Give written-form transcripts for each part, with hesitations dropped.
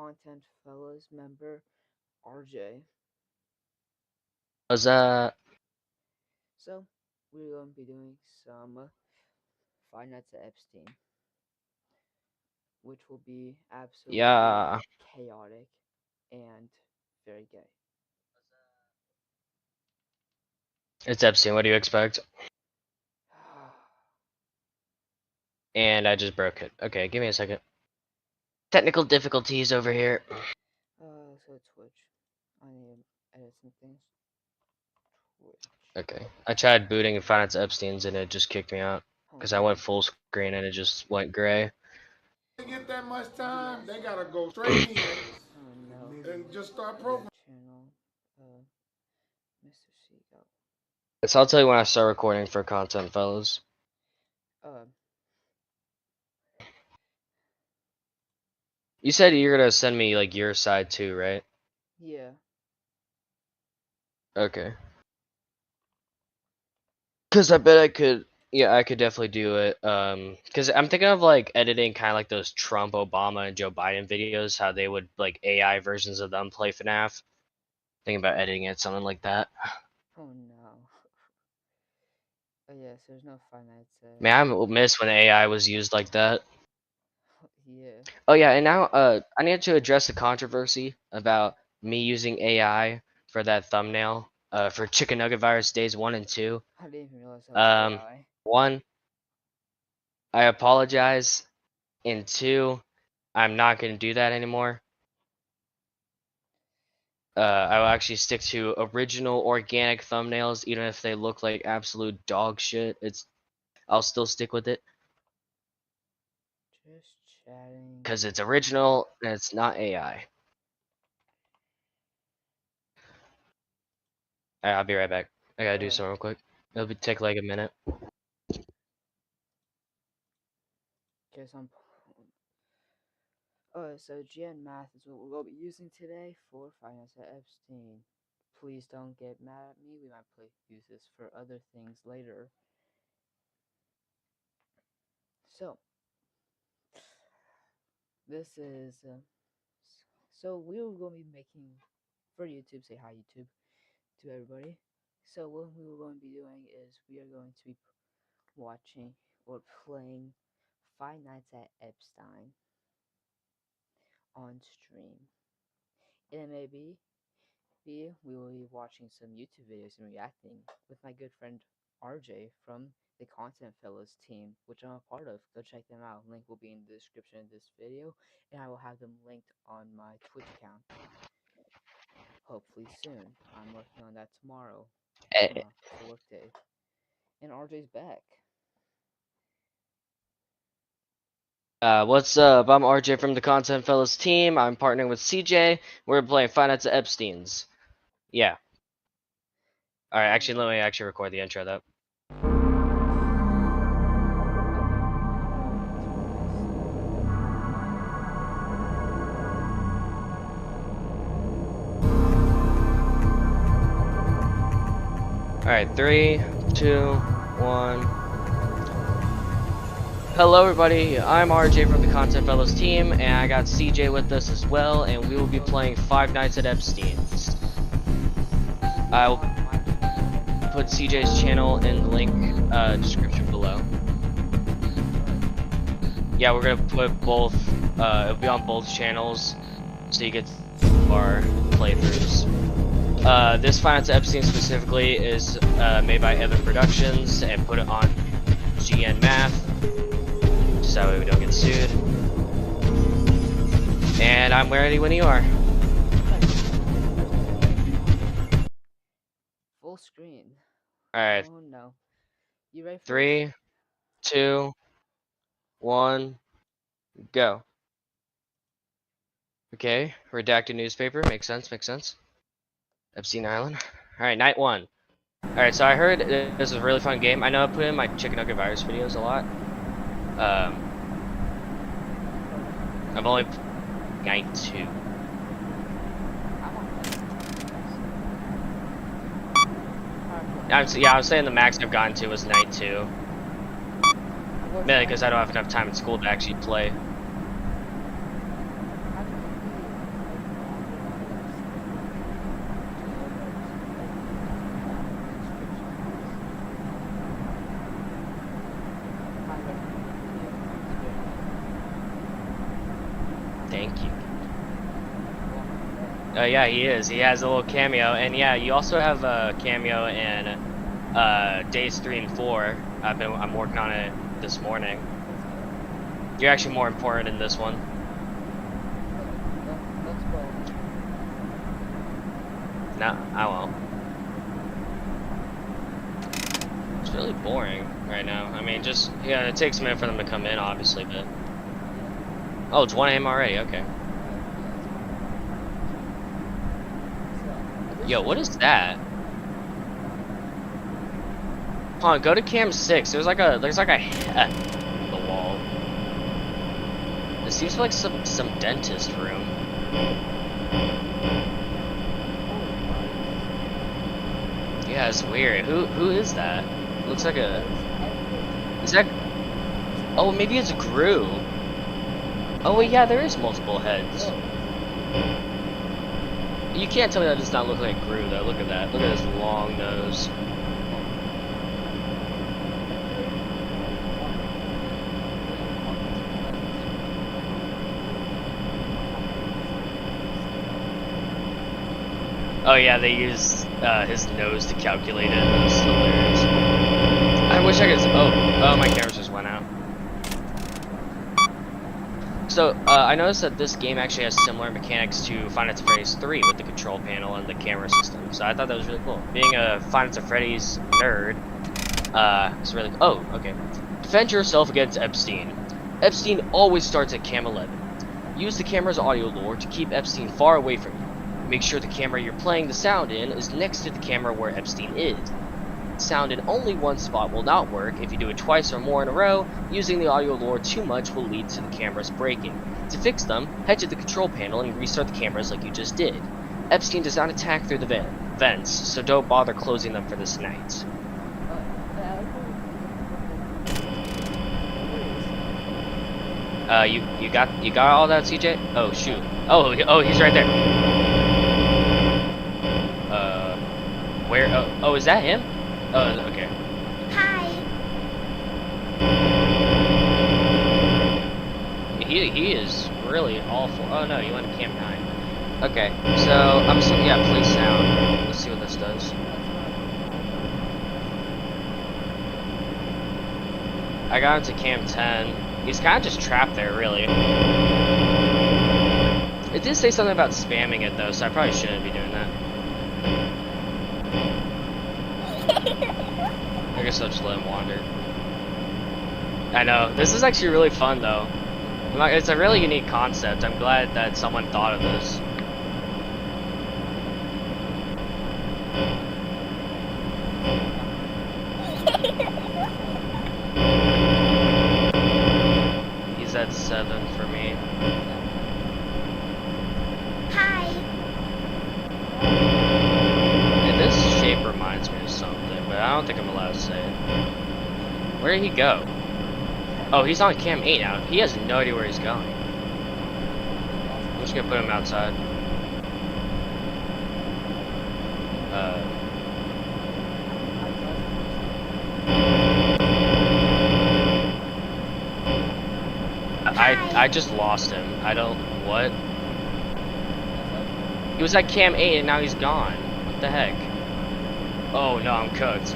Content Fellas member RJ. Was that? So we're going to be doing some Five Nights at Epstein, which will be absolutely Yeah. chaotic and very gay. It's Epstein. What do you expect? And I just broke it. Okay, give me a second. Technical difficulties over here. So Twitch. I need to edit some things. Twitch. Okay. I tried booting Finance Epstein's and it just kicked me out. Oh Because I no. went full screen and it just went gray. They get that much time, they gotta go straight in Oh no. and just start programming. Channel. Mr. Seagull. So I'll tell you when I start recording for content, fellas. Uh, You said you're gonna send me like your side too, right? yeah. Okay. Cause I bet I could. Yeah, I could definitely do it. Cause I'm thinking of like editing kind of like those Trump, Obama, and Joe Biden videos, how they would like AI versions of them play FNAF. Thinking about editing it, something like that. Oh no. Oh yes, there's no Five Nights at. Man, I miss when AI was used like that. Yeah. Oh yeah, and now I need to address the controversy about me using AI for that thumbnail for Chicken Nugget Virus Days 1 and 2. I didn't even realize that was AI. 1, I apologize, and 2, I'm not going to do that anymore. I will actually stick to original organic thumbnails, even if they look like absolute dog shit. I'll still stick with it Just chatting. because it's original and it's not AI. Alright, I'll be right back. I gotta do something real quick. Take like a minute. Okay, so so GN Math is what we'll be using today for Five Nights at Epstein. Please don't get mad at me. We might use this for other things later. So this is so we were going to be making for YouTube. Say hi YouTube to everybody. So what we were going to be doing is we are going to be watching or playing Five Nights at Epstein on stream. And maybe we will be watching some YouTube videos and reacting with my good friend RJ from the Content Fellas team, which I'm a part of. Go check them out. Link will be in the description of this video, and I will have them linked on my Twitch account. Hopefully soon. I'm working on that tomorrow. It's a work day. And RJ's back. What's up? I'm RJ from the Content Fellas team. I'm partnering with CJ. We're playing Five Nights at Epstein's. Yeah. Alright, actually, let me actually record the intro though. Alright, 3, 2, 1. Hello everybody, I'm RJ from the Content Fellows team, and I got CJ with us as well, and we will be playing Five Nights at Epstein's. I will put CJ's channel in the link description below. Yeah, we're gonna put both, it'll be on both channels, so you get our playthroughs. This Five Nights at Epstein specifically is made by Evan Productions and put it on GN Math. So that way we don't get sued. And I'm ready when you are. Full screen. Alright. Oh no. You ready for 3, 2, 1, go. Okay, redacted newspaper. Makes sense, makes sense. Epstein Island. Alright, night 1. Alright, so I heard this is a really fun game. I know I put in my Chicken Nugget Virus videos a lot. I've only night 2. Yeah, I was saying the max I've gotten to was night 2. Mainly because I don't have enough time in school to actually play. Yeah, he is. He has a little cameo, and yeah, you also have a cameo in days 3 and 4. I'm working on it this morning. You're actually more important in this one. Don't spoil me. No, I won't. It's really boring right now. I mean, just yeah, it takes a minute for them to come in, obviously, but oh, it's 1 a.m. already. Okay. Yo, what is that? Hold on, go to cam 6. There's like a head on the wall. This seems like some dentist room. Yeah, it's weird. Who is that? Looks like a. Is that? Oh, maybe it's Gru. Oh wait, yeah, there is multiple heads. You can't tell me that does not look like Gru though. Look at that. Look at his long nose. Oh yeah, they use his nose to calculate it. That's hilarious. I wish I could. Oh, my cameras just went out. So I noticed that this game actually has similar mechanics to Five Nights at Freddy's 3 with the control panel and the camera system. So I thought that was really cool. Being a Five Nights at Freddy's nerd, it's really. Oh, okay. Defend yourself against Epstein. Epstein always starts at cam 11. Use the camera's audio lure to keep Epstein far away from you. Make sure the camera you're playing the sound in is next to the camera where Epstein is. Sound in only one spot will not work. If you do it twice or more in a row, using the audio lure too much will lead to the cameras breaking. To fix them, head to the control panel and restart the cameras like you just did. Epstein does not attack through the vents, so don't bother closing them for this night. You got all that, CJ? Oh shoot. Oh, he's right there. Where? Oh, is that him? Oh, okay. Hi. He is really awful. Oh no, you went to cam 9. Okay, so I'm assuming yeah, play sound. Let's see what this does. I got into cam 10. He's kind of just trapped there, really. It did say something about spamming it though, so I probably shouldn't be doing that. I guess I'll just let him wander. I know. This is actually really fun, though. It's a really unique concept. I'm glad that someone thought of this. He's at 7 for me. Hi. And this shape reminds me of something, but I don't think I'm allowed to say it. Where did he go? Oh, he's on cam 8 now. He has no idea where he's going. I'm just gonna put him outside. I just lost him. I don't. What? He was at cam 8 and now he's gone. What the heck? Oh no, I'm cooked.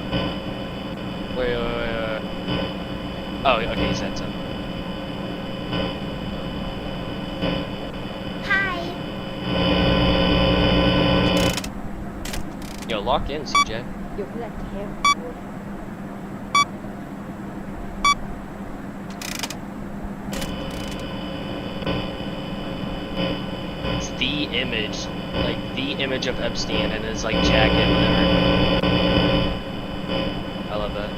Wait. Oh, okay, he's at 7. Hi. Yo, lock in, CJ. Yo, who that camera? It's the image, like the image of Epstein and his like jacket, whatever. I love that.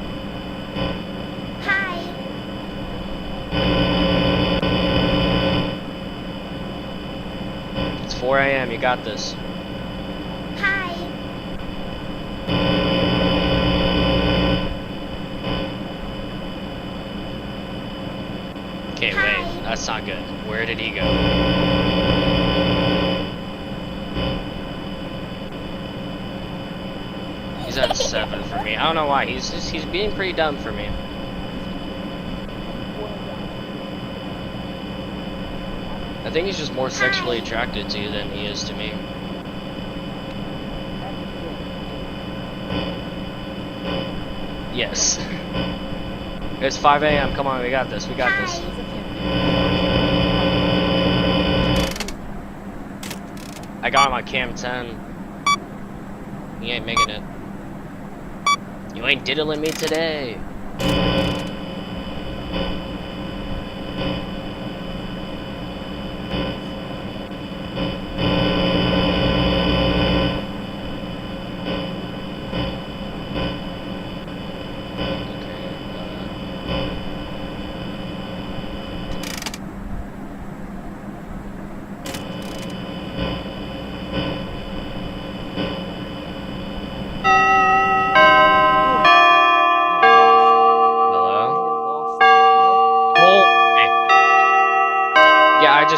Hi. It's 4 a.m. You got this. Hi. Okay, wait, that's not good. Where did he go? He's at 7 for me. I don't know why. He's being pretty dumb for me. I think he's just more sexually attracted to you than he is to me. Yes. It's 5 a.m. Come on, we got this. We got this. I got him on cam 10. He ain't making it. You ain't diddling me today.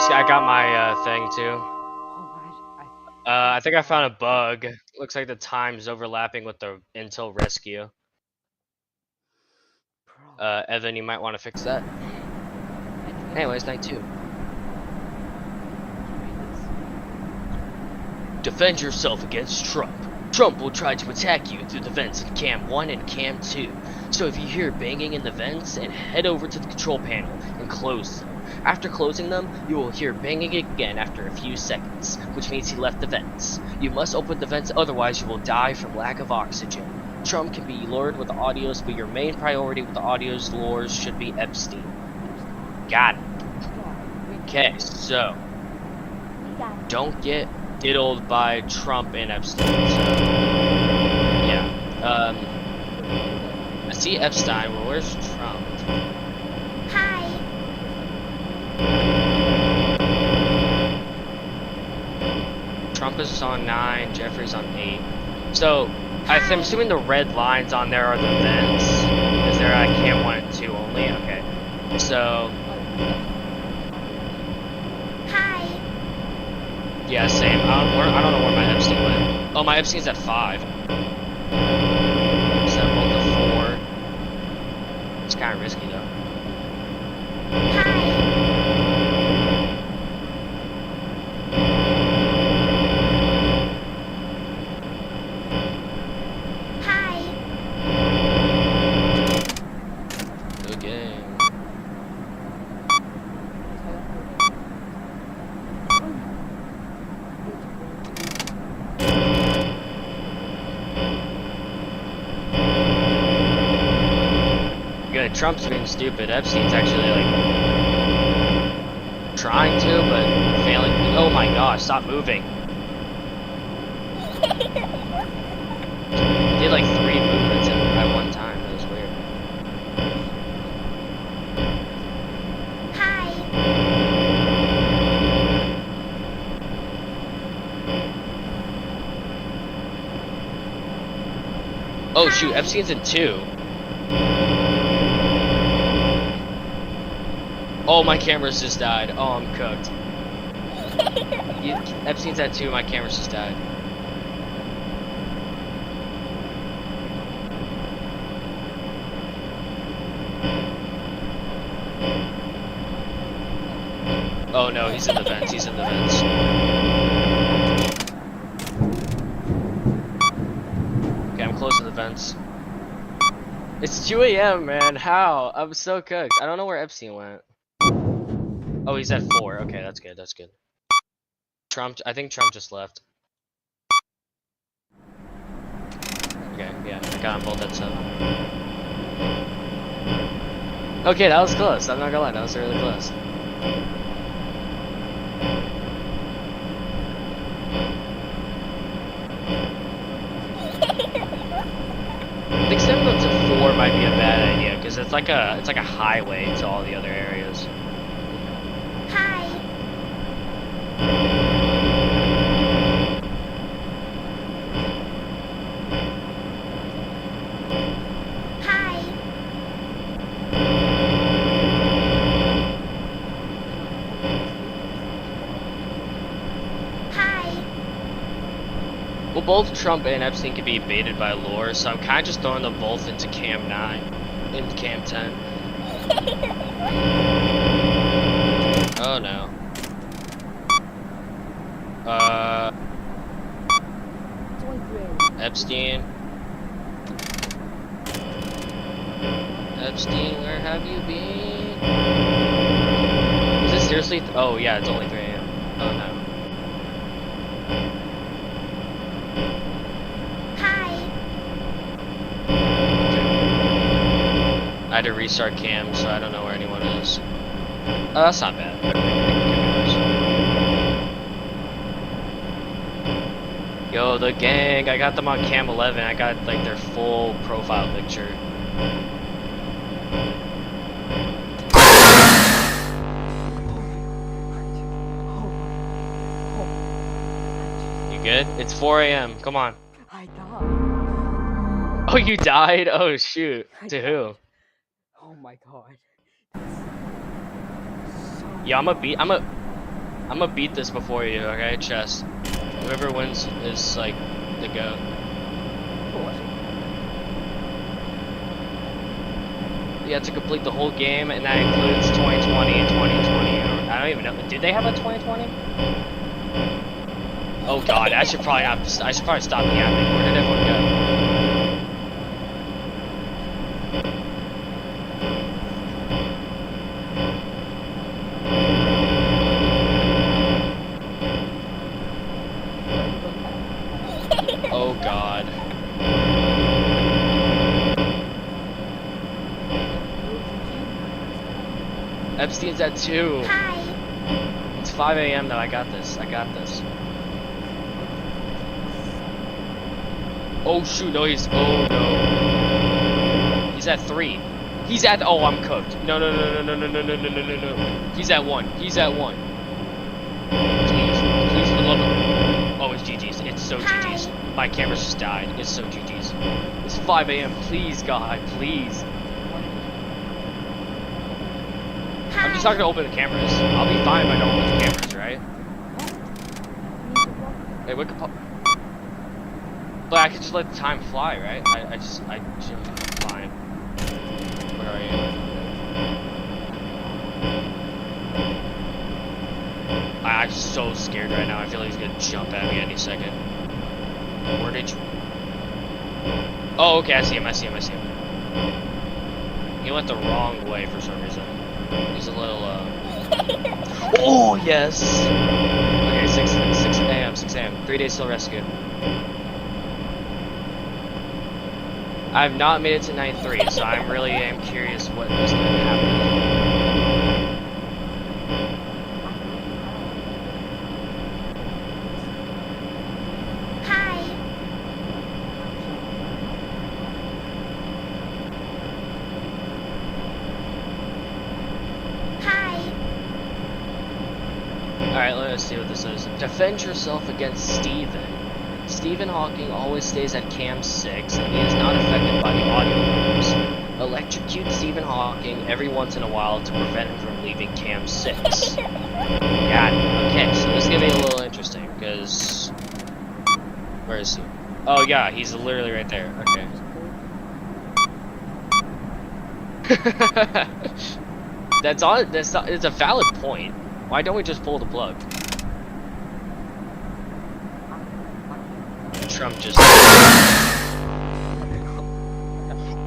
I got my thing too. I think I found a bug. Looks like the time's overlapping with the Intel rescue. Evan, you might want to fix that. Anyways, night 2. Defend yourself against Trump. Trump will try to attack you through the vents in Cam 1 and Cam 2. So if you hear banging in the vents, and head over to the control panel and close them. After closing them, you will hear banging again after a few seconds, which means he left the vents. You must open the vents, otherwise you will die from lack of oxygen. Trump can be lured with the audios, but your main priority with the audios lures should be Epstein. Got it. Okay, so don't get diddled by Trump and Epstein. So, yeah. I see Epstein. Well, where's Trump? Hi. Trump is on 9, Jeffrey's on 8. So, I'm assuming the red lines on there are the vents. Is there I can't 1 and 2 only? Okay. So. Hi. Yeah, same. I don't know where my Epstein went. Oh, my Epstein's at 5. Is that both a 4? It's kind of risky though. Hi. Trump's being stupid. Epstein's actually like trying to, but failing. Oh my gosh, stop moving. Did like 3 movements at one time. That was weird. Hi. Oh shoot, Epstein's in 2. Oh, my camera's just died. Oh, I'm cooked. Epstein's at 2, my camera's just died. Oh no, he's in the vents, he's in the vents. Okay, I'm close to the vents. It's 2 a.m., man. How? I'm so cooked. I don't know where Epstein went. Oh, he's at 4. Okay, that's good. That's good. Trump. I think Trump just left. Okay, yeah, I got them both at 7. Okay, that was close. I'm not gonna lie, that was really close. I think 7 to 4 might be a bad idea because it's like a highway to all the other areas. Hi. Hi. Hi. Well, both Trump and Epstein can be baited by lore, so I'm kind of just throwing them both into Cam 9, into Cam 10. Oh no. Epstein. Epstein, where have you been? Is this seriously? Oh yeah, it's only 3 a.m. Oh no. Hi. I had to restart cam, so I don't know where anyone is. Oh, that's not bad. Yo, the gang, I got them on cam 11. I got like their full profile picture. You good? It's 4 a.m. Come on. I died. Oh, you died? Oh shoot. To who? Oh my god. Yeah, I'm gonna beat this before you, okay? Chess. Whoever wins is like the GOAT. You have to complete the whole game, and that includes 2020 and 2020. I don't even know. Did they have a 2020? Oh god, I should probably not. I should probably stop yapping. Where did everyone go? Oh god. Epstein's at 2. Hi. It's 5 a.m. though. I got this. I got this. Oh shoot, no, he's. Oh no. He's at 3. He's at. Oh, I'm cooked. No, no, no, no, no, no, no, no, no, no, no. He's at 1. He's at 1. Please, please, for the love of. Oh, it's GG's. It's so GG's. My camera's just died. It's so GG's. It's 5 a.m. Please, God, please. I'm just not gonna open the cameras. I'll be fine if I don't open the cameras, right? Hey, what could But I could just let the time fly, right? I just fine. Where are you? I'm so scared right now. I feel like he's gonna jump at me any second. Where did you? Oh, okay. I see him. I see him. I see him. He went the wrong way for some reason. He's a little. Oh yes. Okay, 6 a.m. 6 a.m. 3 days till rescue. I have not made it to night 3, so I really am curious what is going to happen. Hi. Hi. Alright, let's see what this is. Defend yourself against Stephen. Stephen Hawking always stays at cam 6, and he is not affected by the audio loops. Electrocute Stephen Hawking every once in a while to prevent him from leaving cam 6. Got it. Okay, so this is gonna be a little interesting, because... Where is he? Oh yeah, he's literally right there. Okay. It's a valid point. Why don't we just pull the plug? Trump just.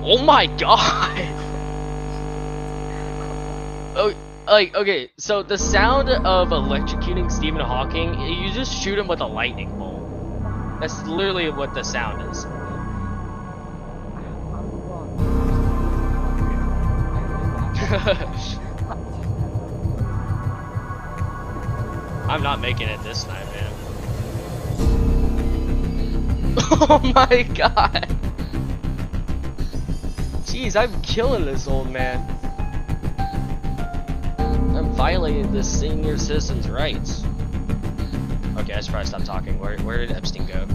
Oh my god! Oh, like, okay, so the sound of electrocuting Stephen Hawking, you just shoot him with a lightning bolt. That's literally what the sound is. I'm not making it this time, man. Oh my god! Jeez, I'm killing this old man. I'm violating this senior citizen's rights. Okay, I should probably stop talking. Where did Epstein go?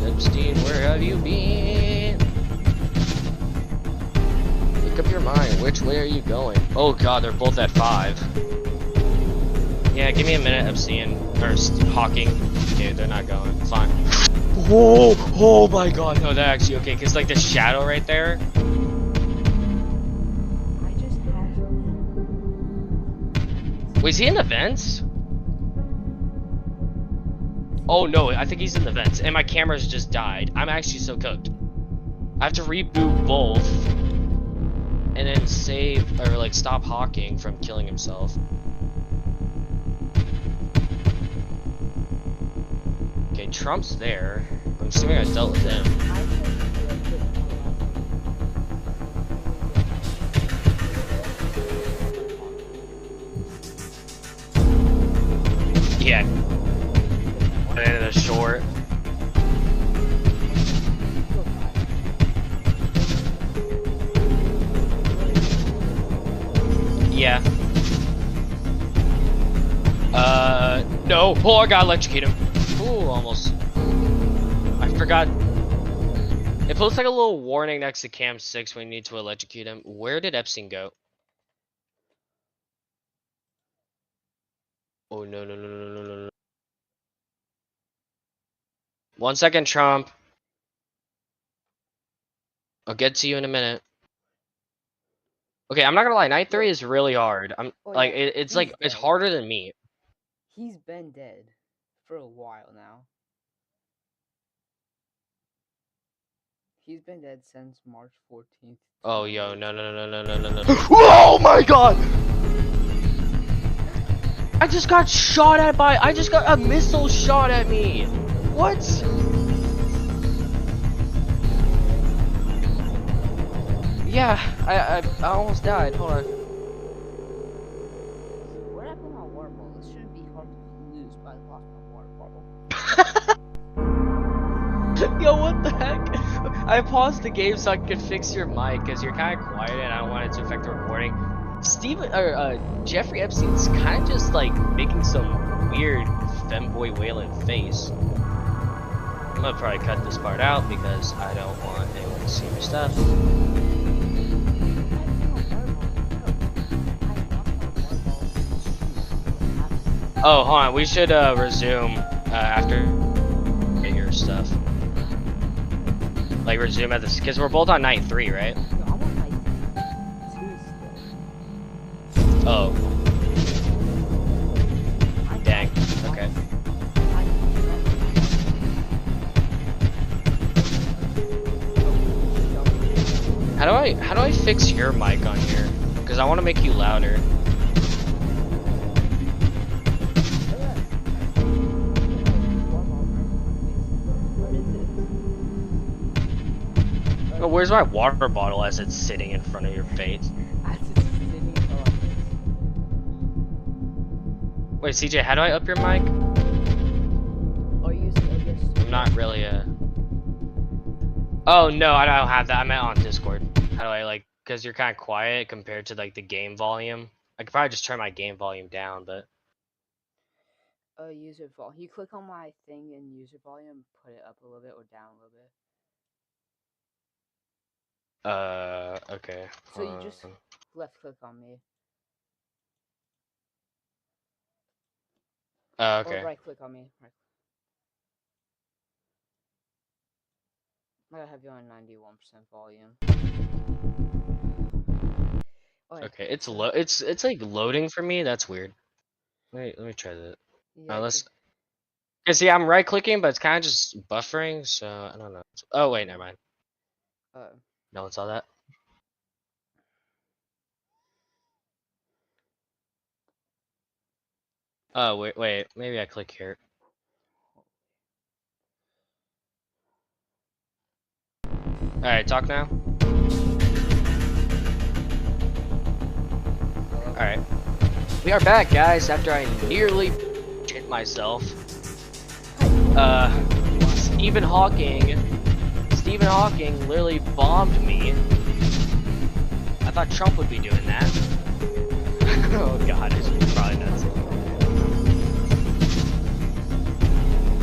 Epstein, where have you been? Make up your mind. Which way are you going? Oh god, they're both at 5. Yeah, give me a minute, Epstein. Or Hawking. Okay, they're not going. It's fine. Whoa! Oh my god. No, they're actually okay, because like the shadow right there. I just had. Was he in the vents? Oh no, I think he's in the vents. And my camera's just died. I'm actually so cooked. I have to reboot both, and then save or like stop Hawking from killing himself. Okay, Trump's there. I'm assuming I dealt with him. Yeah. And then the short. Yeah. No. Oh, I gotta electrocute him. Ooh, almost. I forgot. It posts like a little warning next to Cam 6 when you need to electrocute him. Where did Epstein go? Oh, no, no, no, no, no, no, no. 1 second, Trump. I'll get to you in a minute. Okay, I'm not gonna lie, Night 3 is really hard. I'm Oh, like, yeah, it's he's like, it's dead. harder than me. He's been dead for a while now. He's been dead since March 14th. Oh, yo, no, no, no, no, no, no, no, no. Oh my god! I just got shot at by, I just got a missile shot at me! What? Yeah, I almost died, hold on. What happened to my water bottle? This shouldn't be hard to lose, but I lost my water bottle. Yo, what the heck? I paused the game so I could fix your mic because you're kind of quiet and I don't want it to affect the recording. Jeffrey Epstein's kind of just like making some weird femboy wailing face. I'm gonna probably cut this part out because I don't want anyone to see my stuff. Oh, hold on. We should resume after get your stuff. Like resume at this because we're both on night 3, right? No, I'm on night 2 still. Oh. Dang. Okay. How do I fix your mic on here? Because I want to make you louder. Oh, where's my water bottle as it's sitting in front of your face? Wait, CJ, how do I up your mic? I'm not really Oh no, I don't have that. I meant on Discord. How do I like? Because you're kind of quiet compared to like the game volume. I could probably just turn my game volume down, but. User volume. You click on my thing in user volume, put it up a little bit or down a little bit. Okay. So you just left click on me. Okay. Or right click on me. Right. I have you on 91% volume. Okay, it's it's like loading for me. That's weird. Wait, let me try that. Yeah, Let's. Cause see, I'm right clicking, but it's kind of just buffering, so I don't know. Oh wait, never mind. No one saw that. Oh wait, maybe I click here. All right, talk now. All right, we are back, guys. After I nearly shit myself. Stephen Hawking literally bombed me. I thought Trump would be doing that. Oh god, it's probably nuts.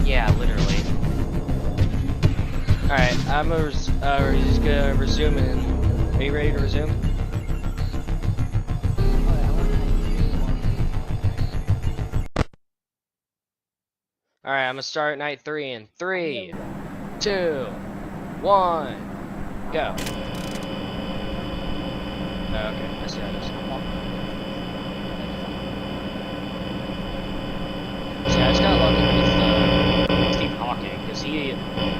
Yeah, literally. Alright, we're just gonna resume and are you ready to resume? Alright, I'm gonna start night 3 in 3, 2, 1, go. Oh, okay, I see how it is. See, I just got lucky with Steve Hawking, because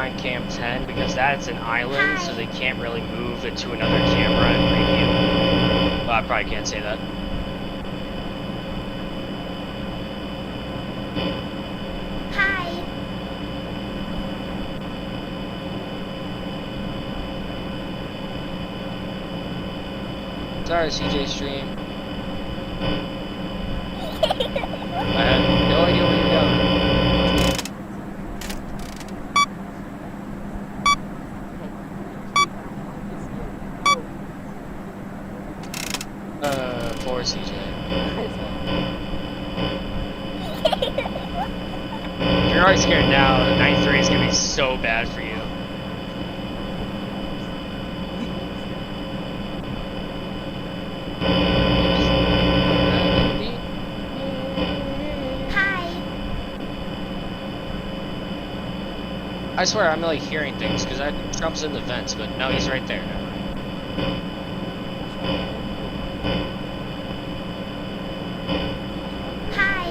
behind cam 10 because that's an island, so they can't really move it to another camera and preview. Well, I probably can't say that. Hi. Sorry, CJ stream. I had no idea where you're going. For CJ. If you're already scared now, the 93 is gonna be so bad for you. Hi. I swear I'm like hearing things because Trump's in the vents, but no, he's right there now. Hi.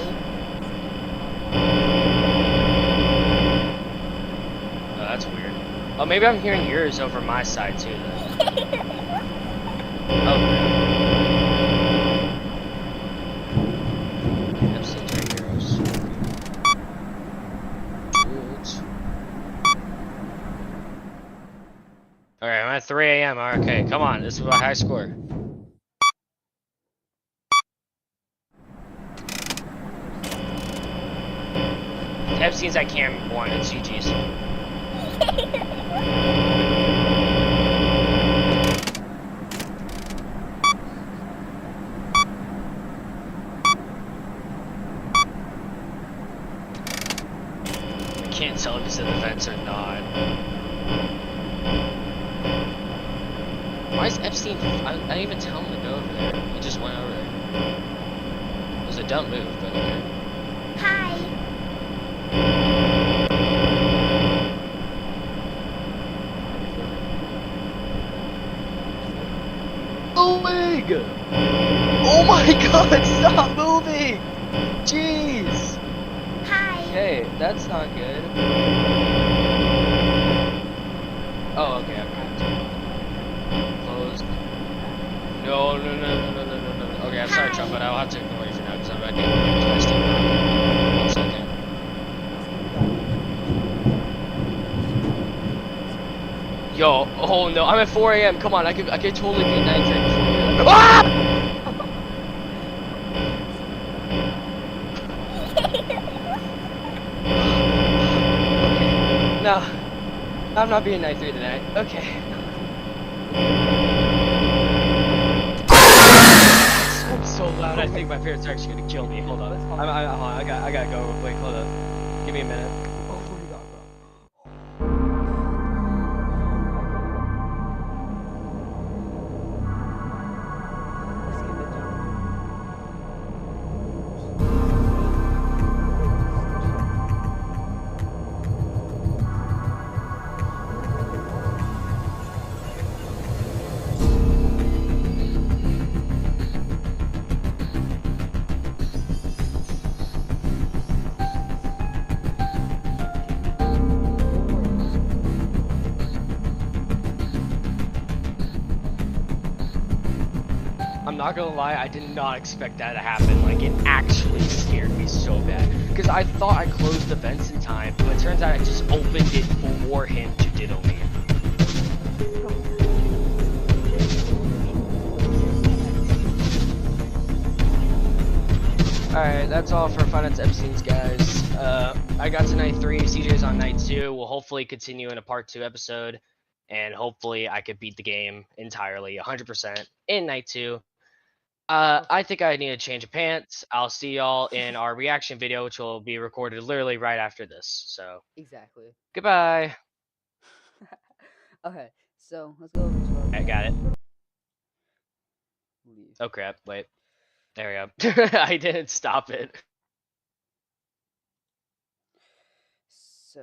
Oh, that's weird. Oh, maybe I'm hearing yours over my side too then. Oh, Epstein's right heroes. Alright, I'm at 3 a.m. Okay, come on, this is my high score. Epstein's at cam 1 and CG's. I can't tell if he's in the vents or not. Why is Epstein? I didn't even tell him to go over there. He just went over there. It was a dumb move, but okay. Hi. Moving! Oh my god, stop moving! Jeez! Hi. Hey, that's not good. Oh, okay, closed. No. Okay, I'm sorry, Trump, but I'll have to ignore you for now because I'm ready to twist it. 1 second. Yo, oh no, I'm at 4 a.m. Come on, I could totally be 93 before you. Ah! No, I'm not being 93 tonight. Okay. I'm so loud. I think my parents are actually gonna kill me. Hold on. Hold on. I gotta go real quick. Hold up. Give me a minute. I'm not gonna lie, I did not expect that to happen. Like, it actually scared me so bad. Because I thought I closed the vents in time, but it turns out I just opened it for him to diddle me. Alright, that's all for Finance Epstein's, guys. I got to night 3, CJ's on night 2. We'll hopefully continue in a part 2 episode. And hopefully I could beat the game entirely, 100% in night 2. I think I need a change of pants. I'll see y'all in our reaction video, which will be recorded literally right after this. So, Exactly. goodbye. Okay, so let's go over to our I got it. leave. Oh crap, wait. There we go. I didn't stop it. So,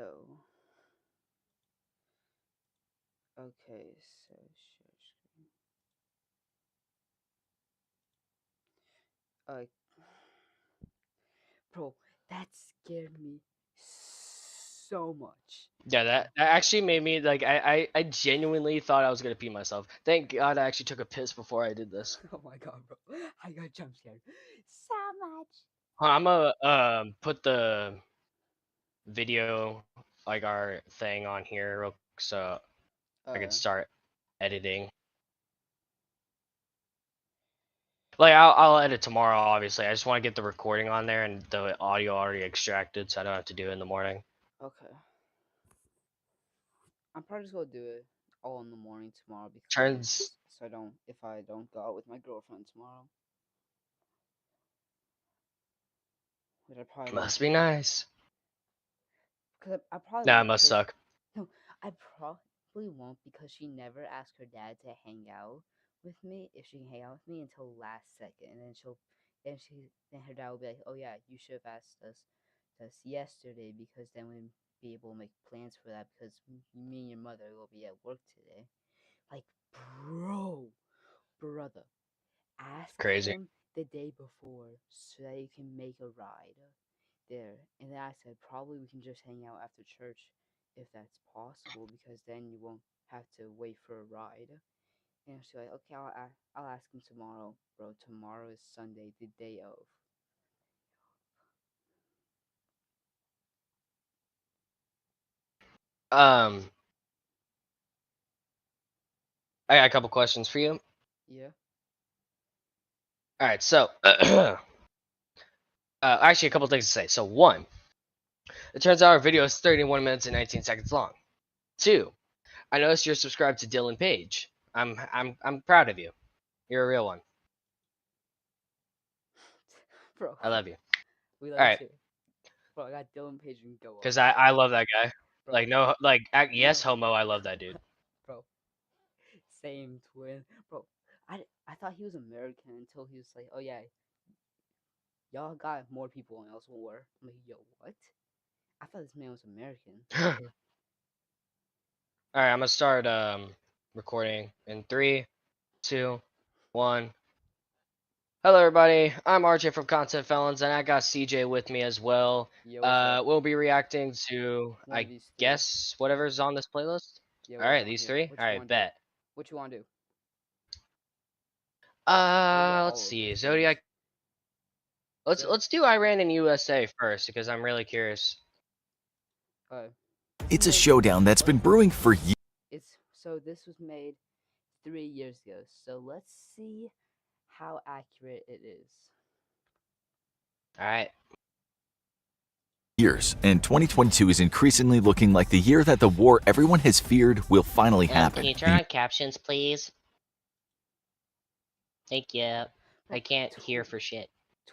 okay, so share screen. Bro, that scared me so much. Yeah, that actually made me like I genuinely thought I was gonna pee myself. Thank God I actually took a piss before I did this. Oh my god, bro. I got jump scared so much. I'm gonna put the video like our thing on here real so I can start editing. Like I'll edit tomorrow, obviously. I just want to get the recording on there and the audio already extracted, so I don't have to do it in the morning. Okay. I'm probably just gonna do it all in the morning tomorrow because Turns so if I don't go out with my girlfriend tomorrow. Which I probably won't. must be nice. Cause I probably Nah, it won't. must 'Cause- suck. No, I probably won't because she never asked her dad to hang out with me if she can hang out with me until last second, and then her dad will be like, "Oh yeah, you should have asked us yesterday because then we'd be able to make plans for that because me and your mother will be at work today." Like, brother, ask Crazy. him the day before so that you can make a ride there. And then I said, probably we can just hang out after church if that's possible because then you won't have to wait for a ride. And she's like, okay, I'll ask him tomorrow, bro. Tomorrow is Sunday, the day of. I got a couple questions for you. Yeah. All right, so actually a couple things to say. So one, it turns out our video is 31 minutes and 19 seconds long. Two, I noticed you're subscribed to Dylan Page. I'm proud of you. You're a real one. Bro. I love you. We love Alright. you too. Bro, I got Dylan Page and go Cause I love that guy. Bro, Like no yes homo. I love that dude. bro. Same twin. Bro, I thought he was American until he was like, oh yeah, y'all got more people on else war. I'm like, yo, what? I thought this man was American. All right, I'm gonna start recording in 3, 2, 1. Hello, everybody. I'm RJ from Content Felons, and I got CJ with me as well. Yo, what's up? We'll be reacting to One of I these three. guess whatever's on this playlist. Yeah, All right, whatever. these Yeah, three. what All you right, wanna do? bet. What you want to do? all Let's of see. those Zodiac. things. Let's do Iran and USA first because I'm really curious. It's a showdown that's been brewing for years. So this was made 3 years ago. So let's see how accurate it is. All right. And 2022 is increasingly looking like the year that the war everyone has feared will finally happen. Can you turn on captions, please? Thank you. I can't hear for shit.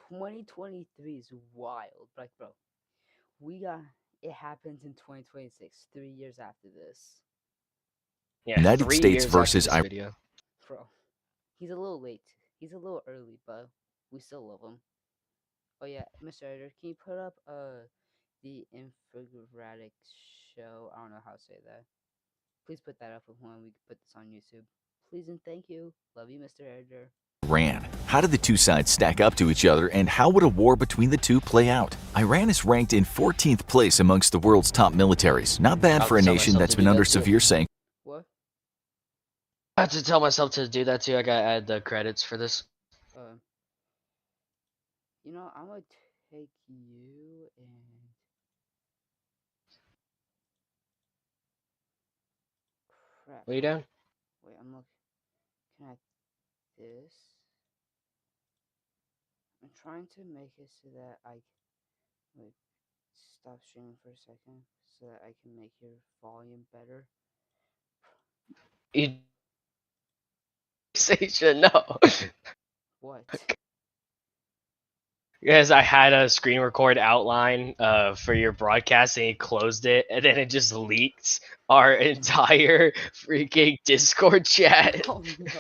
2023 is wild. Like, bro, it happens in 2026, 3 years after this. Yeah, United 3 States years versus after this Iran. video. Bro, he's a little late. He's a little early, but we still love him. Oh yeah, Mr. Editor, can you put up the infographic show? I don't know how to say that. Please put that up when we put this on YouTube. Please and thank you. Love you, Mr. Editor. Iran. How did the two sides stack up to each other, and how would a war between the two play out? Iran is ranked in 14th place amongst the world's top militaries. Not bad for a nation that's been under severe sanctions. What? I have to tell myself to do that too. I gotta add the credits for this. You know, I'm gonna take you and crap. What are you doing? Wait, I'm looking at this. I'm trying to make it so that wait, stop streaming for a second so that I can make your volume better. You say you should know. What? Because I had a screen record outline for your broadcast and he closed it and then it just leaked our entire freaking Discord chat. Oh no.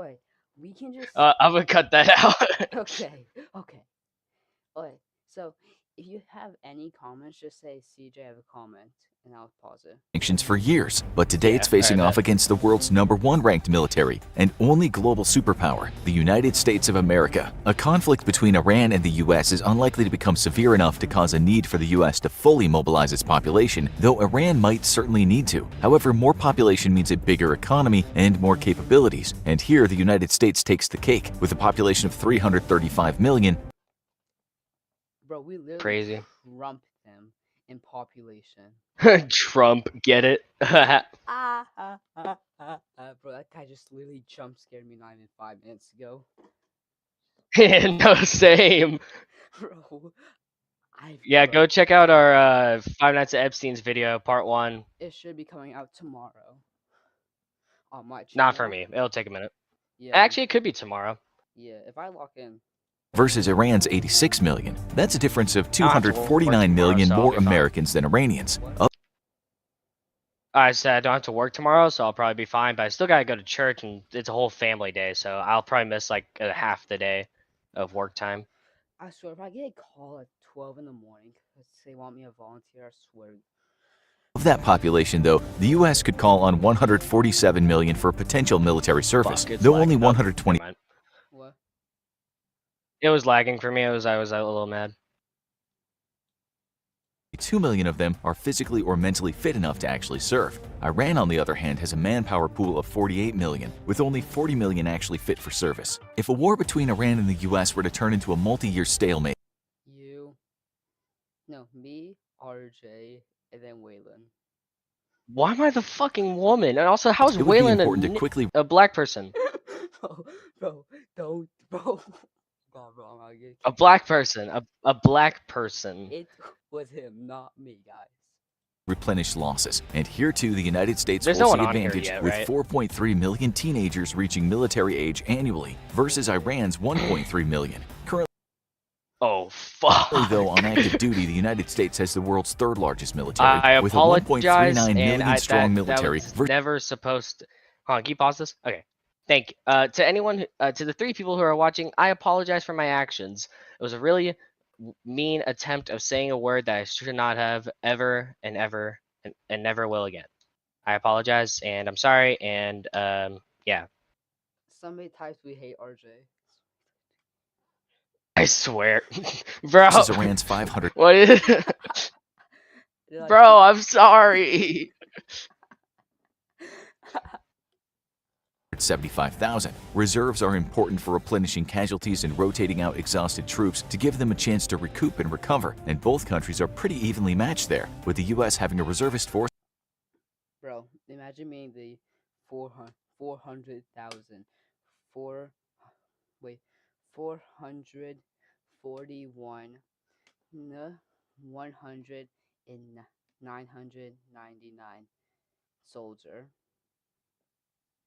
Wait, we can just I'm gonna cut that out. Okay. Okay. So If you have any comments, just say CJ have a comment, and I'll pause it. sanctions for years, but today it's Yeah, facing alright, off bet. against the world's #1 ranked military and only global superpower, the United States of America. A conflict between Iran and the US is unlikely to become severe enough to cause a need for the US to fully mobilize its population, though Iran might certainly need to. However, more population means a bigger economy and more capabilities, and here the United States takes the cake with a population of 335 million. Bro, we literally Crazy. trumped them in population. Trump, get it? Bro, that guy just literally jump scared me not even 5 minutes ago. No, same. Bro, Yeah, bro, go check out our Five Nights at Epstein's video, part 1. It should be coming out tomorrow on my channel. Not for me. It'll take a minute. Yeah, Actually, it could be tomorrow. yeah. If I lock in, versus Iran's 86 million. That's a difference of I don't have to work 249 million tomorrow, so I'll more be fine. Americans than Iranians. I said I don't have to work tomorrow, so I'll probably be fine. But I still gotta go to church, and it's a whole family day, so I'll probably miss like half the day of work time. I swear, if I get a call at 12 in the morning, because they want me to volunteer, I swear. Of that population, though, the U.S. could call on 147 million for potential military service, Fuck, it's though only lagging up. 120 Never mind. What? It was lagging for me. I was a little mad. 2 million of them are physically or mentally fit enough to actually serve. Iran, on the other hand, has a manpower pool of 48 million, with only 40 million actually fit for service. If a war between Iran and the U.S. were to turn into a multi-year stalemate, Me, RJ, and then Waylon. Why am I the fucking woman? And also, how is it would be Waylon important to quickly a black person? bro, don't, bro. God, bro, I'm gonna get A black person. A black person. It was him, not me, guys. replenish losses. And here too, the United States There's holds no the one on here advantage yet, with right? 4.3 million teenagers reaching military age annually versus Iran's 1.3 million. Currently, Oh fuck. though, on active duty, the United States has the world's third largest military I with a apologize, 1.39 and million strong that military. was never supposed to. Hold on, can you pause this? Okay. Thank you. To anyone, to the 3 people who are watching, I apologize for my actions. It was a really mean attempt of saying a word that I should not have ever and ever and never will again. I apologize, and I'm sorry, and yeah. Somebody types we hate RJ. I swear, bro. Versus Iran's 500. What is? They're like, Bro, I'm sorry. 75,000. Reserves are important for replenishing casualties and rotating out exhausted troops to give them a chance to recoup and recover, and both countries are pretty evenly matched there, with the U.S. having a reservist force. Bro, imagine being the 441 100 and 999 soldier.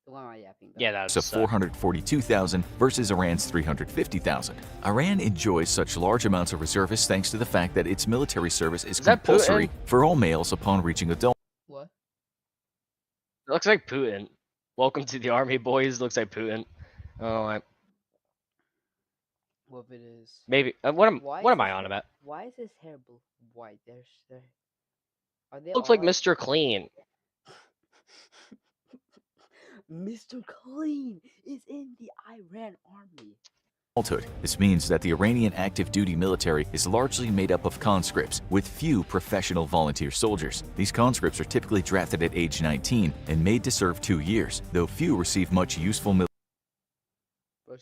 Why am I yapping? Yeah, that's of 442,000 versus Iran's 350,000. Iran enjoys such large amounts of reservists thanks to the fact that its military service is that compulsory Putin? for all males upon reaching adulthood. What? It looks like Putin. Welcome to the army, boys. Looks like Putin. Oh, What if it is? maybe. What am Why What is am I his on hair- about? Why is his hair white? Are they Looks all like Mr. Clean. Mr. Clean is in the Iran army. This means that the Iranian active duty military is largely made up of conscripts, with few professional volunteer soldiers. These conscripts are typically drafted at age 19 and made to serve 2 years, though few receive much useful Bro,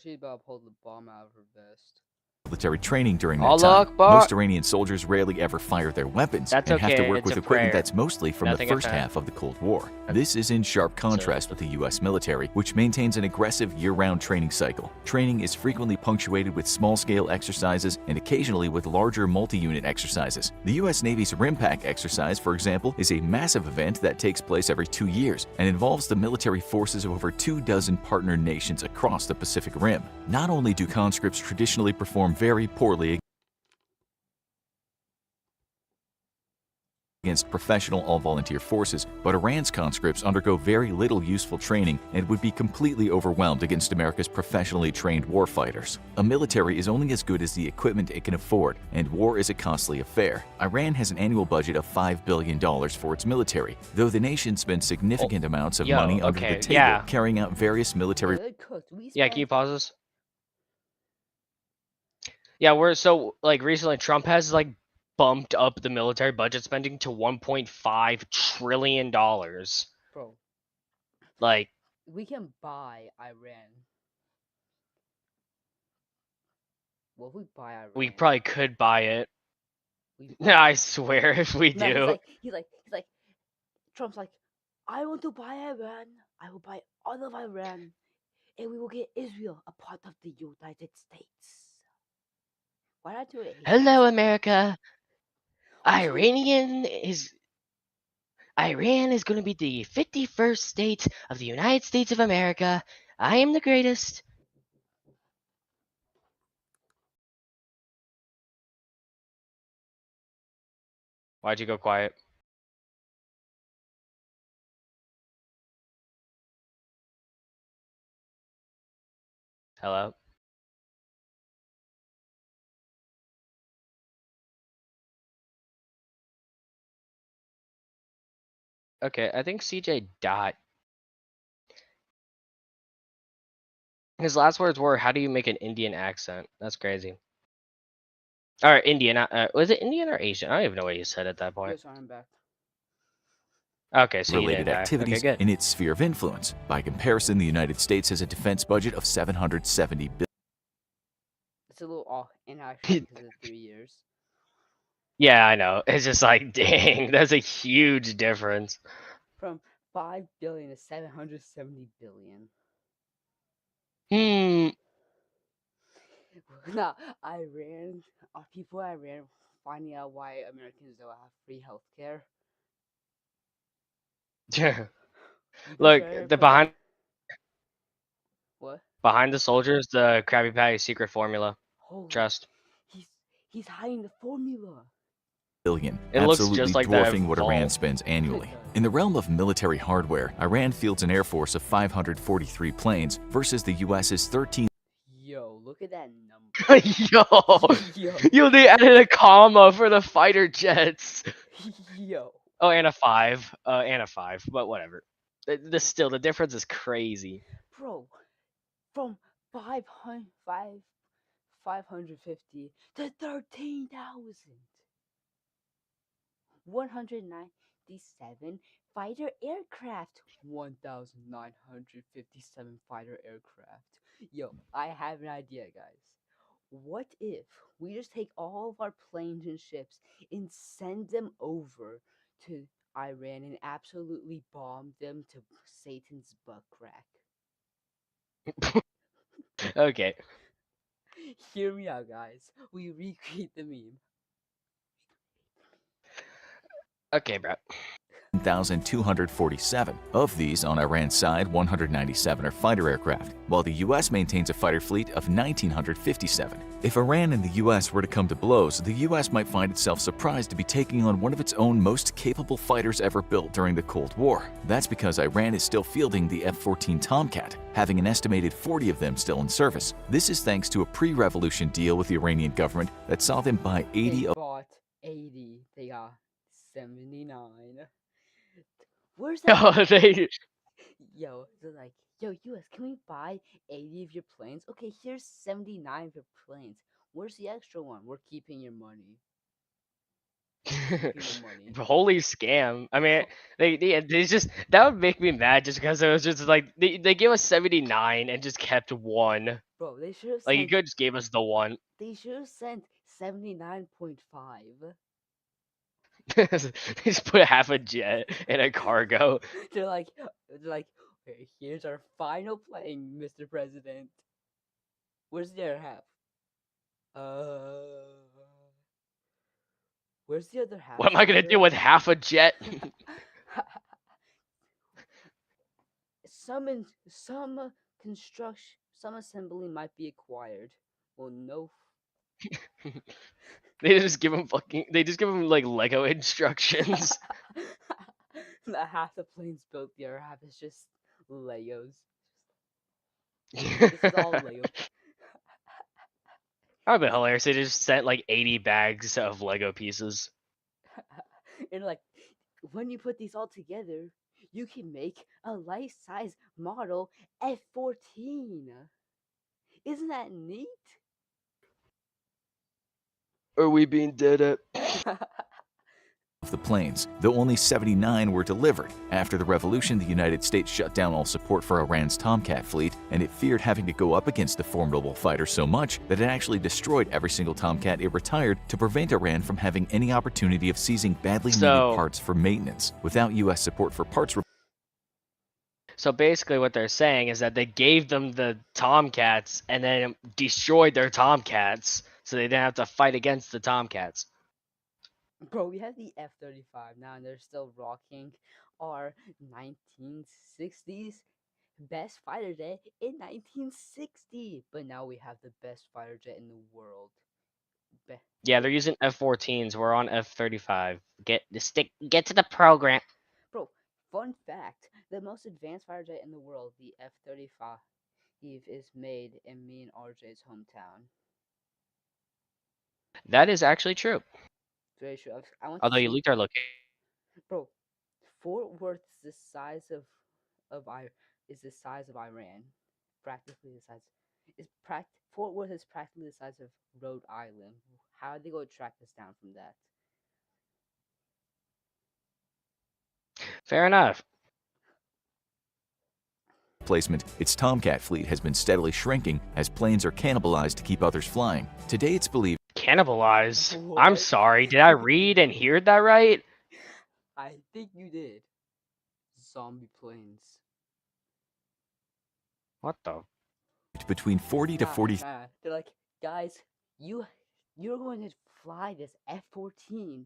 she's about to pull the bomb out of her vest. military training during that Allah time. Akbar. Most Iranian soldiers rarely ever fire their weapons That's and have to okay, work it's with a equipment prayer. that's mostly from Nothing the first offense. half of the Cold War. This is in sharp contrast with the U.S. military, which maintains an aggressive year-round training cycle. Training is frequently punctuated with small-scale exercises and occasionally with larger multi-unit exercises. The U.S. Navy's RIMPAC exercise, for example, is a massive event that takes place every 2 years and involves the military forces of over 24 partner nations across the Pacific Rim. Not only do conscripts traditionally perform very poorly against professional all-volunteer forces, but Iran's conscripts undergo very little useful training and would be completely overwhelmed against America's professionally trained warfighters. A military is only as good as the equipment it can afford, and war is a costly affair. Iran has an annual budget of $5 billion for its military, though the nation spends significant amounts of money under the table carrying out various military... Yeah, can you pause this? Yeah, recently Trump has bumped up the military budget spending to $1.5 trillion. Bro, Like, we can buy Iran. Well, we buy Iran. we probably could buy it. We Yeah, I swear if we No, do. he's like, Trump's like, I want to buy Iran. I will buy all of Iran, and we will get Israel a part of the United States. Why not do it? Hello, America. Iran is going to be the 51st state of the United States of America. I am the greatest. Why'd you go quiet? Hello? Okay, I think CJ died. His last words were, "How do you make an Indian accent?" That's crazy. Or Indian, was it Indian or Asian? I don't even know what he said at that point. Yes, I'm back. Okay, so you related didn't die. activities Okay, good. in its sphere of influence. By comparison, the United States has a defense budget of $770 billion. It's a little off in actually because of 3 years. Yeah, I know. It's just like, dang, that's a huge difference. From 5 billion to 770 billion. Now, Iran, people in Iran finding out why Americans don't have free healthcare. Look, the What? behind the soldiers, the Krabby Patty secret formula. Holy, Trust. he's hiding the formula. Billion, It looks absolutely just like that dwarfing what Iran vault. spends annually. In the realm of military hardware, Iran fields an air force of 543 planes versus the US's 13. Yo, look at that number. Yo, they added a comma for the fighter jets. Yo. Oh, and a 5. But whatever. The difference is crazy. Bro, from 550 to 13,000. 197 fighter aircraft. 1,957 fighter aircraft. Yo, I have an idea, guys. What if we just take all of our planes and ships and send them over to Iran and absolutely bomb them to Satan's butt crack? Okay. Hear me out, guys. We recreate the meme. Okay, bro. 1,247. Of these, on Iran's side, 197 are fighter aircraft, while the US maintains a fighter fleet of 1,957. If Iran and the US were to come to blows, the US might find itself surprised to be taking on one of its own most capable fighters ever built during the Cold War. That's because Iran is still fielding the F-14 Tomcat, having an estimated 40 of them still in service. This is thanks to a pre-revolution deal with the Iranian government that saw them buy 80 They bought 80. They got 79. Where's that? Oh, they. Yo, they're like, yo, US, can we buy 80 of your planes? Okay, here's 79 of your planes. Where's the extra one? We're keeping your money. Holy scam. I mean, they just, that would make me mad just because it was just like, they gave us 79 and just kept 1. Bro, they should have Like, you could just gave us the 1. They should have sent 79.5. They just put half a jet in a cargo. They're like, okay, here's our final plane, Mr. President. Where's the other half? Where's the other half? What am I gonna do with half a jet? Some construction, some assembly might be acquired. Well, no They just give him They just give him like Lego instructions. That half the plane's built, the other half is just Legos. That This is all Lego. would be hilarious. They just sent like 80 bags of Lego pieces. And like, when you put these all together, you can make a life-size model F-14. Isn't that neat? Are we being dead at? Of the planes, though only 79 were delivered. After the revolution, the United States shut down all support for Iran's Tomcat fleet, and it feared having to go up against the formidable fighter so much that it actually destroyed every single Tomcat it retired to prevent Iran from having any opportunity of seizing badly needed parts for maintenance. Without U.S. support for parts So basically, what they're saying is that they gave them the Tomcats and then destroyed their Tomcats, so they didn't have to fight against the Tomcats. Bro, we have the F-35 now, and they're still rocking our 1960s best fighter jet in 1960. But now we have the best fighter jet in the world. Yeah, they're using F-14s. We're on F-35. Get to the program. Bro, fun fact: the most advanced fighter jet in the world, the F-35, is made in me and RJ's hometown. That is actually true. Very true. I went to Although you see, leaked our location. bro, Fort Worth is the size the size of Iran, practically the size. Fort Worth is practically the size of Rhode Island. How are they going to track us down from that? Fair enough. replacement, its Tomcat fleet has been steadily shrinking as planes are cannibalized to keep others flying. Today it's believed Cannibalized? I'm What? sorry. Did I read and hear that right? I think you did. Zombie planes. What the? between 40 to 40 They're like, guys, you're going to fly this F-14.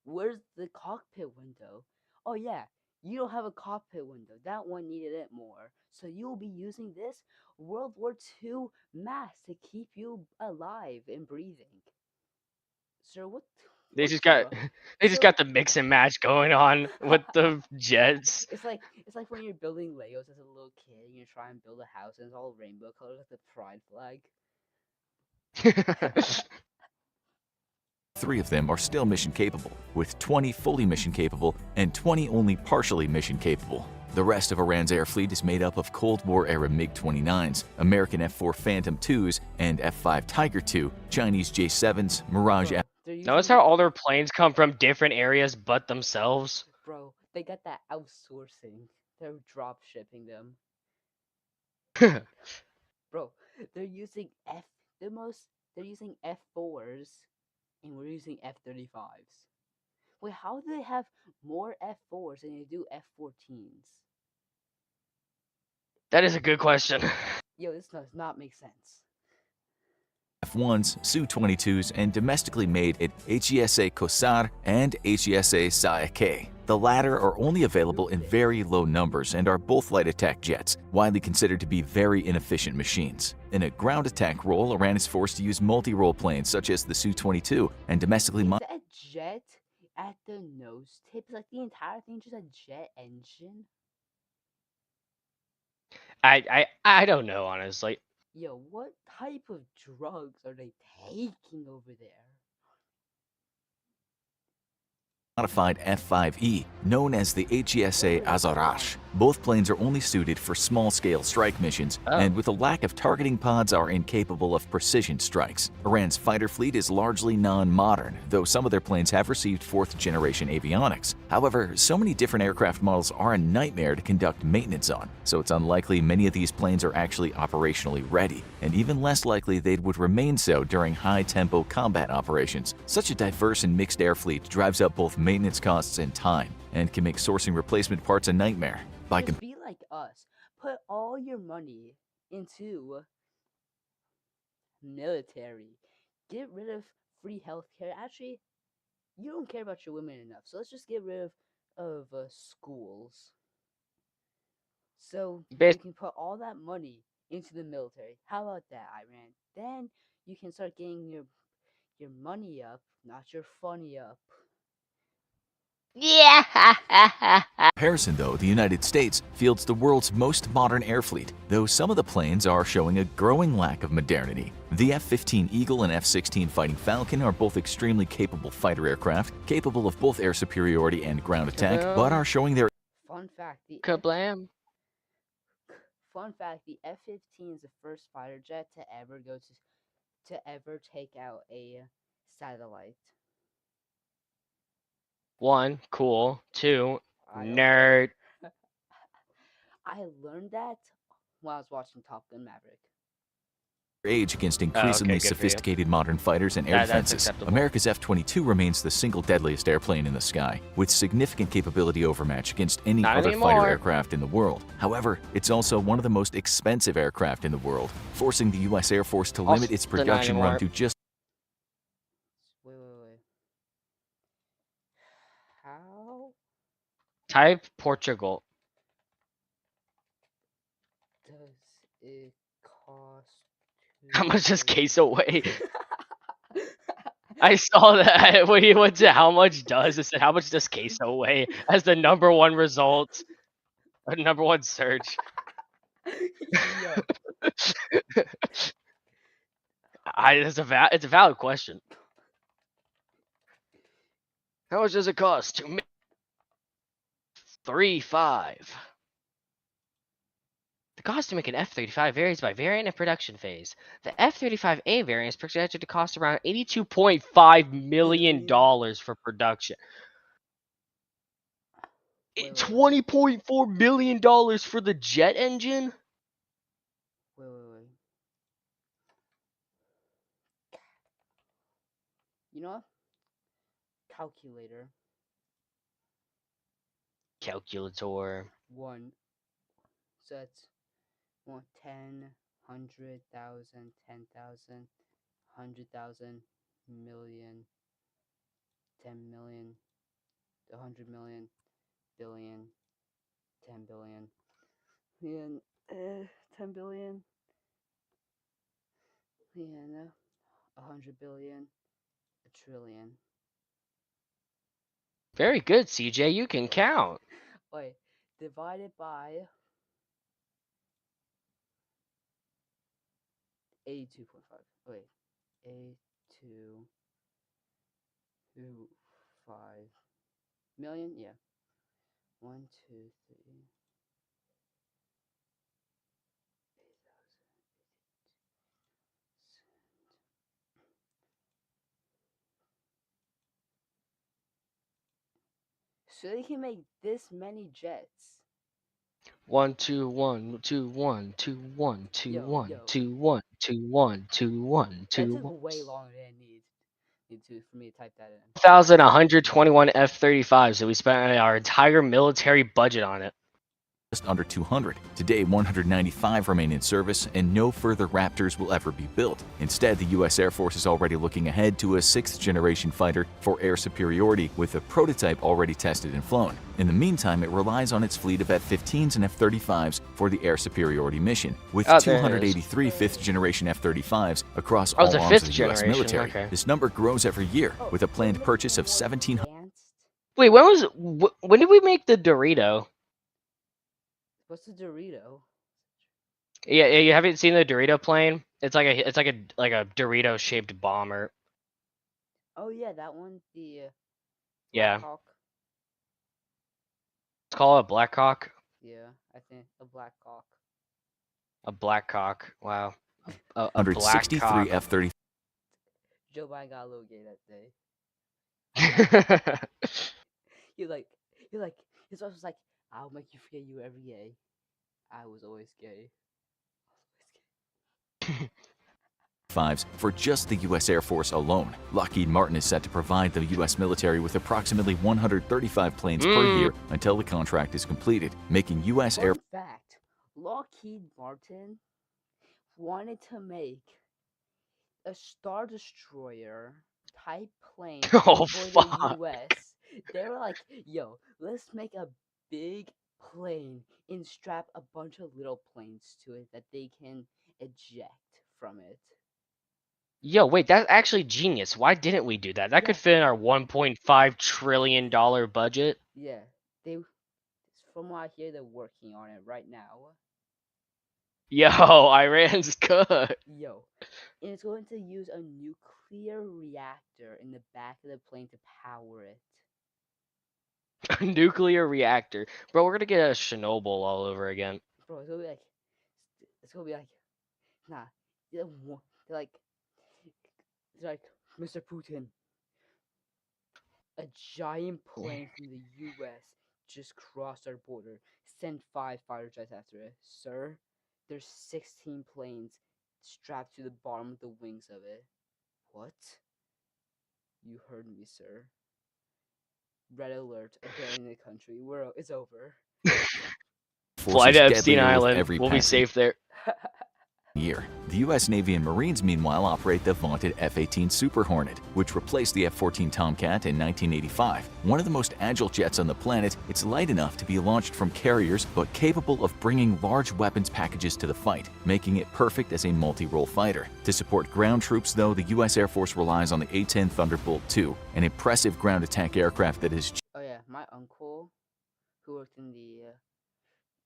Where's the cockpit window? Oh yeah, you don't have a cockpit window. That one needed it more. So you'll be using this World War II mask to keep you alive and breathing. Sir, what? They what just the got ru- they just Sir, got the mix and match going on with the jets. It's like when you're building Legos as a little kid and you try and build a house and it's all rainbow colors like the pride flag. Three of them are still mission capable, with 20 fully mission capable and 20 only partially mission capable. The rest of Iran's air fleet is made up of Cold War era MiG-29s, American F-4 Phantom IIs, and F-5 Tiger II, Chinese J-7s, Mirage Bro, F. Notice how all their planes come from different areas but themselves? Bro, they got that outsourcing. They're drop shipping them. Bro, they're using they're using F4s and we're using F-35s. Wait, how do they have more F4s than they do F-14s? That is a good question. Yo, this does not make sense. F-1s, Su-22s, and domestically made at HESA Kosar and HESA Saake. The latter are only available in very low numbers and are both light attack jets, widely considered to be very inefficient machines. In a ground attack role, Iran is forced to use multi-role planes such as the Su-22 and domestically Is that a jet at the nose tip? Is like the entire thing just a jet engine? I don't know, honestly. Yo, what type of drugs are they taking over there? modified F-5E, known as the HESA Azarash. Both planes are only suited for small-scale strike missions, and with a lack of targeting pods are incapable of precision strikes. Iran's fighter fleet is largely non-modern, though some of their planes have received fourth-generation avionics. However, so many different aircraft models are a nightmare to conduct maintenance on, so it's unlikely many of these planes are actually operationally ready, and even less likely they would remain so during high-tempo combat operations. Such a diverse and mixed air fleet drives up both maintenance costs and time, and can make sourcing replacement parts a nightmare. Just be like us. Put all your money into military. Get rid of free healthcare. Actually, you don't care about your women enough, so let's just get rid of schools. So you can put all that money into the military. How about that, Iran? Then you can start getting your your money up, not your funny up. Yeah. Comparison, though, the United States fields the world's most modern air fleet, though some of the planes are showing a growing lack of modernity. The F-15 Eagle and F-16 Fighting Falcon are both extremely capable fighter aircraft, capable of both air superiority and ground attack, but are showing their Fun fact: Kablam. the F-15 is the first fighter jet to ever take out a satellite. 1, cool. 2, I don't- nerd. I learned that when I was watching Top Gun Maverick. age against okay, increasingly good for you. sophisticated modern fighters and air That's defenses. acceptable. America's F-22 remains the single deadliest airplane in the sky, with significant capability overmatch against any Not other anymore. fighter aircraft in the world. However, it's also one of the most expensive aircraft in the world, forcing the U.S. Air Force to limit its Also not production run anymore. to just Wait. How Type Portugal. does it cost to How much does make- queso weigh? I saw that when he went to how much does, it said how much does queso weigh as the number one result, or number one search. Yo, It's a valid question. How much does it cost to make 3.5? The cost to make an F-35 varies by variant and production phase. The F-35A variant is projected to cost around $82.5 million for production. Wait. $20.4 million for the jet engine? Wait. You know what? Calculator. Calculator. One. So it's 10, 100,000, 10,000, 100,000, million, 10 million, 100 million, billion, 10 billion, 10 billion, 100 billion, a trillion. Very good, CJ. You can count. Wait, divided by 82.5. Wait, 82.5 million? Yeah. 1, 2, 3. So they can make this many jets. 1 2 1 2 1 2 1 2 Yo, 1 yo. 2 1 2 1 2 1 That 2 took 1. way longer than it needed to for me to type that in. 1,121 F-35s, so we spent our entire military budget on it. just under 200. Today, 195 remain in service, and no further Raptors will ever be built. Instead, the U.S. Air Force is already looking ahead to a sixth-generation fighter for air superiority, with a prototype already tested and flown. In the meantime, it relies on its fleet of F-15s and F-35s for the air superiority mission, with Oh, there it is. 283 fifth-generation F-35s across Oh, all it's a arms of fifth the U.S. generation, military. okay. This number grows every year, with a planned purchase of 1,700. Advanced? Wait, when did we make the Dorito? What's a Dorito? Yeah, you haven't seen the Dorito plane? It's like a Dorito shaped bomber. Oh yeah, that one. The Yeah. Black Hawk. Let's call it a Black Hawk. Yeah, I think a Black Hawk. A Black Hawk. Wow. A Black 163 Hawk. F-35s. Joe Biden got a little gay that day. You're like, his wife was like, "I'll make you forget you were ever gay." I was always gay. For just the U.S. Air Force alone. Lockheed Martin is set to provide the U.S. military with approximately 135 planes per year until the contract is completed, making U.S. Air Fun fact: Lockheed Martin wanted to make a Star Destroyer type plane Oh, for fuck. the U.S. They were like, "Yo, let's make a big plane and strap a bunch of little planes to it that they can eject from it." Yo, wait, that's actually genius. Why didn't we do that? That could Yeah. fit in our $1.5 trillion budget. Yeah, they. From what I hear, they're working on it right now. Yo, Iran's good. Yo, and it's going to use a nuclear reactor in the back of the plane to power it. Nuclear reactor. Bro, we're gonna get a Chernobyl all over again. Bro, it's gonna be like, nah. They're like, Mr. Putin, a giant plane from the U.S. just crossed our border. Send 5 fighter jets after it, sir. There's 16 planes strapped to the bottom of the wings of it. What? You heard me, sir. Red alert, abandoning the country. It's over. Fly Forces to Epstein deadlier with Island. every We'll be passing safe there. year. The U.S. Navy and Marines, meanwhile, operate the vaunted F-18 Super Hornet, which replaced the F-14 Tomcat in 1985. One of the most agile jets on the planet, it's light enough to be launched from carriers, but capable of bringing large weapons packages to the fight, making it perfect as a multi-role fighter. To support ground troops, though, the U.S. Air Force relies on the A-10 Thunderbolt II, an impressive ground attack aircraft that is Oh yeah, my uncle, who worked in the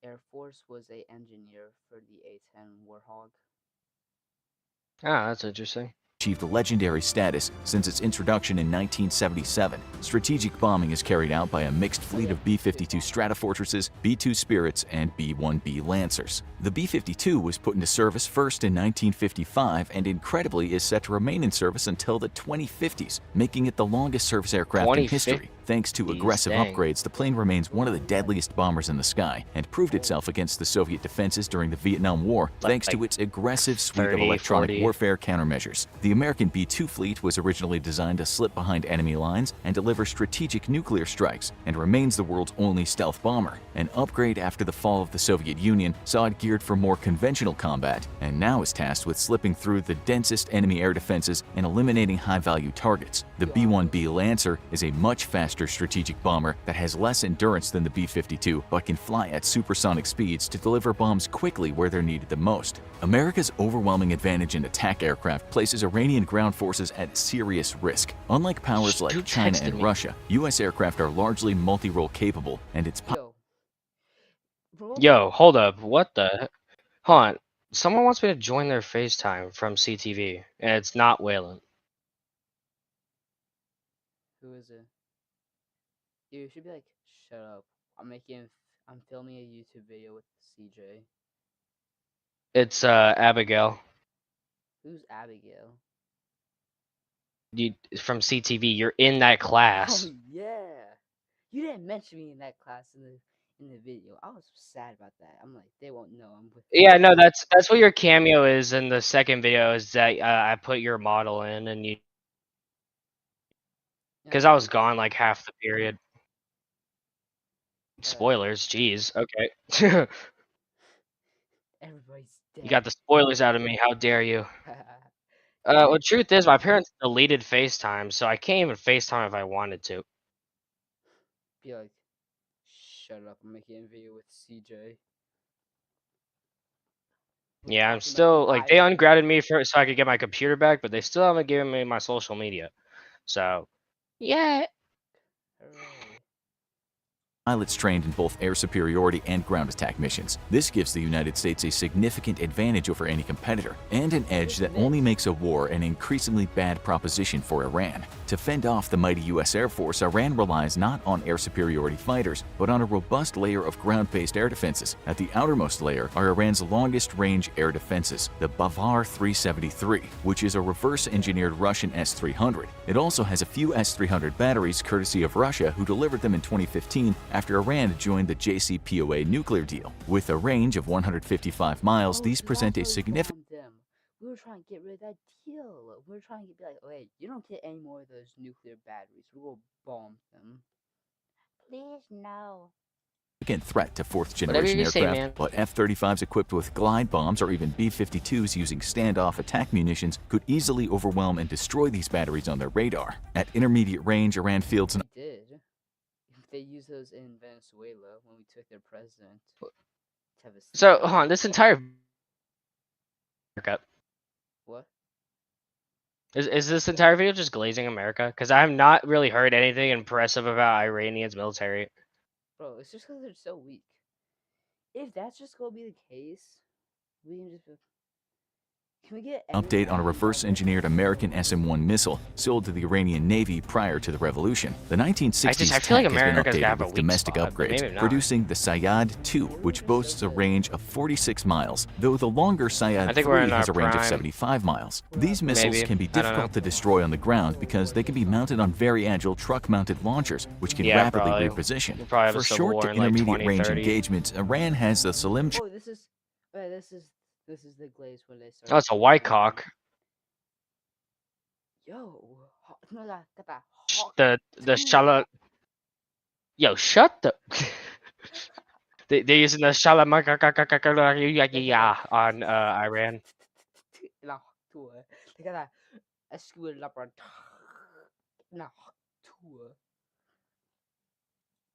Air Force, was a engineer for the A-10 Warthog. Ah, that's interesting. achieved legendary status since its introduction in 1977. Strategic bombing is carried out by a mixed fleet of B-52 Stratofortresses, B-2 Spirits, and B-1B Lancers. The B-52 was put into service first in 1955 and incredibly is set to remain in service until the 2050s, making it the longest service aircraft in history. Thanks to aggressive dang. upgrades, the plane remains one of the deadliest bombers in the sky and proved itself against the Soviet defenses during the Vietnam War thanks to its aggressive suite of 30, electronic 40. warfare countermeasures. The American B-2 fleet was originally designed to slip behind enemy lines and deliver strategic nuclear strikes, and remains the world's only stealth bomber. An upgrade after the fall of the Soviet Union saw it geared for more conventional combat, and now is tasked with slipping through the densest enemy air defenses and eliminating high-value targets. The B-1B Lancer is a much faster strategic bomber that has less endurance than the B-52, but can fly at supersonic speeds to deliver bombs quickly where they're needed the most. America's overwhelming advantage in attack aircraft places Iranian ground forces at serious risk. Unlike powers like Who China texted and me? Russia, U.S. aircraft are largely multi-role capable, and its Yo. Bro, Yo, hold up. What the? Hold on. Someone wants me to join their FaceTime from CTV, and it's not Waylon. who is it? You should be like, shut up. I'm filming a YouTube video with CJ. It's Abigail. Who's Abigail? You from CTV. You're in that class. Oh yeah. You didn't mention me in that class in the video. I was sad about that. I'm like, they won't know I'm with. Yeah, no, that's what your cameo is in the second video. Is that I put your model in, and you because I was gone like half the period. Spoilers, jeez. Okay. Everybody's dead. You got the spoilers out of me. How dare you? Well, truth is, my parents deleted FaceTime, so I can't even FaceTime if I wanted to. Be like, shut up. I'm making a video with CJ. We're Yeah, I'm talking still about like they Ivan. ungrounded me for so I could get my computer back, but they still haven't given me my social media. So, yeah. Hooray. pilots trained in both air superiority and ground attack missions. This gives the United States a significant advantage over any competitor, and an edge that only makes a war an increasingly bad proposition for Iran. To fend off the mighty U.S. Air Force, Iran relies not on air superiority fighters, but on a robust layer of ground-based air defenses. At the outermost layer are Iran's longest-range air defenses, the Bavar 373, which is a reverse-engineered Russian S-300. It also has a few S-300 batteries courtesy of Russia, who delivered them in 2015 after Iran joined the JCPOA nuclear deal. With a range of 155 miles, these present a significant We were trying to get rid of that deal. We were trying to be like, wait, you don't get any more of those nuclear batteries. We will bomb them. Please, no. threat to Whatever fourth-generation you say, aircraft, man. but F-35s equipped with glide bombs or even B-52s using standoff attack munitions could easily overwhelm and destroy these batteries on their radar. At intermediate range, Iran fields an They did. They used those in Venezuela when we took their president. So, hold on, this entire What? Is this entire video just glazing America? Because I have not really heard anything impressive about Iranian's military. Bro, it's just because they're so weak. If that's just gonna be the case, we can just. Can we get Update on a reverse-engineered American SM-1 missile sold to the Iranian Navy prior to the revolution. The 1960s I feel like tech has been America's gotta have updated a with weak domestic spot, but upgrades, maybe not. producing the Sayyad-2, which boasts a range of 46 miles, though the longer I think we're Sayyad-3 in has a our range of prime. 75 miles. These missiles Maybe. can be I don't know. difficult to destroy on the ground because they can be mounted on very agile truck-mounted launchers, which can Yeah, rapidly probably. reposition. We'll probably have a For civil short war to in, like, intermediate-range 2030. engagements, Iran has the Salim Oh, this is the glaze where they start. Oh, it's a white cock. Yo, no, that The shala. Yo, shut the. They're using the shala on Iran. No, they got that.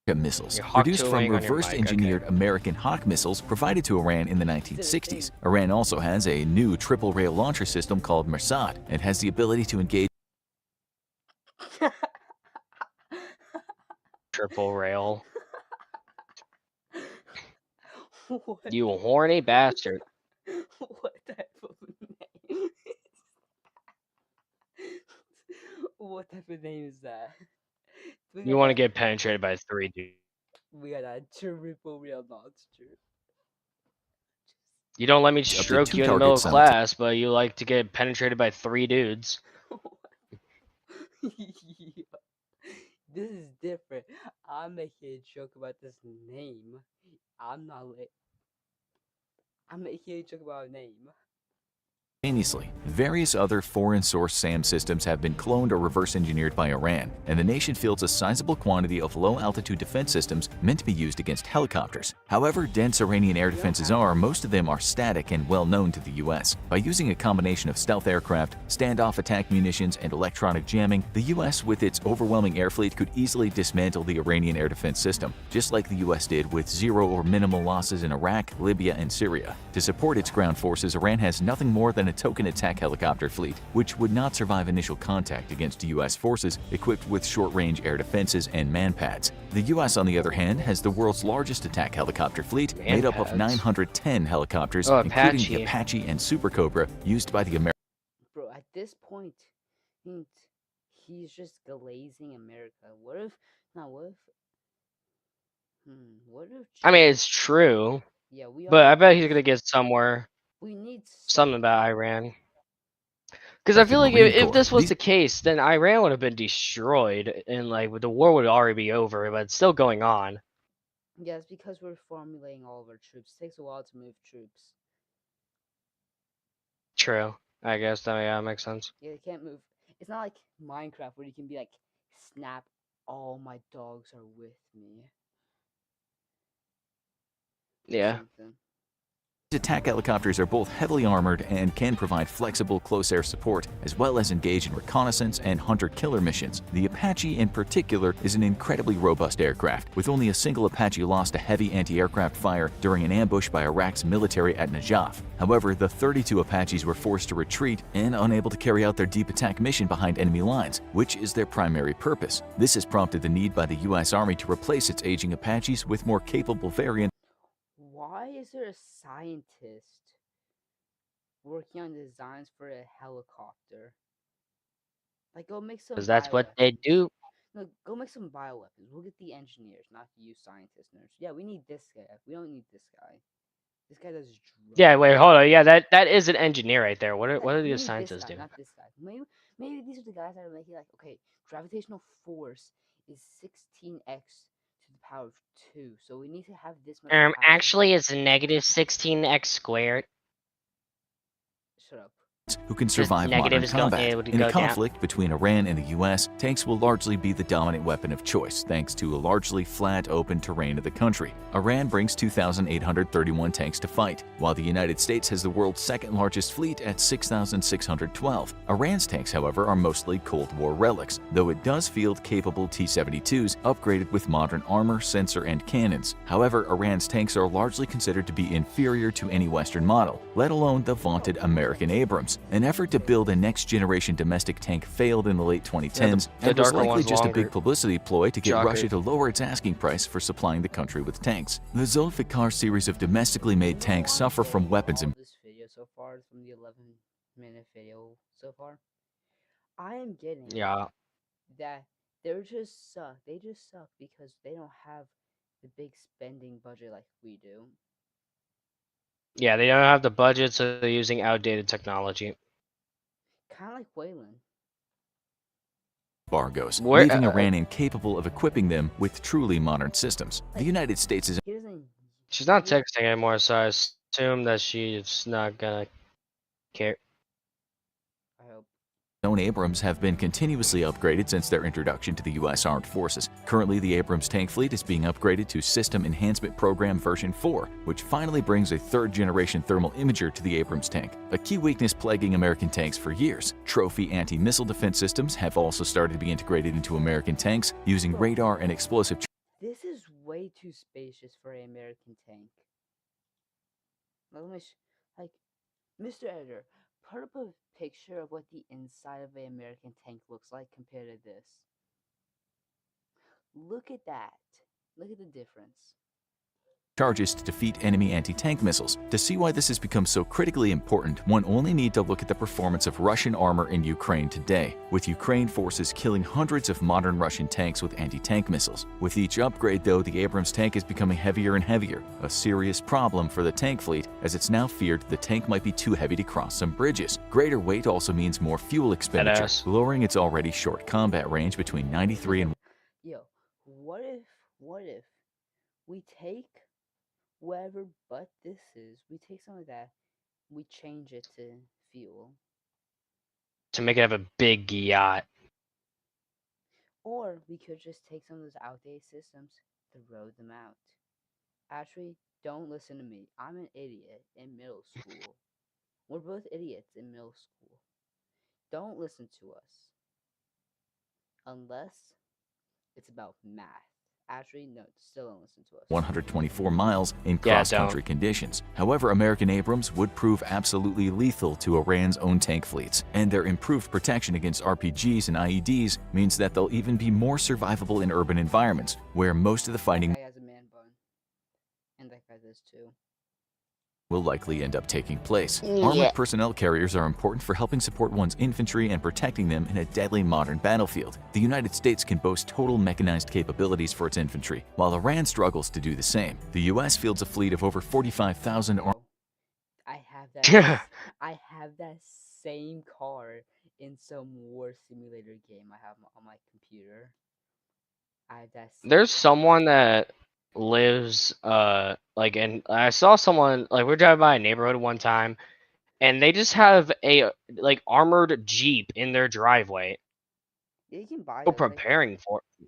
No, missiles, You're hawk produced from tooling on your mic, reverse-engineered American Hawk missiles provided to Iran in the 1960s. Iran also has a new triple-rail launcher system called Mersad and has the ability to engage Triple rail. What? You horny bastard. What type of name? What type of name is that? You want to get penetrated by 3 dudes. We got a triple real monster. You don't let me to stroke 2 you in the middle of targets class, but you like to get penetrated by 3 dudes. Yeah. This is different. I'm making a joke about this name. I'm making a joke about a name. simultaneously. Various other foreign-source SAM systems have been cloned or reverse-engineered by Iran, and the nation fields a sizable quantity of low-altitude defense systems meant to be used against helicopters. However dense Iranian air defenses are, most of them are static and well-known to the U.S. By using a combination of stealth aircraft, standoff attack munitions, and electronic jamming, the U.S. with its overwhelming air fleet could easily dismantle the Iranian air defense system, just like the U.S. did with zero or minimal losses in Iraq, Libya, and Syria. To support its ground forces, Iran has nothing more than a token attack helicopter fleet, which would not survive initial contact against U.S. forces equipped with short-range air defenses and manpads. The U.S., on the other hand, has the world's largest attack helicopter fleet, made up of Manpads? 910 helicopters, Oh, including Apache. the Apache and Super Cobra used by the American. Bro, at this point, he's just glazing America. What if? I mean, it's true, Yeah, but I bet he's gonna get somewhere. we need Something about Iran. Because I feel like Marine if Corps. this was These- the case, then Iran would have been destroyed, and like the war would already be over, but it's still going on. Yeah, it's because we're formulating all of our troops. It takes a while to move troops. True. I guess that makes sense. Yeah, they can't move. It's not like Minecraft where you can be like, snap, all my dogs are with me. Yeah. Something. Attack helicopters are both heavily armored and can provide flexible close air support, as well as engage in reconnaissance and hunter-killer missions. The Apache in particular is an incredibly robust aircraft, with only a single Apache lost to heavy anti-aircraft fire during an ambush by Iraq's military at Najaf. However, the 32 Apaches were forced to retreat and unable to carry out their deep attack mission behind enemy lines, which is their primary purpose. This has prompted the need by the U.S. Army to replace its aging Apaches with more capable variants. Why is there a scientist working on designs for a helicopter? Like, go make some. Because that's what they do. No, go make some bioweapons. We'll get the engineers, not you scientists, nerds. Yeah, we need this guy. We don't need this guy. This guy does drugs. Yeah, wait, hold on. Yeah, that is an engineer right there. What Yeah, are we these need scientists this guy, doing? not this guy. Maybe these are the guys that are making like, okay, gravitational force is 16x to the power of 2, so we need to have this much power. Actually, it's negative 16x squared. Shut up. Who can survive modern negatives don't combat. able to In go a down. conflict between Iran and the U.S., tanks will largely be the dominant weapon of choice, thanks to a largely flat, open terrain of the country. Iran brings 2,831 tanks to fight, while the United States has the world's second-largest fleet at 6,612. Iran's tanks, however, are mostly Cold War relics, though it does field capable T-72s upgraded with modern armor, sensor, and cannons. However, Iran's tanks are largely considered to be inferior to any Western model, let alone the vaunted American Abrams. Abrams. An effort to build a next-generation domestic tank failed in the late 2010s the and was darker likely one's just a longer. big publicity ploy to get Shocker. Russia to lower its asking price for supplying the country with tanks. The Zulfikar series of domestically made tanks suffer from weapons all this video so far from the 11-minute video so far. I am getting Yeah. that they're just suck. They just suck because they don't have the big spending budget like we do. Yeah, they don't have the budget, so they're using outdated technology. Kind of like Wayland. embargoes, Where- leaving Iran incapable of equipping them with truly modern systems. The United States is He doesn't. She's not texting anymore, so I assume that she's not gonna care. I hope. own Abrams have been continuously upgraded since their introduction to the U.S. Armed Forces. Currently, the Abrams tank fleet is being upgraded to System Enhancement Program version 4, which finally brings a third-generation thermal imager to the Abrams tank, a key weakness plaguing American tanks for years. Trophy anti-missile defense systems have also started to be integrated into American tanks using radar and explosive This is way too spacious for an American tank. Let me like, Mr. Editor, put up a picture of what the inside of an American tank looks like compared to this. Look at that. Look at the difference. charges to defeat enemy anti-tank missiles. To see why this has become so critically important, one only need to look at the performance of Russian armor in Ukraine today, with Ukraine forces killing hundreds of modern Russian tanks with anti-tank missiles. With each upgrade, though, the Abrams tank is becoming heavier and heavier, a serious problem for the tank fleet, as it's now feared the tank might be too heavy to cross some bridges. Greater weight also means more fuel expenditure, Badass. lowering its already short combat range between 93 and Yo, what if we take whatever but this is, we take some of that, we change it to fuel. To make it have a big yacht. Or we could just take some of those outdated systems, throw them out. Actually, don't listen to me. I'm an idiot in middle school. We're both idiots in middle school. Don't listen to us. Unless it's about math. Actually, no, still don't listen to us. 124 miles in Yeah, cross-country conditions. However, American Abrams would prove absolutely lethal to Iran's own tank fleets, and their improved protection against RPGs and IEDs means that they'll even be more survivable in urban environments, where most of the fighting That guy has a man bun. And that guy does too. will likely end up taking place. Yeah. Armored personnel carriers are important for helping support one's infantry and protecting them in a deadly modern battlefield. The United States can boast total mechanized capabilities for its infantry, while Iran struggles to do the same. The U.S. fields a fleet of over 45,000 I have that. I have that same car in some war simulator game I have on my computer. I have that. There's someone that lives like, and I saw someone, like, we're driving by a neighborhood one time, and they just have a like armored Jeep in their driveway. Yeah, you can buy People those. Like, preparing for it.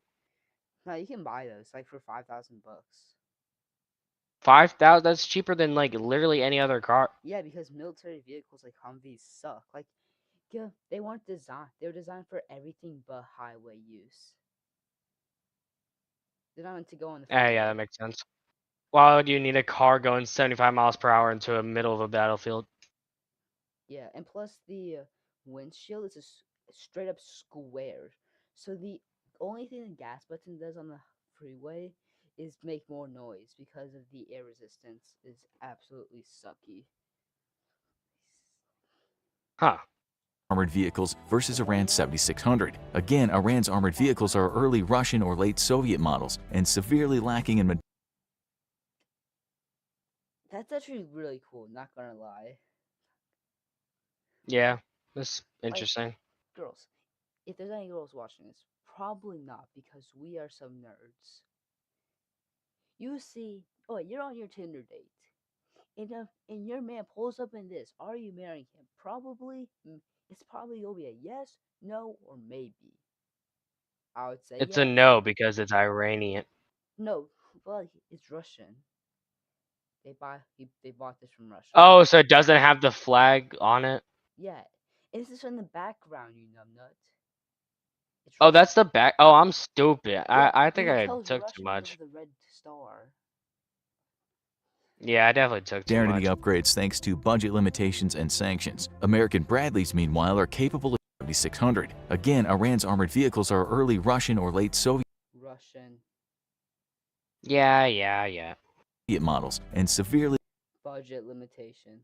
no, you can buy those like for $5,000. 5,000. That's cheaper than like literally any other car. Yeah, because military vehicles like Humvees suck. Like, yeah, they weren't designed. They were designed for everything but highway use. They're not meant to go on the. Yeah, freeway. that makes sense. Why would you need a car going 75 miles per hour into the middle of a battlefield? Yeah, and plus the windshield is a straight up square. So the only thing the gas button does on the freeway is make more noise because of the air resistance is absolutely sucky. Huh. armored vehicles versus Iran's 7,600. Again, Iran's armored vehicles are early Russian or late Soviet models and severely lacking in That's actually really cool, not gonna lie. Yeah, that's interesting. Girls, if there's any girls watching this, probably not because we are some nerds. You see, oh, you're on your Tinder date. And your man pulls up in this. Are you marrying him? Probably. It's probably gonna be a yes, no, or maybe. I would say It's yes. a no because it's Iranian. No, well, it's Russian. They bought this from Russia. Oh, so it doesn't have the flag on it? Yeah, it's just in the background, you numbnut. It's Oh, Russian. that's the back. Oh, I'm stupid. Yeah, I think you can I tell it's took Russian too because much. of the red star. Yeah, I definitely took too much. modernity upgrades thanks to budget limitations and sanctions. American Bradleys, meanwhile, are capable of 7600. Again, Iran's armored vehicles are early Russian or late Soviet Russian Yeah. models and severely budget limitations.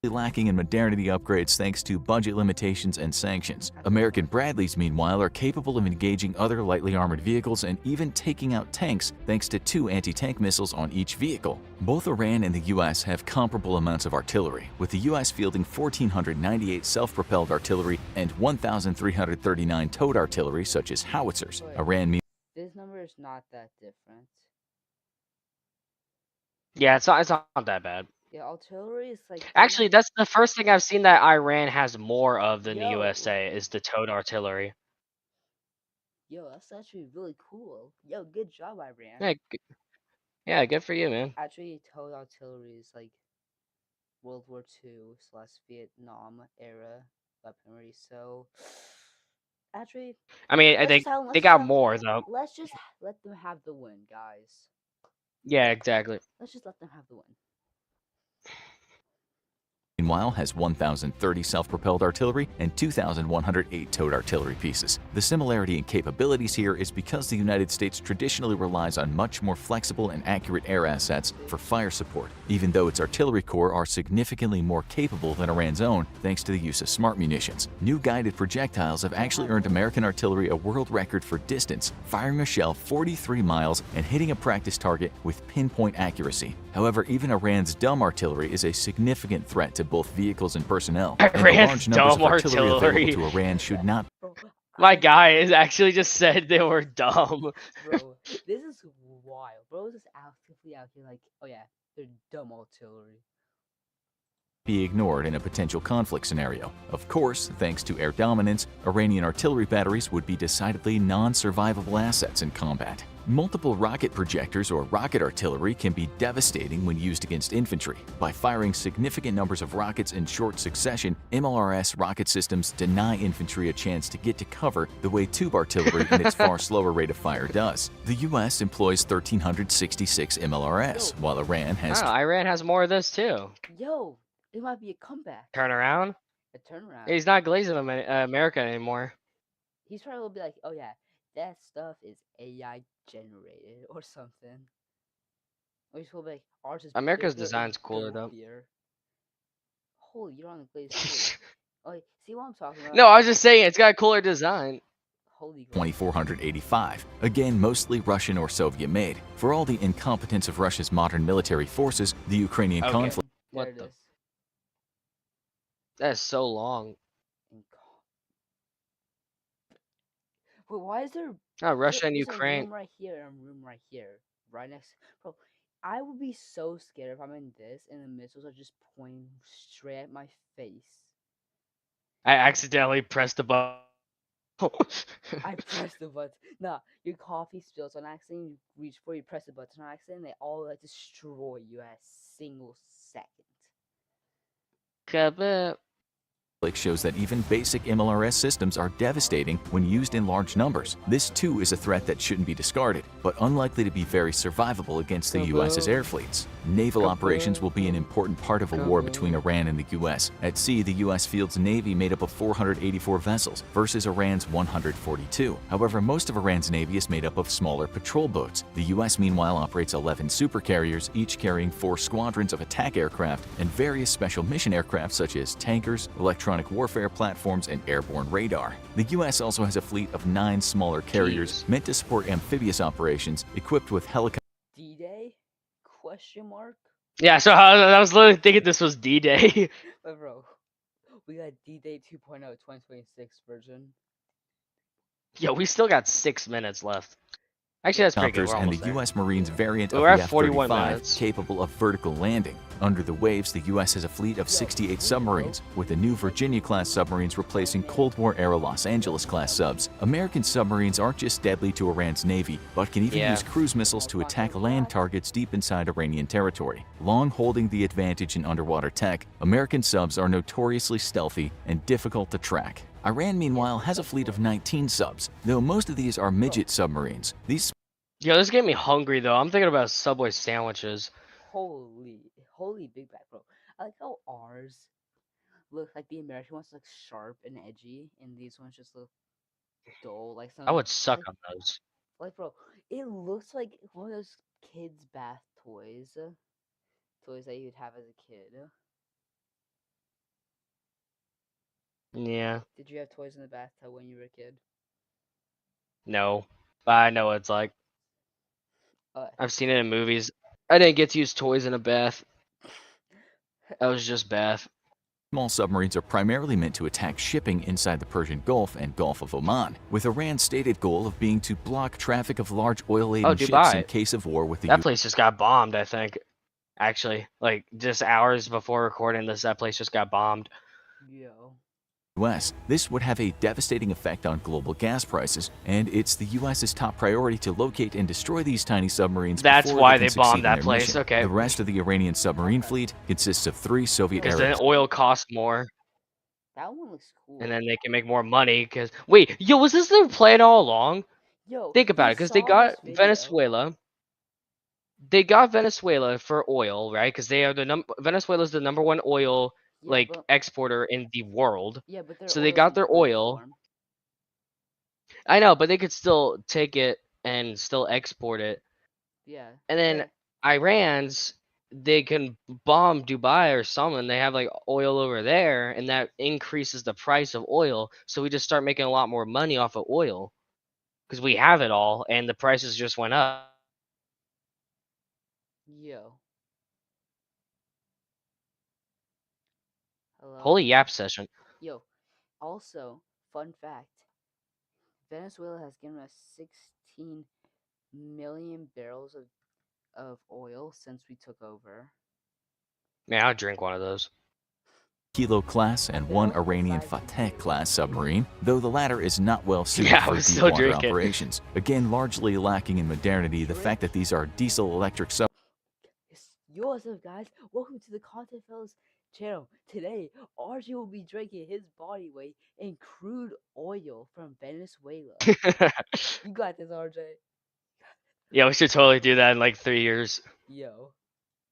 lacking in modernity upgrades thanks to budget limitations and sanctions. American Bradleys, meanwhile, are capable of engaging other lightly armored vehicles and even taking out tanks thanks to 2 anti-tank missiles on each vehicle. Both Iran and the US have comparable amounts of artillery, with the US fielding 1,498 self-propelled artillery and 1,339 towed artillery such as howitzers. Wait. Iran, This number is not that different. Yeah, it's not that bad. Yeah, artillery is like. Actually, that's the first thing I've seen that Iran has more of than the Yo. USA is the towed artillery. Yo, that's actually really cool. Yo, good job, Iran. Yeah, yeah, good for you, man. Actually, towed artillery is like World War II/Vietnam era weaponry. So, actually, I mean, let's they tell- they let's got tell- more though. Let's just let them have the win, guys. Yeah, exactly. Let's just let them have the win. meanwhile, has 1,030 self-propelled artillery and 2,108 towed artillery pieces. The similarity in capabilities here is because the United States traditionally relies on much more flexible and accurate air assets for fire support, even though its artillery corps are significantly more capable than Iran's own thanks to the use of smart munitions. New guided projectiles have actually earned American artillery a world record for distance, firing a shell 43 miles and hitting a practice target with pinpoint accuracy. However, even Iran's dumb artillery is a significant threat to both vehicles and personnel, and the Iran's large numbers of dumb artillery artillery. available to Iran should not Bro, My guy is actually just said they were dumb. bro, this is wild. Bro, is just actively out here like, oh yeah, they're dumb artillery. be ignored in a potential conflict scenario. Of course, thanks to air dominance, Iranian artillery batteries would be decidedly non-survivable assets in combat. Multiple rocket projectors or rocket artillery can be devastating when used against infantry. By firing significant numbers of rockets in short succession, MLRS rocket systems deny infantry a chance to get to cover the way tube artillery in its far slower rate of fire does. The US employs 1,366 MLRS, while Iran I has don't know, Iran has more of this too. Yo, it might be a comeback. Turn around. A turnaround. He's not glazing America anymore. He's probably will be like, oh yeah, that stuff is AI generated or something. Or he's probably like, ours is America's bigger and design's cooler though. girthier. Holy, you're on the glaze too. Oh, wait, see what I'm talking about? No, I was just saying it's got a cooler design. Holy crap. 2,485, again mostly Russian or Soviet made. For all the incompetence of Russia's modern military forces, the Ukrainian Okay. conflict There What it the- is. That is so long. Wait, why is there Oh, Russia and there's a Ukraine. room right here and a room right here, right next? Bro, I would be so scared if I'm in this and the missiles are just pointing straight at my face. I accidentally pressed the button. I pressed the button. Nah, your coffee spills on accident. You reach for you press the button on accident. They all like destroy you at a single second. Kaboom. shows that even basic MLRS systems are devastating when used in large numbers. This too is a threat that shouldn't be discarded, but unlikely to be very survivable against the US's air fleets. Naval operations will be an important part of a war between Iran and the US. At sea, the US fields a navy made up of 484 vessels versus Iran's 142. However, most of Iran's navy is made up of smaller patrol boats. The US meanwhile operates 11 supercarriers, each carrying 4 squadrons of attack aircraft and various special mission aircraft such as tankers, electronic warfare platforms, and airborne radar. The US also has a fleet of 9 smaller carriers meant to support amphibious operations equipped with helicopters. D-Day? Question mark? Yeah, so I was literally thinking this was D-Day. But bro, we got D-Day 2.0 2026 version. Yo, we still got 6 minutes left. Actually, that's pretty good. We're and almost the there. U.S. Marines variant of We're the at 41 F-35, minutes. capable of vertical landing. Under the waves, the U.S. has a fleet of 68 submarines, with the new Virginia-class submarines replacing Cold War-era Los Angeles-class subs. American submarines aren't just deadly to Iran's navy, but can even Yeah. use cruise missiles to attack land targets deep inside Iranian territory. Long holding the advantage in underwater tech, American subs are notoriously stealthy and difficult to track. Iran, meanwhile, has a fleet of 19 subs, though most of these are midget submarines. These Yo, this getting me hungry though. I'm thinking about Subway sandwiches. Holy Big Bag, bro. I like how ours look like the American ones look sharp and edgy, and these ones just look dull, like I some would suck like on those. bro. It looks like one of those kids' bath toys, toys that you'd have as a kid. Yeah, Did you have toys in the bathtub when you were a kid? no. But I know what it's like. Uh, I've seen it in movies. I didn't get to use toys in a bath. That was just bath. Small submarines are primarily meant to attack shipping inside the Persian Gulf and Gulf of Oman, with Iran's stated goal of being to block traffic of large oil-laden Oh, ships in Dubai. case of war with the That place just got bombed, I think. Actually, like just hours before recording this, that place just got bombed. yo. US. This would have a devastating effect on global gas prices, and it's the US's top priority to locate and destroy these tiny submarines. That's before why they they can succeed bombed in that their place. mission. Okay. The rest of the Iranian submarine fleet consists of 3 Soviet Because era then oil costs more, That one looks cool. and then they can make more money. Because wait, yo, was this their plan all along? Yo, Think about we it. Because they saw this got video. Venezuela. They got Venezuela for oil, right? Because they are the Venezuela's the #1 oil Yeah, but exporter in the world. their So they oil's got in their fruit oil. form. I know, but they could still take it and still export it. Yeah. And then Iran's, they can bomb Dubai or something. They have like oil over there, and that increases the price of oil. So we just start making a lot more money off of oil because we have it all, and the prices just went up. Yo. Hello. Holy yap session. Yo. Also, fun fact: Venezuela has given us 16 million barrels of oil since we took over. Man, I'll drink one of those. Kilo class and They one also have Iranian 5 Fateh GPUs. class submarine, though the latter is not well suited Yeah, I for was still deep water drinking. operations. Again, largely lacking in modernity, the fact that these are diesel-electric submarines. Yo, what's up, guys? Welcome to the Content Fellas channel. Today, RJ will be drinking his body weight in crude oil from Venezuela. You got this, RJ. Yeah, we should totally do that in like 3 years. Yo.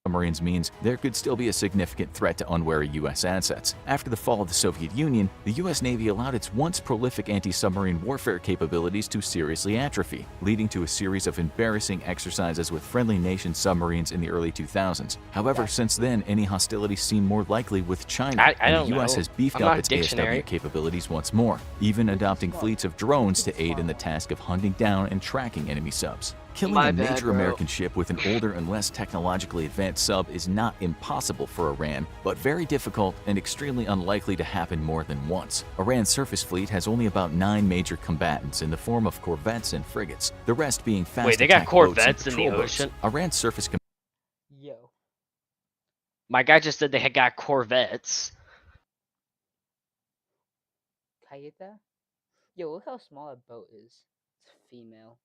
Submarines means there could still be a significant threat to unwary U.S. assets. After the fall of the Soviet Union, the U.S. Navy allowed its once prolific anti-submarine warfare capabilities to seriously atrophy, leading to a series of embarrassing exercises with friendly nation submarines in the early 2000s. However, since then, any hostilities seem more likely with China, I and don't the U.S. know. has beefed I'm up not its dictionary. ASW capabilities once more, even adopting fleets of drones to aid in the task of hunting down and tracking enemy subs. Killing My a bad, major bro. American ship with an older and less technologically advanced sub is not impossible for Iran, but very difficult and extremely unlikely to happen more than once. Iran's surface fleet has only about 9 major combatants in the form of corvettes and frigates, the rest being fast Wait, they got attack boats and corvettes in the patrol boats. ocean? Iran's surface Yo. My guy just said they had got corvettes. Can I get that? Yo, look how small that boat is. It's female.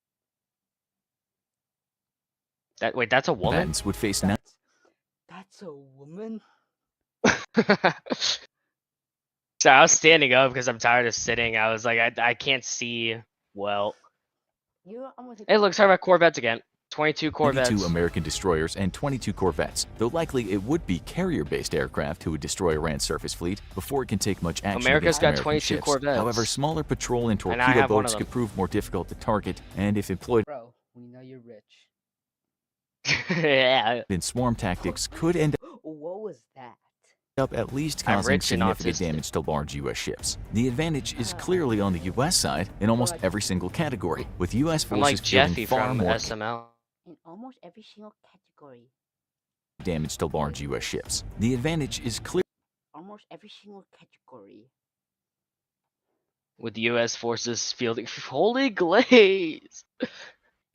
Wait, that's a woman? combatants would face That's a woman? So I was standing up because I'm tired of sitting. I was like, I can't see well. You know what? I'm gonna take Hey, look, sorry about corvettes again. 22 corvettes. 92 American destroyers and 22 corvettes, though likely it would be carrier-based aircraft who would destroy Iran's surface fleet before it can take much action America's against got American 22 ships. corvettes. However, smaller patrol and And I torpedo have one of boats them. could prove more difficult to target, and if employed Bro, we know you're rich. Yeah. in swarm tactics, could end What was that? up at least I'm causing rich and significant autistic. damage to large U.S. ships. The advantage is clearly on the U.S. side in almost like- every single category, with U.S. I'm forces like Jeffy fielding far from more SML. In almost every single category. damage to large U.S. ships. The advantage is clear. Almost every single category. With U.S. forces fielding. Holy glaze!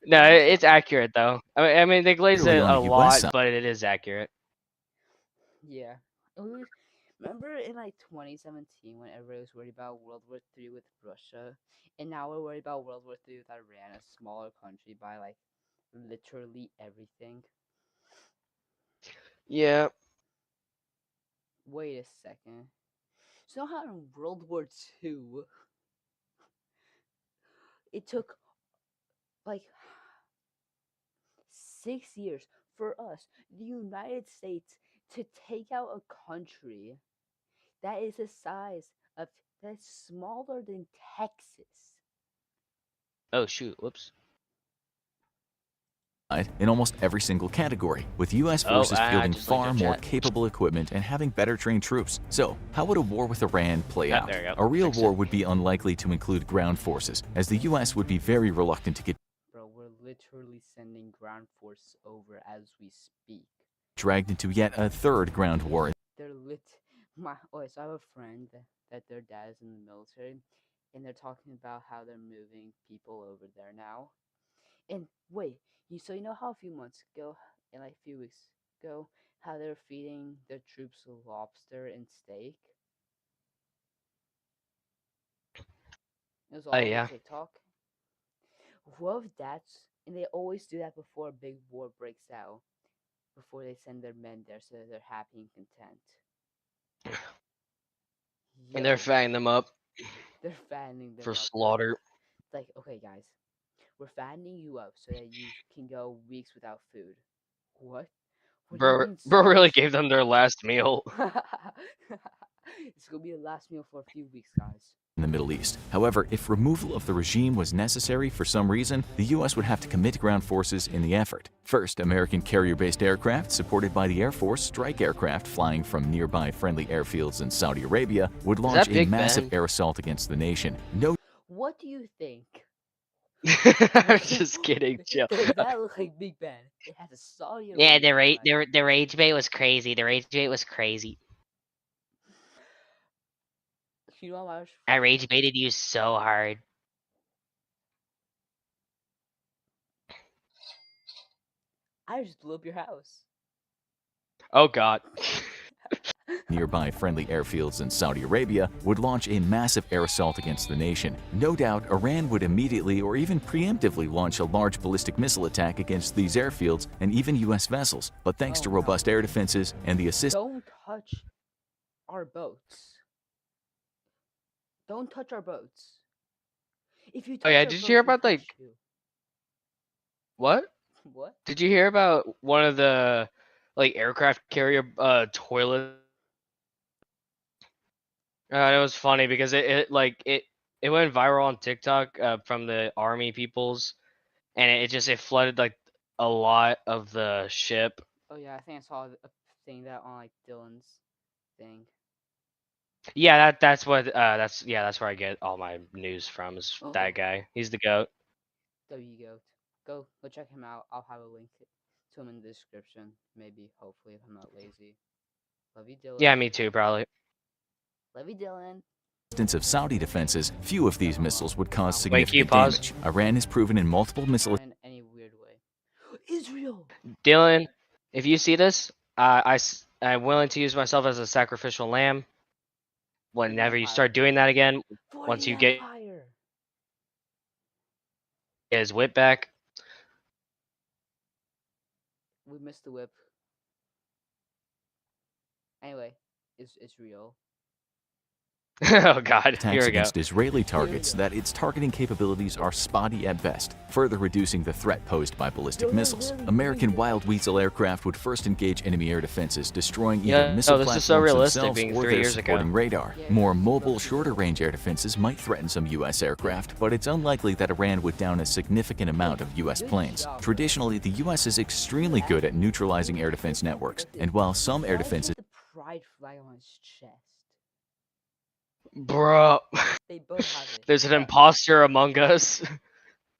No, it's accurate though. I mean they glaze Clearly it on a the US lot, side. but it is accurate. Yeah. Remember in like 2017 when everybody was worried about World War III with Russia, and now we're worried about World War III with Iran, a smaller country by like literally everything. Yeah. Wait a second. So how in World War II it took like 6 years for us, the United States, to take out a country that is the size of that's smaller than Texas. Oh shoot! Whoops. in almost every single category, with U.S. Oh, forces I fielding just linked far our more chat. capable equipment and having better trained troops. So, how would a war with Iran play Ah, out? there you go. A real Fixed war it. would be unlikely to include ground forces, as the U.S. would be very reluctant to get Bro, we're literally sending ground force over as we speak. dragged into yet a third ground war. They're so I have a friend that their dad is in the military, and they're talking about how they're moving people over there now. And wait, you know how a few months ago, and like a few weeks ago, how they're feeding their troops lobster and steak? It was all over yeah. TikTok. What if that's and they always do that before a big war breaks out, before they send their men there so that they're happy and content. And they're Yo, fattening them up they're fattening them for up. slaughter. It's like, okay, guys, we're fattening you up so that you can go weeks without food. What? What do you Bro, mean bro really starvation? gave them their last meal. It's gonna be the last meal for a few weeks, guys. In the Middle East. However, if removal of the regime was necessary for some reason, the U.S. would have to commit ground forces in the effort. First, American carrier-based aircraft, supported by the Air Force, strike aircraft flying from nearby friendly airfields in Saudi Arabia, would launch that a Big massive Ben? air assault against the nation. No What do you think? I'm just kidding. Chill. Does that look like Big Ben? It has a Saudi Yeah, Arabia flag. the rage bait was crazy. The rage bait was crazy. You know how much? I rage baited you so hard. I just blew up your house. Oh god. nearby friendly airfields in Saudi Arabia would launch a massive air assault against the nation. No doubt, Iran would immediately or even preemptively launch a large ballistic missile attack against these airfields and even U.S. vessels. But thanks to Oh, no. robust air defenses and the assistance Don't touch our boats. Don't touch our boats. If you touch Oh yeah, our did boats, you hear we about like crush you. what? What? Did you hear about one of the like aircraft carrier toilet? It was funny because it went viral on TikTok from the army peoples, and it flooded like a lot of the ship. Oh yeah, I think I saw a thing that on like Dylan's thing. Yeah, that's where I get all my news from is that guy. He's the goat. WGoat. Go check him out. I'll have a link to him in the description. Maybe, hopefully, if I'm not lazy. Love you, Dylan. Yeah, me too, probably. Love you, Dylan. of Saudi defenses, few of these missiles would cause Wait, can you significant pause? damage. Iran has proven in multiple missile In any weird way. Israel. Dylan, if you see this, I'm willing to use myself as a sacrificial lamb. Whenever you Empire. start doing that again, For once the you get Empire. his whip back, We missed the whip. Anyway, it's real. oh god, here attacks we go. against Israeli targets that its targeting capabilities are spotty at best, further reducing the threat posed by ballistic missiles. American Wild Weasel aircraft would first engage enemy air defenses, destroying either Yeah, missile this platforms is so realistic themselves being or 3 their years ago. supporting radar. Yeah, More it's mobile, relatively shorter-range air defenses might threaten some U.S. aircraft, but it's unlikely that Iran would down a significant amount of U.S. planes. Traditionally, the U.S. is extremely good at neutralizing air defense networks, and while some air Why does he defenses have the pride flag on his chest. Bro, They both have it. there's an but- imposter among us.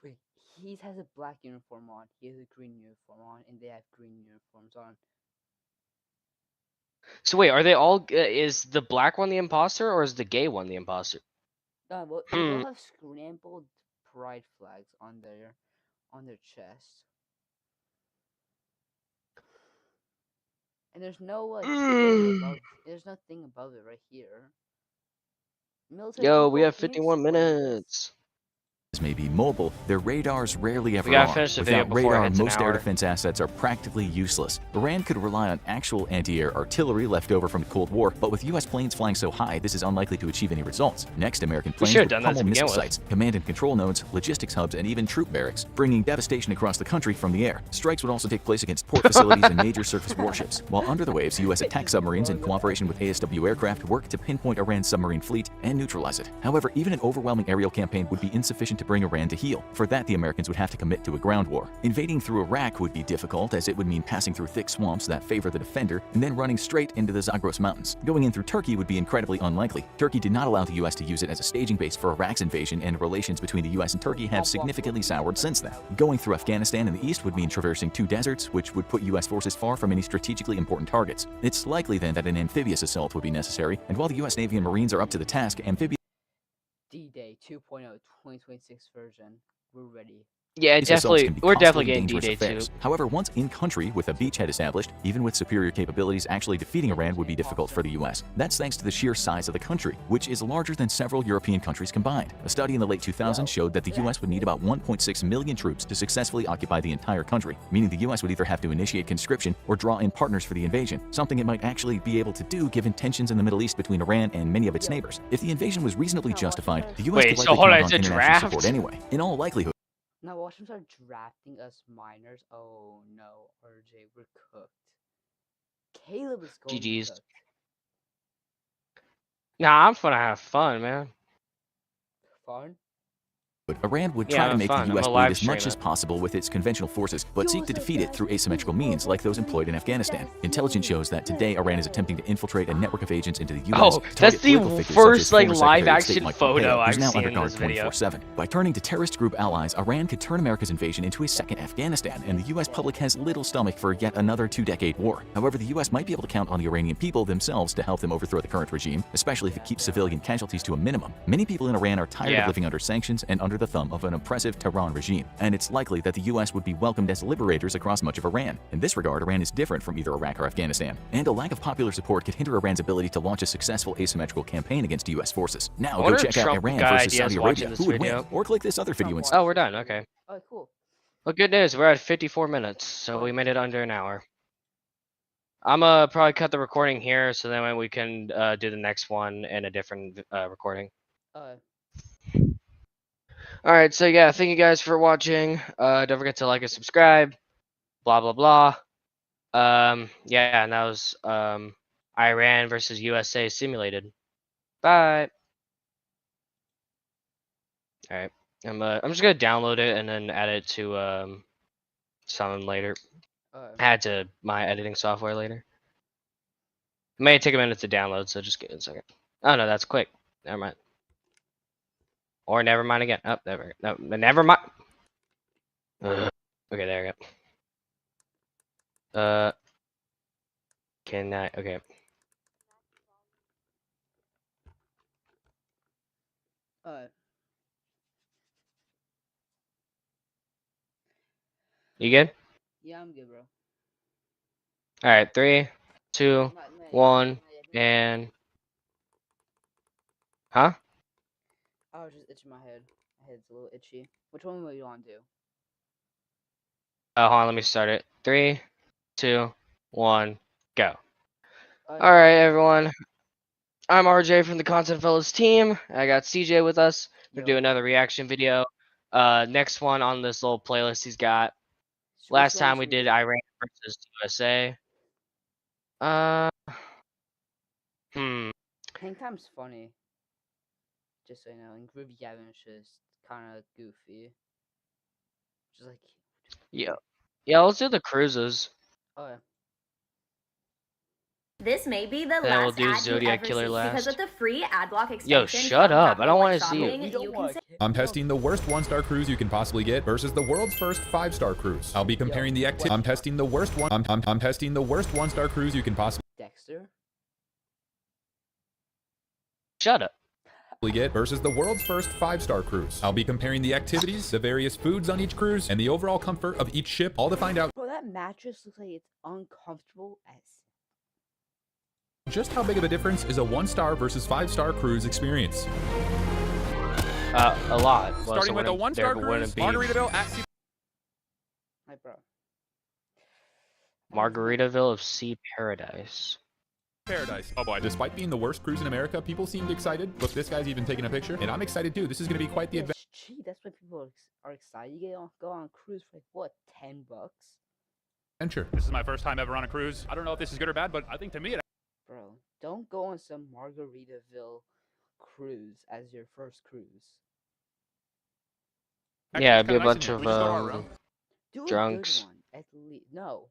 Wait, he has a black uniform on. He has a green uniform on, and they have green uniforms on. So wait, are they all? Is the black one the imposter, or is the gay one the imposter? No, well, they both have scrambled pride flags on their chest. And there's no like thing above. There's no thing above it right here. Military Yo, people, we have can you 51 explain this? minutes. may be mobile, their radars rarely ever gotta are. finish the video Without before it radar, hits an most air hour. defense assets are practically useless. Iran could rely on actual anti-air artillery left over from the Cold War, but with U.S. planes flying so high, this is unlikely to achieve any results. Next, American planes should've would done that to pummel begin missile with. sites, command and control nodes, logistics hubs, and even troop barracks, bringing devastation across the country from the air. Strikes would also take place against port facilities and major surface warships. While under the waves, U.S. attack submarines in cooperation with ASW aircraft work to pinpoint Iran's submarine fleet and neutralize it. However, even an overwhelming aerial campaign would be insufficient to bring Iran to heel. For that, the Americans would have to commit to a ground war. Invading through Iraq would be difficult, as it would mean passing through thick swamps that favor the defender and then running straight into the Zagros Mountains. Going in through Turkey would be incredibly unlikely. Turkey did not allow the U.S. to use it as a staging base for Iraq's invasion, and relations between the U.S. and Turkey have significantly soured since then. Going through Afghanistan in the east would mean traversing two deserts, which would put U.S. forces far from any strategically important targets. It's likely then that an amphibious assault would be necessary, and while the U.S. Navy and Marines are up to the task, amphibious D-Day 2.0 2026 version. We're ready. Yeah, assaults definitely. can be We're costly, definitely getting dangerous D-Day too. affairs. However, once in country with a beachhead established, even with superior capabilities, actually defeating Iran would be difficult for the U.S. That's thanks to the sheer size of the country, which is larger than several European countries combined. A study in the late 2000s showed that the U.S. would need about 1.6 million troops to successfully occupy the entire country, meaning the U.S. would either have to initiate conscription or draw in partners for the invasion, something it might actually be able to do given tensions in the Middle East between Iran and many of its neighbors. If the invasion was reasonably justified, the U.S. Wait, could so likely hold on, count it's on a international draft? support anyway. In all likelihood, Now watch them start drafting us minors. Oh no, RJ, we're cooked. Caleb is going to be GG's. cooked. Nah, I'm gonna have fun, man. Fun? But Iran would Yeah, try to I'm make fun. the I'm U.S. gonna bleed live as much stream as it. possible with its conventional forces, but seek to defeat it through asymmetrical means like those employed in Afghanistan. Intelligence shows that today Iran is attempting to infiltrate a network of agents into the U.S. Oh, to target that's the political figures such first, as like, former Secretary of State live-action Mike photo Pompeo, who's I've now seen under in guard this video. 24/7. By turning to terrorist group allies, Iran could turn America's invasion into a second Afghanistan, and the U.S. public has little stomach for yet another two-decade war. However, the U.S. might be able to count on the Iranian people themselves to help them overthrow the current regime, especially if it keeps civilian casualties to a minimum. Many people in Iran are tired of living under sanctions and under the thumb of an oppressive Tehran regime, and it's likely that the U.S. would be welcomed as liberators across much of Iran. In this regard, Iran is different from either Iraq or Afghanistan, and a lack of popular support could hinder Iran's ability to launch a successful asymmetrical campaign against U.S. forces. Now, I go wonder if check out Trump Iran got versus ideas Saudi watching Arabia. this Who would video. win? Or click this other video instead. Oh, we're done. Okay. Oh, cool. Well, good news. We're at 54 minutes, so we made it under an hour. I'm probably cut the recording here, so then we can do the next one in a different recording. All right, so yeah, thank you guys for watching. Don't forget to like and subscribe. Blah blah blah. Yeah, and that was Iran versus USA simulated. Bye. All right, I'm just gonna download it and then add it to something later. Add to my editing software later. It may take a minute to download, so just give it a second. Oh no, that's quick. Never mind. Or never mind again. Oh, never. No, never mind. Okay, there we go. Can I? Okay. You good? Yeah, I'm good, bro. All right, 3, 2, 1, and. Huh? I was just itching my head. My head's a little itchy. Which one will you want to do? Hold on, let me start it. 3, 2, 1, go. All right, everyone. I'm RJ from the Content Fellows team. I got CJ with us. We're doing another reaction video. Next one on this little playlist he's got. Last time we did Iran versus USA. Hang time's funny. Just so you know, and Groovy Gavin's just kind of goofy. Just like. Yeah, let's do the cruises. Oh, yeah. This may be the Then we'll last do ad Zodiac you Killer ever see, because last. with the free ad block extension Yo, shut from up. I don't Capital want to see Shopping, it. you can save I'm testing the worst 1-star cruise you can possibly get versus the world's first 5-star cruise. I'll be comparing the activity. I'm testing the worst one. I'm testing the worst 1-star cruise you can possibly Dexter. Shut up. get versus the world's first 5-star cruise. I'll be comparing the activities, the various foods on each cruise, and the overall comfort of each ship, all to find out Bro, that mattress looks like it's uncomfortable as. just how big of a difference is a 1-star versus 5-star cruise experience. A lot. Well, Starting so with a wouldn't- one-star there cruise, wouldn't be Margaritaville at Sea My bro. Margaritaville of Sea Paradise. Paradise. Oh boy. Despite being the worst cruise in America, people seemed excited. Look, this guy's even taking a picture, and I'm excited too. This is going to be quite the adventure. It's cheap. That's why people are excited. You go on a cruise for like what, $10? This is my first time ever on a cruise. I don't know if this is good or bad, but I think to me it Bro, don't go on some Margaritaville cruise as your first cruise. Yeah, it'd actually be is a kinda nice bunch in of here. We just go to our room. Do Drunks. a good one, at least. No,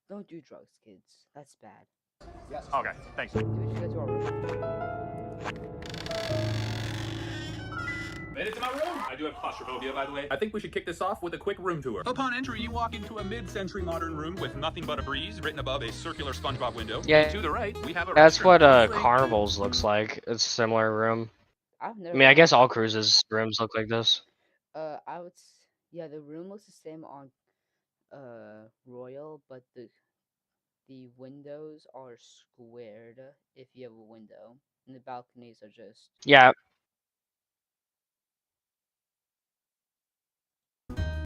don't do drugs, kids. That's bad. Okay, thanks. Dude, we should go to our room. Made it to my room. I do have claustrophobia, by the way. I think we should kick this off with a quick room tour. Upon entry, you walk into a mid-century modern room with nothing but a breeze written above a circular SpongeBob window. Yeah, To the right, we have a that's what restaurant. Carnival's looks like. It's a similar room. I've never. I mean, I been guess to- all cruises rooms look like this. I would. Yeah, the room looks the same on Royal, but the windows are squared if you have a window, and the balconies are just. Yeah,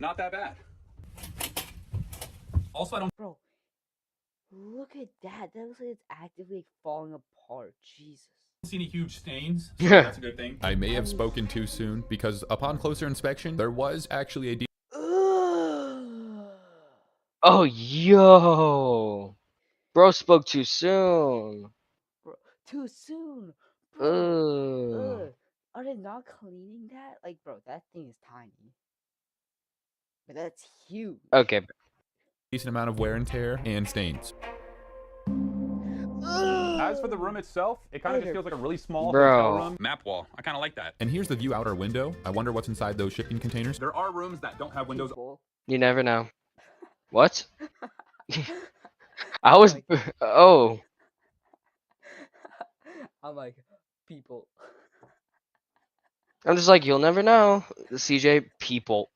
Not that bad. Also, I don't Bro, look at that. That looks like it's actively falling apart. Jesus. see any huge stains. So Yeah. that's a good thing. I may have spoken too soon because upon closer inspection, there was actually a oh, yo. Bro spoke too soon. Bro, too soon. Bro. Ugh. Ugh. Are they not cleaning that? Like, bro, that thing is tiny. But that's huge. Okay. decent amount of wear and tear and stains. As for the room itself, it kind of just feels like a really small hotel room. Map wall. I kind of like that. And here's the view out our window. I wonder what's inside those shipping containers. There are rooms that don't have windows. People. You never know. What? I was. Oh. I'm like, people. I'm just like, you'll never know. CJ, people.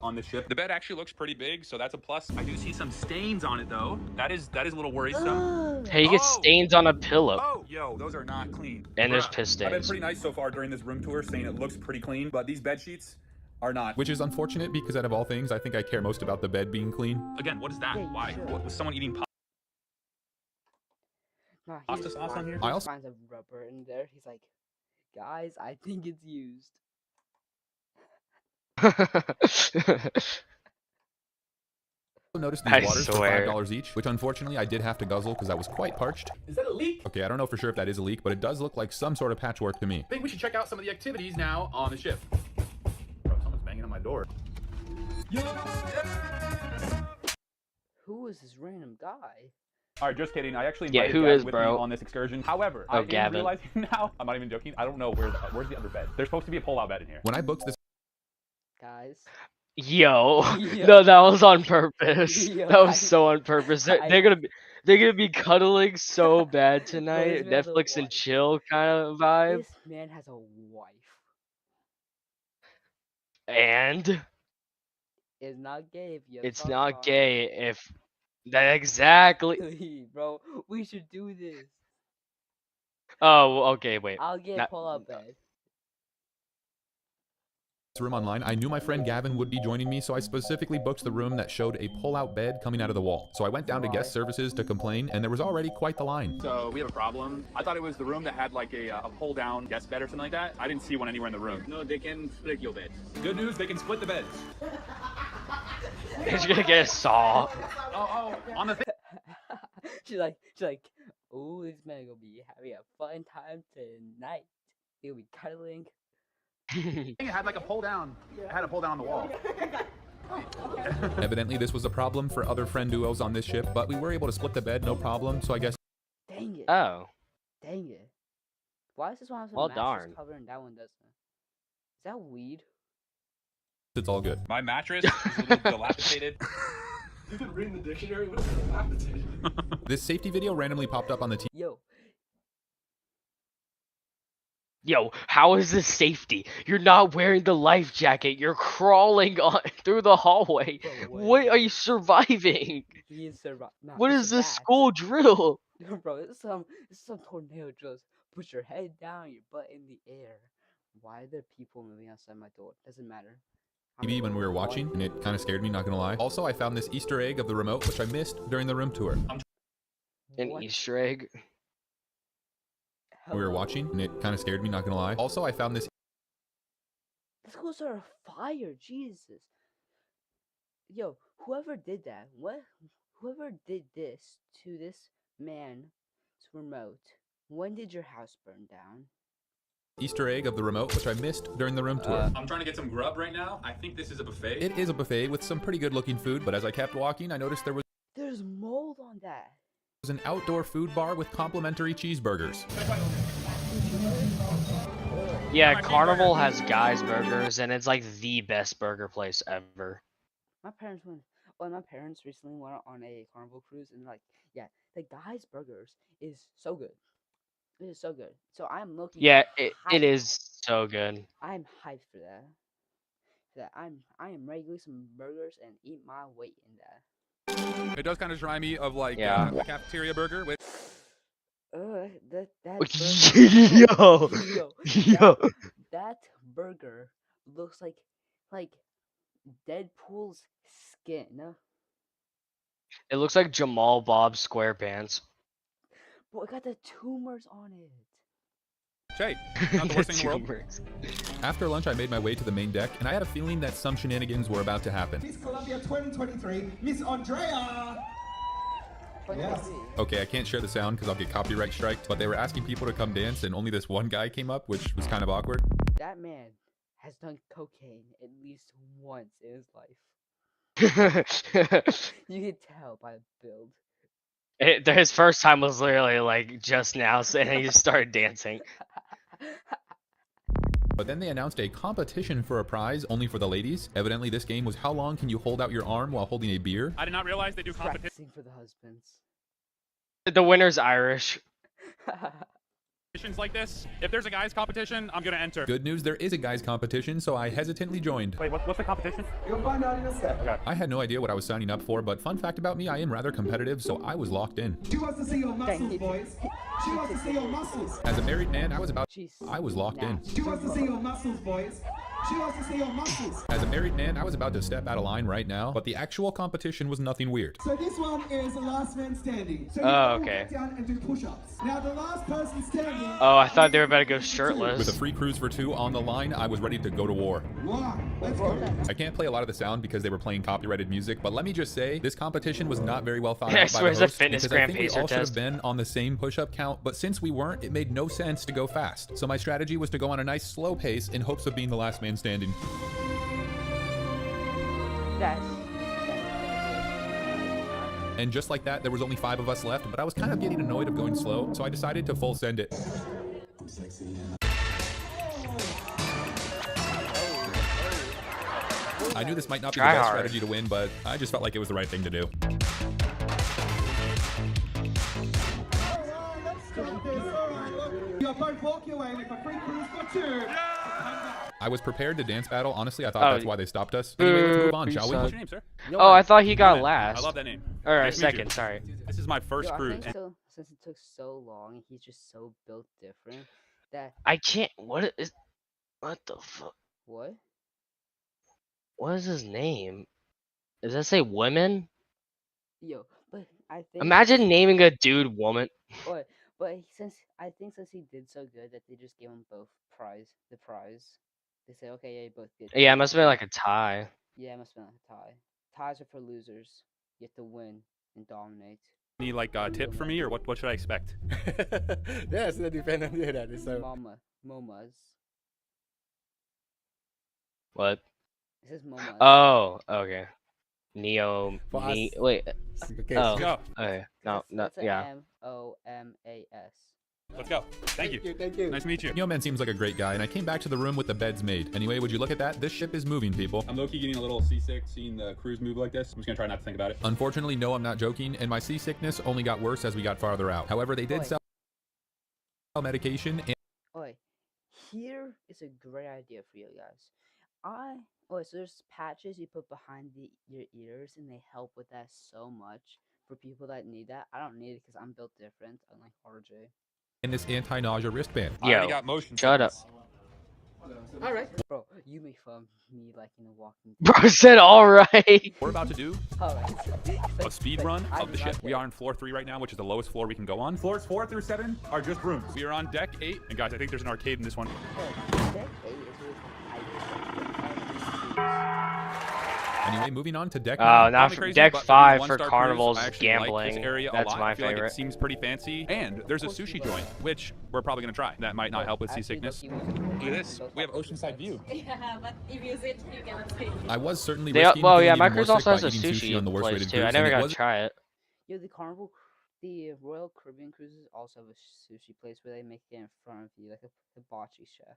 On the ship. The bed actually looks pretty big, so that's a plus. I do see some stains on it though. That is a little worrisome. Hey, you get Oh! stains on a pillow. Oh, yo, those are not clean. And there's Bruh. piss I've been stains. pretty nice so far during this room tour, saying it looks pretty clean, but these bed sheets are not. Which is unfortunate because out of all things, I think I care most about the bed being clean. Again, what is that? Yeah, you Why? should. What, was someone eating Nah, he Pasta just sauce on finds- here? he I just also- finds a rubber in there. He's like, guys, I think it's used. Noticed I these waters swear. for $5 each, which unfortunately I did have to guzzle because I was quite parched. Is that a leak? Okay, I don't know for sure if that is a leak, but it does look like some sort of patchwork to me. I think we should check out some of the activities now on the ship. Bro, someone's banging on my door. Who is this random guy? All right, just kidding. I actually Yeah, invited who Gavin is, with bro? me on this excursion. However, Oh, I am Gavin. realizing now, I'm not even joking, I don't know where's the other bed. There's supposed to be a pull-out bed in here. When I booked this Guys. Yo. Yo. No, that was on purpose. Yo, That was I- so on purpose. They're, I- they're gonna be cuddling so bad tonight. man has a Netflix and wife. chill kind of vibe. This man has a wife. And It's not gay if you it's fuck not on- gay if that exactly. Bro, we should do this. Oh, okay, wait. I'll get Not- pull up bed. room online, I knew my friend Gavin would be joining me, so I specifically booked the room that showed a pull-out bed coming out of the wall. So I went down to guest services to complain, and there was already quite the line. So we have a problem. I thought it was the room that had like a pull-down guest bed or something like that. I didn't see one anywhere in the room. No, they can split your bed. Good news, they can split the beds. He's gonna get a saw. Oh, on the thing. she's like, oh, this man gonna be having a fun time tonight. He'll be cuddling. It had like a pull-down. It had a pull-down on the wall. Evidently, this was a problem for other friend duos on this ship, but we were able to split the bed, no problem. So I guess Dang it. Oh. Dang it. Why does this one have some Well, mattress darn. cover and that one doesn't? Is that weed? it's all good. My mattress is a little dilapidated. You've been reading the dictionary? What is dilapidated? This safety video randomly popped up on the TV. Yo, Yo, how is this safety? You're not wearing the life jacket. You're crawling on through the hallway. Bro, What are you surviving? he is surviving. Nah, What it's is a this bat. school drill? Bro, it's some tornado drills. Put your head down, your butt in the air. Why are there people moving outside my door? Doesn't matter. TV when we were watching, and it kind of scared me, not gonna lie. Also, I found this Easter egg of the remote, which I missed during the room tour. An What? Easter egg. We were Hello? watching, and it kind of scared me, not gonna lie. Also, I found this Let's go start a fire, Jesus. Yo, whoever did that, whoever did this to this man's remote, when did your house burn down? Easter egg of the remote, which I missed during the room tour. I'm trying to get some grub right now. I think this is a buffet. It is a buffet with some pretty good looking food, but as I kept walking, I noticed there was There's mold on that. an outdoor food bar with complimentary cheeseburgers. Yeah, Carnival has Guy's Burgers, and it's like the best burger place ever. My parents went. Well, my parents recently went on a Carnival cruise, and like, yeah, the Guy's Burgers is so good. It is so good. So I'm looking. Yeah, it is so good. I'm hyped for that. I am ready to eat some burgers and eat my weight in that. It does kind of remind me of like Yeah. a cafeteria burger with That Yo, yo. that burger looks like Deadpool's skin. It looks like Jamal Bob SquarePants. But it got the tumors on it. Shay. Not the worst thing in the world. Tumors. After lunch, I made my way to the main deck, and I had a feeling that some shenanigans were about to happen. Miss Columbia 2023, Miss Andrea. Yes. Okay, I can't share the sound because I'll get copyright striked, but they were asking people to come dance, and only this one guy came up, which was kind of awkward. That man has done cocaine at least once in his life. You can tell by the build. His first time was literally like just now, and he just started dancing. But then they announced a competition for a prize only for the ladies. Evidently, this game was how long can you hold out your arm while holding a beer? I did not realize they do competition. Practicing for the husbands. The winner's Irish. Competitions like this. If there's a guys competition, I'm gonna enter. Good news, there is a guys competition, so I hesitantly joined. Wait, what's the competition? You'll find out in a sec. Okay. I had no idea what I was signing up for, but fun fact about me, I am rather competitive, so I was locked in. She wants to see your muscles, boys. She wants to see your muscles. As a married man, I was Jeez, locked in. She wants to see your muscles, boys. She wants to see your muscles. As a married man, I was about to step out of line right now, but the actual competition was nothing weird. So this one is the last man standing. So you Oh, all okay. get down and do push-ups. Now the last person standing. Oh, I thought they were about to go With a shirtless. free cruise for 2 on the line, I was ready to go to war. One. Let's go. I can't play a lot of the sound because they were playing copyrighted music, but let me just say, this competition was not very well thought I out by swear the it's a host, fitness because I Grand think we Pacer all should have test. been on the same push-up count, but since we weren't, it made no sense to go fast. So my strategy was to go on a nice slow pace in hopes of being the last man standing. That's And just like that, there was only 5 of us left, but I was kind of getting annoyed of going slow, so I decided to full send it. I knew this might not be the Try best hard. strategy to win, but I just felt like it was the right thing to do. You're both walking away with a free cruise for 2. I was prepared to dance battle. Honestly, I thought Oh, that's why they stopped us. Anyway, let's move on, shall we? What's your name, sir? Oh, I thought he got I last. love that name. Or Nice to meet you. second, sorry. This is my first Yo, I cruise. think so, since it took so long and he's just so built different that I can't. What is? What the fuck? what? What is his name? Does that say women? Yo, but I think Imagine naming a dude woman. but since he did so good that they just gave him both the prize. They say okay, yeah, you both get. Yeah, it must have been like a tie. Yeah, it must have been like a tie. Ties are for losers. You have to win and dominate. Any like tip for me, or what should I expect? Yes, it depends on you. That is so. Momas. What? It says Momas. Oh, okay. Neo. For us. Wait. Okay. Oh. Go. Okay. No. No. It's a Yeah. MOMAS. Let's go. Thank you. Thank you. Nice to meet you. Neoman seems like a great guy, and I came back to the room with the beds made. Anyway, would you look at that? This ship is moving, people. I'm low-key getting a little seasick seeing the cruise move like this. I'm just gonna try not to think about it. Unfortunately, no, I'm not joking, and my seasickness only got worse as we got farther out. However, they did Oi. sell medication, and Oi, here is a great idea for you guys. So there's patches you put behind your ears, and they help with that so much for people that need that. I don't need it because I'm built different, unlike RJ. this anti-nausea wristband. I already Yo, got motion shut up. sickness. All right. Bro, you make fun of me like walking. Bro said all right. We're about to do Alright. a speed run of the ship. We are on floor 3 right now, which is the lowest floor we can go on. Floors 4 through 7 are just rooms. We are on deck 8, and guys, I think there's an arcade in this one. Anyway, moving on to deck Oh, 9. now Kinda for crazy, deck but 5 being a for one-star carnivals, cruise, I actually like gambling. this area a That's lot. my I feel like favorite. it seems pretty fancy, and there's a sushi joint, which we're probably gonna try. That might not help with seasickness. Look at this. We have oceanside view. Yeah, but if you sit, you cannot see. I was certainly They, risking well, feeling yeah, even my more cruise sick also by has a eating sushi on the sushi worst place rated too. cruise, I and never it got to was try it. Yo, the Royal Caribbean cruises also have a sushi place where they make it in front of you, like a hibachi chef.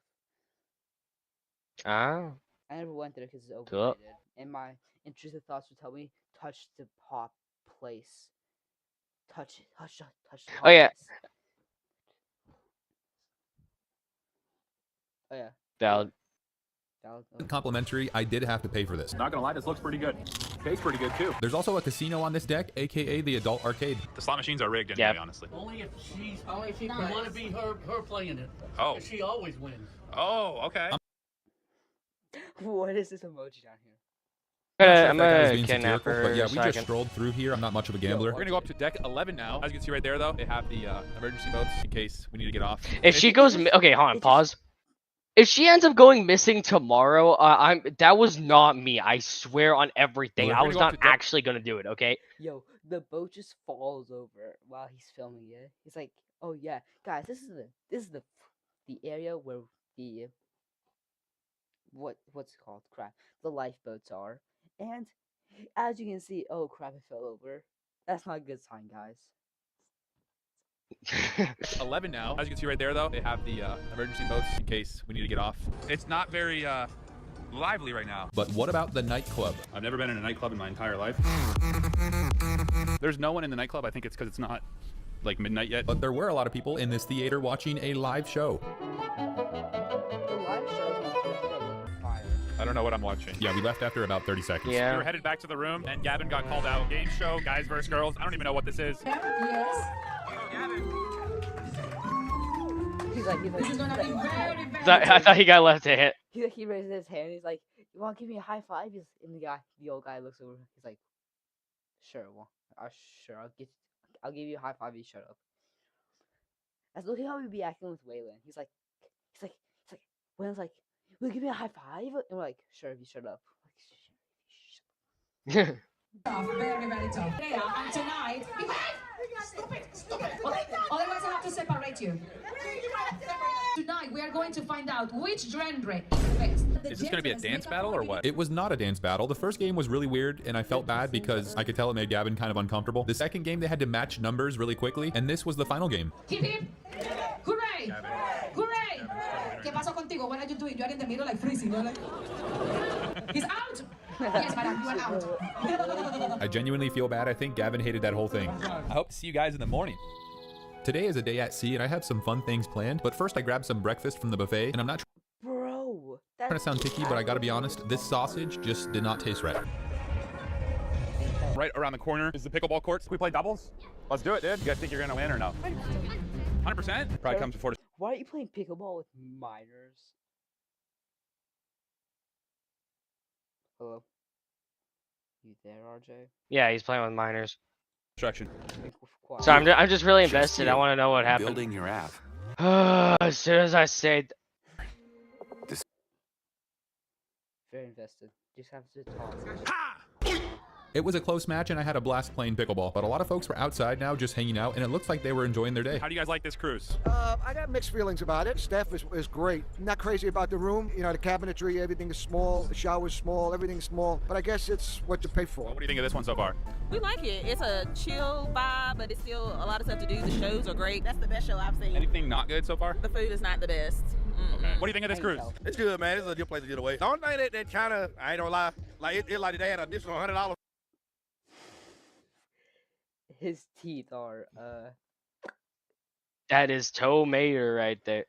Oh. I never went there because it's Cool. overrated. And my intrusive thoughts would tell me, touch the hot place. Touch it. Touch the hot Oh, yeah. place. Oh yeah. Valid. complimentary. I did have to pay for this. Not gonna lie, this looks pretty good. Tastes pretty good too. There's also a casino on this deck, aka the adult arcade. The slot machines are rigged anyway, honestly. Only if you want to be her playing it. Oh. She always wins. Oh, okay. What is this emoji down here? I'm That guy was a being satirical, kidnapper. but yeah, we just second. strolled through here. I'm not much of a gambler. We're gonna go up to deck 11 now. As you can see right there, though, they have the emergency boats in case we need to get off. If she goes, okay, hold on, pause. If she ends up going missing tomorrow, that was not me. I swear on everything. We're I gonna was go up not to deck- actually gonna do it. Okay. Yo, the boat just falls over while he's filming it. He's like, "Oh yeah, guys, this is the area where the what's it called? Crap, the lifeboats are." And as you can see, oh crap, it fell over. That's not a good sign, guys. 11 now. As you can see right there, though, they have the emergency boats in case we need to get off. It's not very lively right now. But what about the nightclub? I've never been in a nightclub in my entire life. There's no one in the nightclub. I think it's because it's not like midnight yet. But there were a lot of people in this theater watching a live show. The live show fire. I don't know what I'm watching. Yeah, we left after about 30 seconds. We were headed back to the room, and Gavin got called out. Game show, guys versus girls. I don't even know what this is. Yes. He's like, This is gonna be very, very I thought he got left a hit. he raises his hand. He's like, "You want to give me a high five?" And the old guy looks over. He's like, "Sure, well, sure, I'll give you a high five. You shut up." That's look at how we be acting with Waylon. He's like, Waylon's like, "Will you give me a high five?" And we're like, "Sure, if you shut up." tough, very, very tough. Yeah, and tonight, stupid. Otherwise, I have to separate you. Tonight, we are going to find out which genre is best. Is this going to be a dance battle or what? It was not a dance battle. The first game was really weird, and I felt bad because I could tell it made Gavin kind of uncomfortable. The second game, they had to match numbers really quickly, and this was the final game. Hip hip! Hooray! Hooray! ¿Qué pasó contigo? What are you doing? You are in the middle like freezing. You're like... He's out! Yes, madam, you are out. I genuinely feel bad. I think Gavin hated that whole thing. I hope to see you guys in the morning. Today is a day at sea, and I have some fun things planned, but first I grabbed some breakfast from the buffet, and I'm not Bro, trying to sound picky, but I gotta be honest, this sausage just did not taste right. Right around the corner is the pickleball courts. Can we play doubles? Let's do it, dude. You guys think you're going to win or no? 100%? Probably comes before. why are you playing pickleball with minors? Hello, you there, RJ? Yeah, he's playing with minors. Destruction. So I'm just really invested. I want to know what happened. Building your app. As soon as I say, Very invested. Just have to talk. It was a close match, and I had a blast playing pickleball, but a lot of folks were outside now just hanging out, and it looks like they were enjoying their day. How do you guys like this cruise? I got mixed feelings about it. Staff is great. Not crazy about the room. You know, the cabinetry, everything is small. The shower's small. Everything's small. But I guess it's what you pay for. What do you think of this one so far? We like it. It's a chill vibe, but it's still a lot of stuff to do. The shows are great. That's the best show I've seen. Anything not good so far? The food is not the best. Okay. What do you think of this cruise? It's good, man. It's a good place to get away. The only thing that kind of, I ain't gonna lie, like it like they had an additional $100. His teeth are that is tomato right there.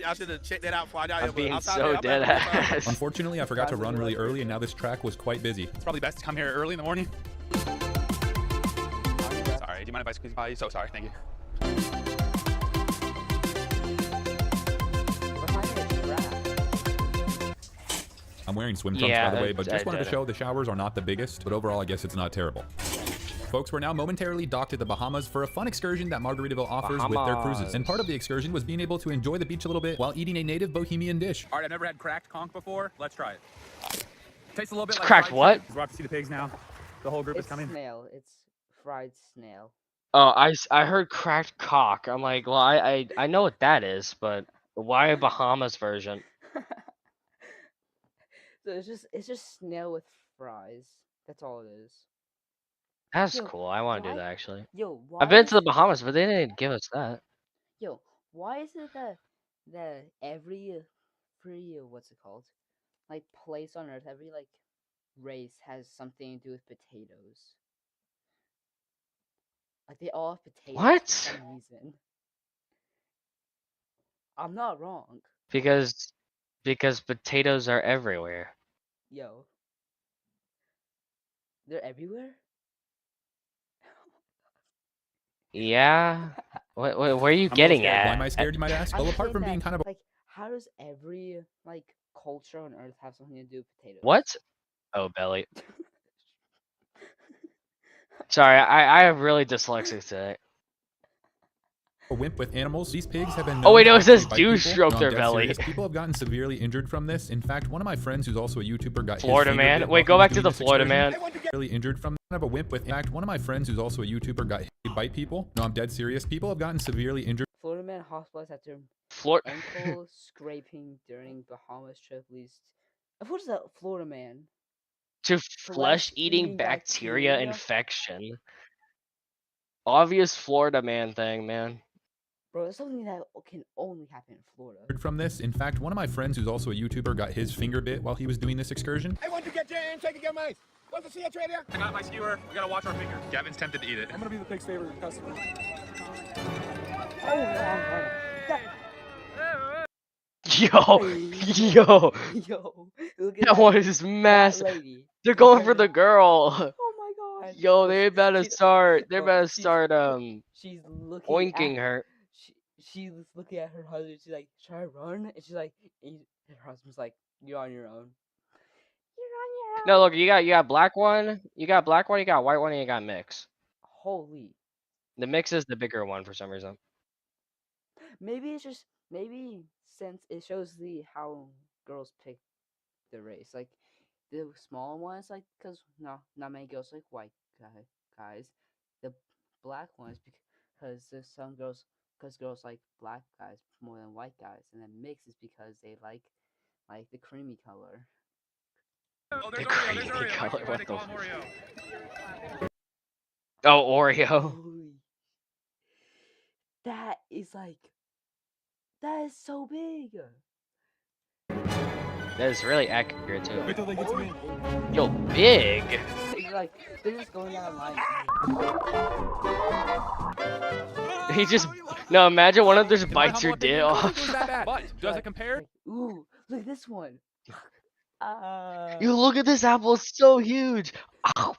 I should have checked that out before I got I'm here. being so dead ass. Unfortunately, I forgot to run really early, and now this track was quite busy. It's probably best to come here early in the morning. Sorry, do you mind if I squeeze by? So sorry, thank you. I'm wearing swim trunks, Yeah, by the way, but I just wanted to did. show the showers are not the biggest, but overall, I guess it's not terrible. Folks, we're now momentarily docked at the Bahamas for a fun excursion that Margaritaville offers with their cruises. And part of the excursion was being able to enjoy the beach a little bit while eating a native Bohemian dish. All right, I've never had cracked conch before. Let's try it. Tastes a little bit like Cracked fried what? chicken. We're about to see the pigs now. The whole group It's is coming. snail. It's fried snail. Oh, I heard cracked cock. I'm like, well, I know what that is, but why a Bahamas version? So it's just snail with fries. That's all it is. That's Yo, cool. I want to do why- that actually. Yo, why I've been is to the Bahamas, but they didn't give us that. Yo, why is it that every what's it called? Like place on Earth, every like race has something to do with potatoes. Like they all have potatoes What? for some reason. I'm not wrong. Because potatoes are everywhere. Yo. They're everywhere? Yeah. What where are you I'm a getting little scared. at? Why am I scared, you might ask? I'm Well, apart saying from being that, kind of like, how does every like culture on Earth have something to do with potatoes? What? Oh, belly. Sorry, I have really dyslexic today. a wimp with animals, these pigs have been Oh, known wait, to no, it says actually bite do people. stroke No, I'm their dead belly. serious. People have gotten severely injured from this. In fact, one of my friends who's also a YouTuber got his Florida finger man. bit Wait, while go he was back to doing the this Florida excursion. man. Really injured from a wimp with. In fact, one of my friends who's also a YouTuber got hit to bite people. No, I'm dead serious. People have gotten severely injured. Florida man hospitalized after Florida ankle scraping during Bahamas trip least. What is that, Florida man? to flesh-eating bacteria infection. Obvious Florida man thing, man. Bro, it's something that can only happen in Florida. From this. In fact, one of my friends who's also a YouTuber got his finger bit while he was doing this excursion. Hey, once you get your hand, take your mice. Want to see a trader? I got my skewer. We gotta watch our fingers. Gavin's tempted to eat it. I'm gonna be the pig's favorite customer. Oh, no, I'm right. Yo, yo, Yo, look at that one is that massive. lady. They're going for the girl. Oh my god. Yo, they better start. They bro, better she's- start She's looking oinking at, her. She's looking at her husband. She's like, "Should I run?" And she's like, and her husband's like, "You're on your own." No, look, you got black one, you got white one, and you got mix. Holy. The mix is the bigger one for some reason. Maybe it's just since it shows how girls pick the race, like the small ones, like because not many girls like white guys. The black ones because there's some girls like black guys more than white guys, and then mix is because they like the creamy color. Oh, The there's Oreo. creamy There's Oreo. color, Why what they the call him Oreo? Oh, Oreo. Holy. That is so big. That is really accurate too. Wait till they get to me. Yo, big. It's like they're just going down a line. He just no. Imagine one of them just In my bites your humble dick opinion, I don't off. think it was that bad. But does it compare? Like, ooh, look at this one. You look at this apple. It's so huge. Ow.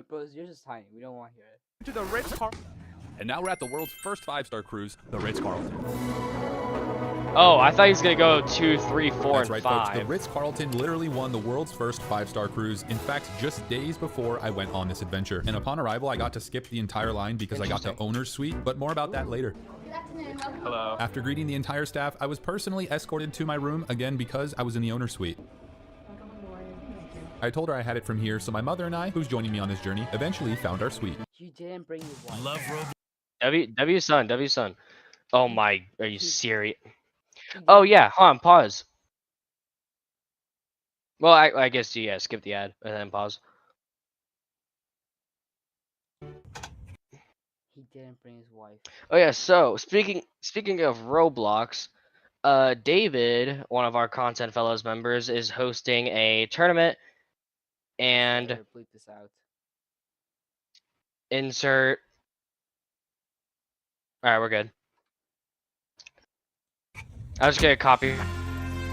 Bro, yours is tiny. We don't want to hear it. To the Ritz-Carlton. And now we're at the world's first 5-star cruise, the Ritz-Carlton. Oh, I thought he was gonna go 2, 3, 4, That's and right, 5. folks. The Ritz-Carlton literally won the world's first 5-star cruise. In fact, just days before I went on this adventure. And upon arrival, I got to skip the entire line because I got the owner's suite, but more about that later. Hello. After greeting the entire staff, I was personally escorted to my room, again because I was in the owner's suite. I told her I had it from here, so my mother and I, who's joining me on this journey, eventually found our suite. You didn't bring your wife. W son. Oh my, are you serious? Oh yeah, hold on, pause. Well, I guess yeah, skip the ad and then pause. He didn't bring his wife. Oh yeah, so speaking of Roblox, David, one of our Content Fellows members, is hosting a tournament, and Better bleep this out. insert. All right, we're good. I was just gonna copy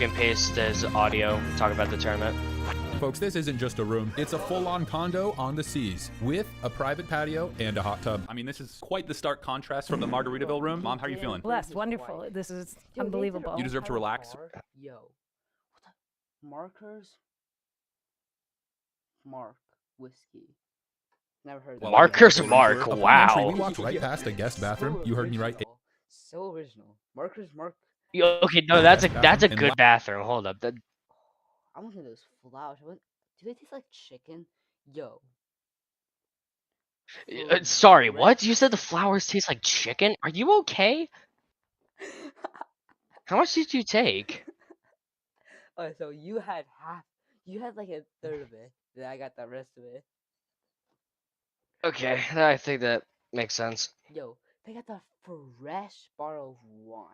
and paste his audio, talk about the tournament. Folks, this isn't just a room. It's a full-on condo on the seas with a private patio and a hot tub. I mean, this is quite the stark contrast from the Margaritaville room. Mom, how are you feeling? Blessed, wonderful. This is unbelievable. You deserve to relax. Yo. Markers. Mark whiskey. Never heard Well, that. Markers room Mark, tour. Upon entry, we wow. walked right past a guest bathroom. You heard me right. So original. Markers Mark. Okay, no, that's a Bathroom and good bathroom. Hold up. I'm looking at those flowers. What? Do they taste like chicken? Yo. Sorry, what? You said the flowers taste like chicken? Are you okay? How much did you take? Oh, so you had half. You had like a third of it. Then I got the rest of it. Okay, I think that makes sense. Yo, they got the fresh bottle of wine.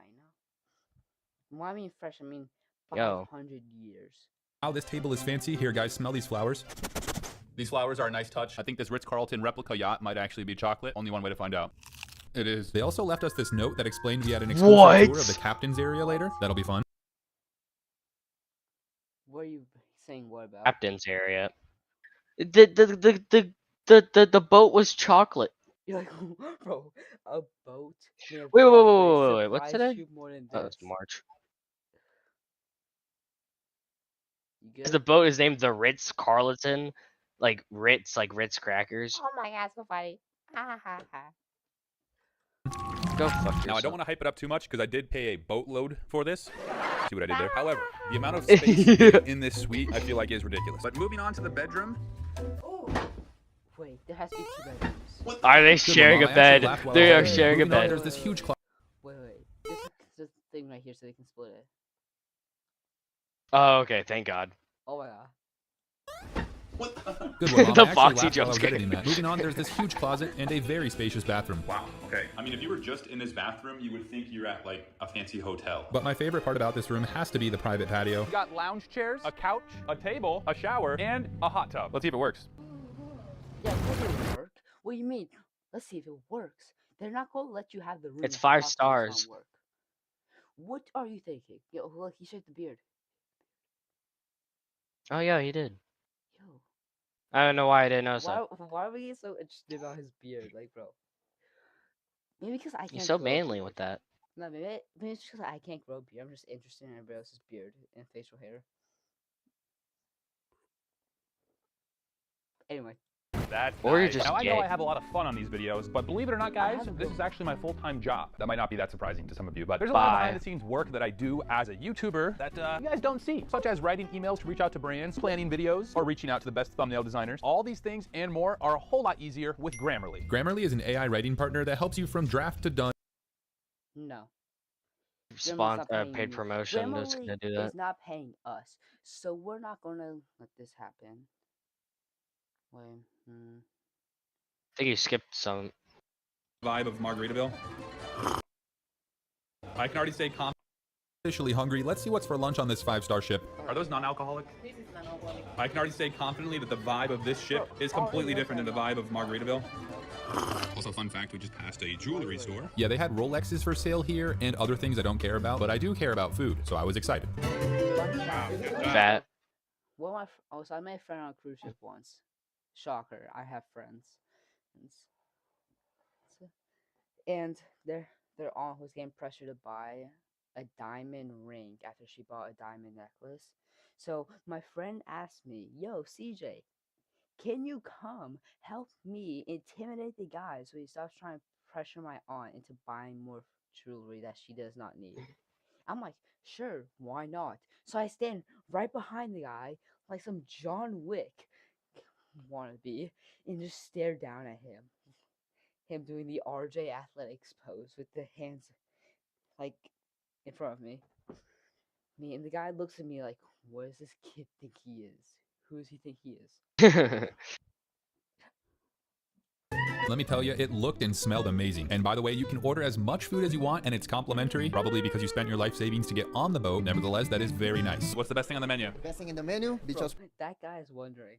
When I mean fresh, I mean Yo. 500 years. Wow, this table is fancy. Here, guys, smell these flowers. These flowers are a nice touch. I think this Ritz-Carlton replica yacht might actually be chocolate. Only one way to find out. It is. They also left us this note that explained we had an exclusive tour of the captain's area later. That'll be fun. What are you saying? What about? Captain's area. The boat was chocolate. You're like, bro, a boat. Wait. What's today? Oh, it's March. The boat is named the Ritz Carlton, like Ritz crackers. Oh my god, so funny. Ha ha ha. Go fuck yourself. Now, I don't want to hype it up too much because I did pay a boatload for this. See what I did there? However, the amount of space in this suite, I feel like is ridiculous. But moving on to the bedroom. Wait, there has to be 2 bedrooms. Are they sharing a bed? They are sharing a bed. There's this huge closet. Wait. This is the thing right here so they can split it. Oh, okay. Thank God. Oh my god. Good one, Mom. The I actually Foxy laughed while I jump was scare. editing that. Moving on, there's this huge closet and a very spacious bathroom. Wow. Okay. I mean, if you were just in this bathroom, you would think you're at like a fancy hotel. But my favorite part about this room has to be the private patio. We got lounge chairs, a couch, a table, a shower, and a hot tub. Let's see if it works. Yeah, will it work? What do you mean? Let's see if it works. They're not going to let you have the room. It's if 5 the house does stars. not work. What are you thinking? Yo, look, he shaved the beard. Oh yeah, he did. Yo. I don't know why I didn't notice that. Why are we so interested about his beard? Like, bro. Maybe because I can't. He's so grow manly beard. with that. No, maybe it's just because I can't grow beard. I'm just interested in everybody else's beard and facial hair. Anyway. That's Or you're nice. just Now, I know gay. I have a lot of fun on these videos, but believe it or not, guys, this is actually my full-time job. That might not be that surprising to some of you, but there's a lot of Bye. behind-the-scenes work that I do as a YouTuber that you guys don't see, such as writing emails to reach out to brands, planning videos, or reaching out to the best thumbnail designers. All these things and more are a whole lot easier with Grammarly. Grammarly is an AI writing partner that helps you from draft to done. No. Paid promotion. That's gonna do that. Is not paying us, so we're not gonna let this happen. Wait. I think you skipped some. Vibe of Margaritaville. I can already say Officially hungry. Let's see what's for lunch on this 5-star ship. Are those non-alcoholic? I can already say confidently that the vibe of this ship is completely different than the vibe of Margaritaville. Also, fun fact, we just passed a jewelry store. Yeah, they had Rolexes for sale here and other things I don't care about, but I do care about food, so I was excited. Fat. Well, so I met a friend on a cruise ship once. Shocker, I have friends. And their aunt was getting pressure to buy a diamond ring after she bought a diamond necklace. So my friend asked me, "Yo, CJ, can you come help me intimidate the guy so he stops trying to pressure my aunt into buying more jewelry that she does not need?" I'm like, "Sure, why not?" So I stand right behind the guy like some John Wick wannabe and just stare down at him. Him doing the RJ Athletics pose with the hands like in front of me. And the guy looks at me like, what does this kid think he is? Who does he think he is? Let me tell you, it looked and smelled amazing. And by the way, you can order as much food as you want and it's complimentary, probably because you spent your life savings to get on the boat. Nevertheless, that is very nice. What's the best thing on the menu? Best thing in the menu? Because that guy is wondering,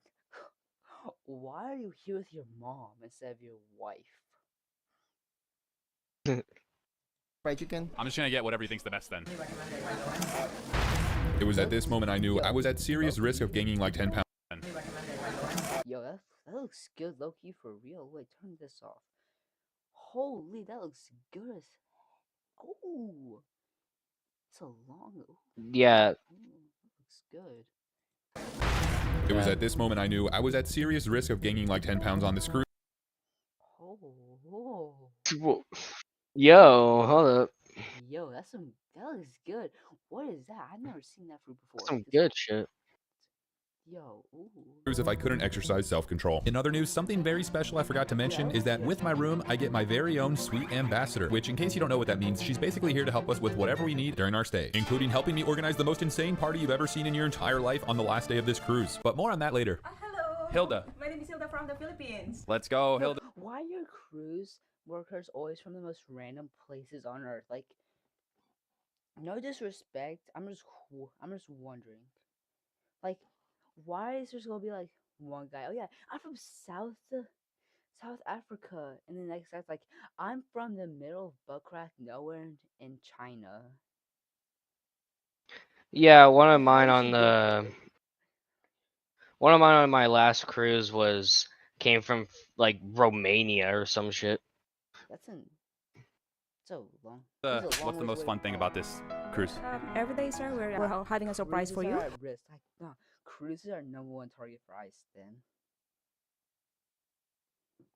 why are you here with your mom instead of your wife? fried chicken. I'm just gonna get whatever he thinks the best then. It was at this moment I knew I was at serious risk of gaining like 10 pounds. Yo, that looks good, low-key, for real. Wait, turn this off. Holy, that looks good as... Oh! It's a long... Yeah. looks good. It was at this moment I knew I was at serious risk of gaining like 10 pounds on this cruise. Oh, whoa. Yo, hold up. Yo, that looks good. What is that? I've never seen that fruit before. Some good shit. Yo, ooh. If I couldn't exercise self-control. In other news, something very special I forgot to mention is that with my room, I get my very own sweet ambassador, which in case you don't know what that means, she's basically here to help us with whatever we need during our stay, including helping me organize the most insane party you've ever seen in your entire life on the last day of this cruise. But more on that later. Hello. Hilda. My name is Hilda from the Philippines. Let's go, Hilda. Why are your cruise workers always from the most random places on Earth? Like, no disrespect, I'm just wondering. Like, why is there gonna be like one guy? Oh yeah, I'm from South Africa, and the next guy's like, I'm from the middle of buttcrack nowhere in China. Yeah, one of mine on my last cruise came from like Romania or some shit. That's so long. What's the most fun thing about this cruise? Every day, sir, we're having a surprise for you. Cruises are at risk. Like, no, cruises are #1 target for ICE then.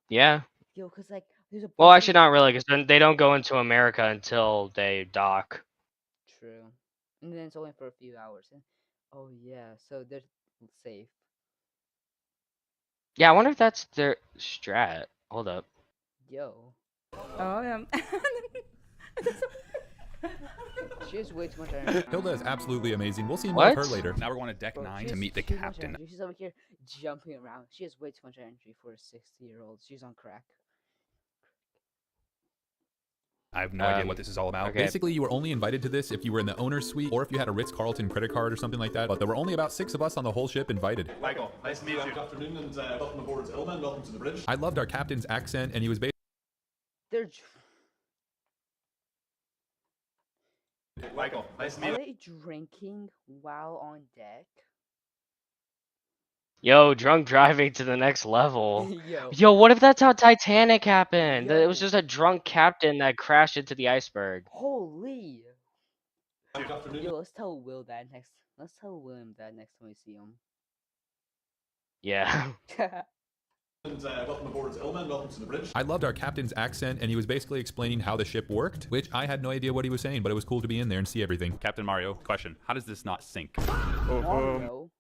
Yeah. Yo, cause like there's a. Well, actually, not really, because then they don't go into America until they dock. True, and then it's only for a few hours. And, oh yeah, so they're safe. Yeah, I wonder if that's their strat. Hold up. Yo. Oh yeah. She has way too much energy. Hilda is absolutely amazing. We'll see more of her What? later. Now we're going to deck 9 to meet the captain. She's over here jumping around. She has way too much energy for a 60-year-old. She's on crack. I have no idea what this is all about. Okay. Basically, you were only invited to this if you were in the owner's suite or if you had a Ritz-Carlton credit card or something like that. But there were only about 6 of us on the whole ship invited. Michael, nice to meet you. Good afternoon and welcome aboard Ilma and welcome to the bridge. I loved our captain's accent, and he was basically. Michael, nice to meet Are you. they drinking while on deck? Yo, drunk driving to the next level. Yo. Yo, what if that's how Titanic happened? It was Yo. just a drunk captain that crashed into the iceberg. Holy. Good afternoon. Yo, let's tell Will that next. Let's tell William that next time we see him. Yeah. And welcome aboard Ilma and welcome to the bridge. I loved our captain's accent, and he was basically explaining how the ship worked, which I had no idea what he was saying, but it was cool to be in there and see everything. Captain Mario, question: how does this not sink? Mario.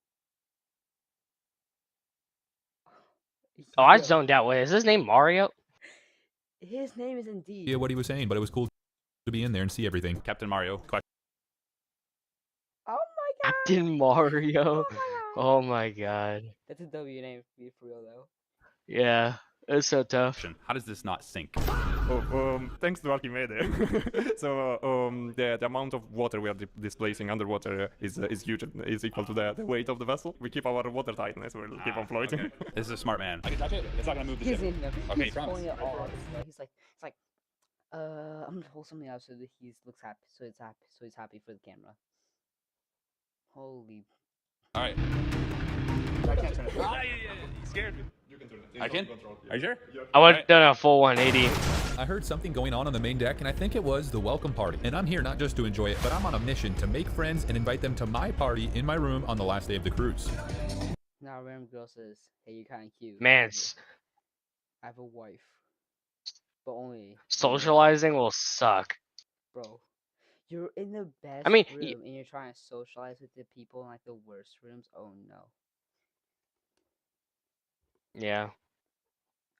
Oh, I zoned out. Wait, is his name Mario? His name is indeed. Yeah, what he was saying, but it was cool to be in there and see everything. Captain Mario, question. Oh my god. Captain Mario. Oh my god. That's a W name for real though. Yeah, it's so tough. How does this not sink? Thanks to Archimedes. So the amount of water we are displacing underwater is huge. Is equal to the weight of the vessel. We keep our water tightness. We'll keep on floating. Okay. This is a smart man. I can touch it. It's not gonna move the He's ship. in there. Okay, He's promise. pulling it all out. He's like, I'm gonna hold something out so that he looks happy. So he's happy for the camera. Holy. All right. I can't turn it. You scared me. You can turn it. I can? Are you sure? I would have done a full 180. I heard something going on the main deck, and I think it was the welcome party. And I'm here not just to enjoy it, but I'm on a mission to make friends and invite them to my party in my room on the last day of the cruise. Now a random girl says, "Hey, you're kind of cute." Man, I have a wife, but only socializing will suck. bro. You're in the best I mean, room and you're trying to socialize with the people in like the worst rooms. Oh no. Yeah.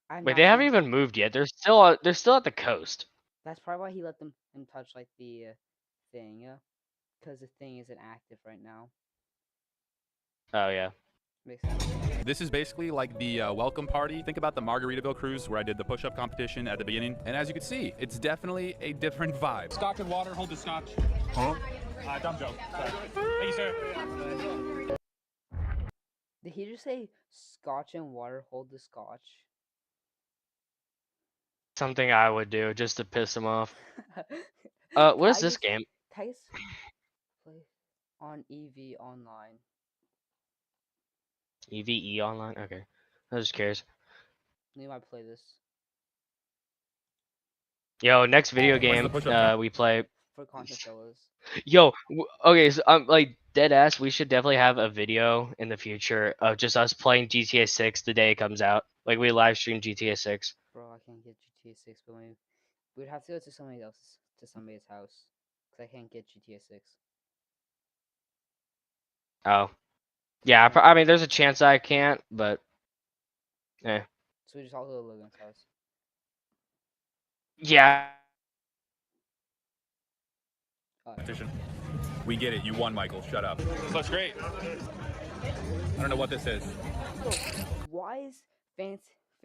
I'm Wait, not they haven't saying- even moved yet. They're still at the coast. That's probably why he let him touch like the thing, because the thing isn't active right now. Oh yeah. Makes sense. This is basically like the welcome party. Think about the Margaritaville cruise where I did the push-up competition at the beginning. And as you can see, it's definitely a different vibe. Scotch and water. Hold the scotch. Huh? Dumb joke. Sorry. Thank you, sir. Did he just say scotch and water hold the scotch? Something I would do just to piss him off. What is this game? Tice play on EV Online. EVE Online? Okay. I was just curious. You might play this. Yo, next video game the push-up we play for content fellas. Yo, okay, so like dead ass. We should definitely have a video in the future of just us playing GTA 6 the day it comes out. Like we live stream GTA 6. Bro, I can't get GTA 6, but we'd have to go to somebody else's, to somebody's house, cause I can't get GTA 6. Oh, yeah. I mean, there's a chance I can't, but eh. So we just all go to Logan's house. Yeah. We get it. You won, Michael. Shut up. This looks great. I don't know what this is. Why is fancy /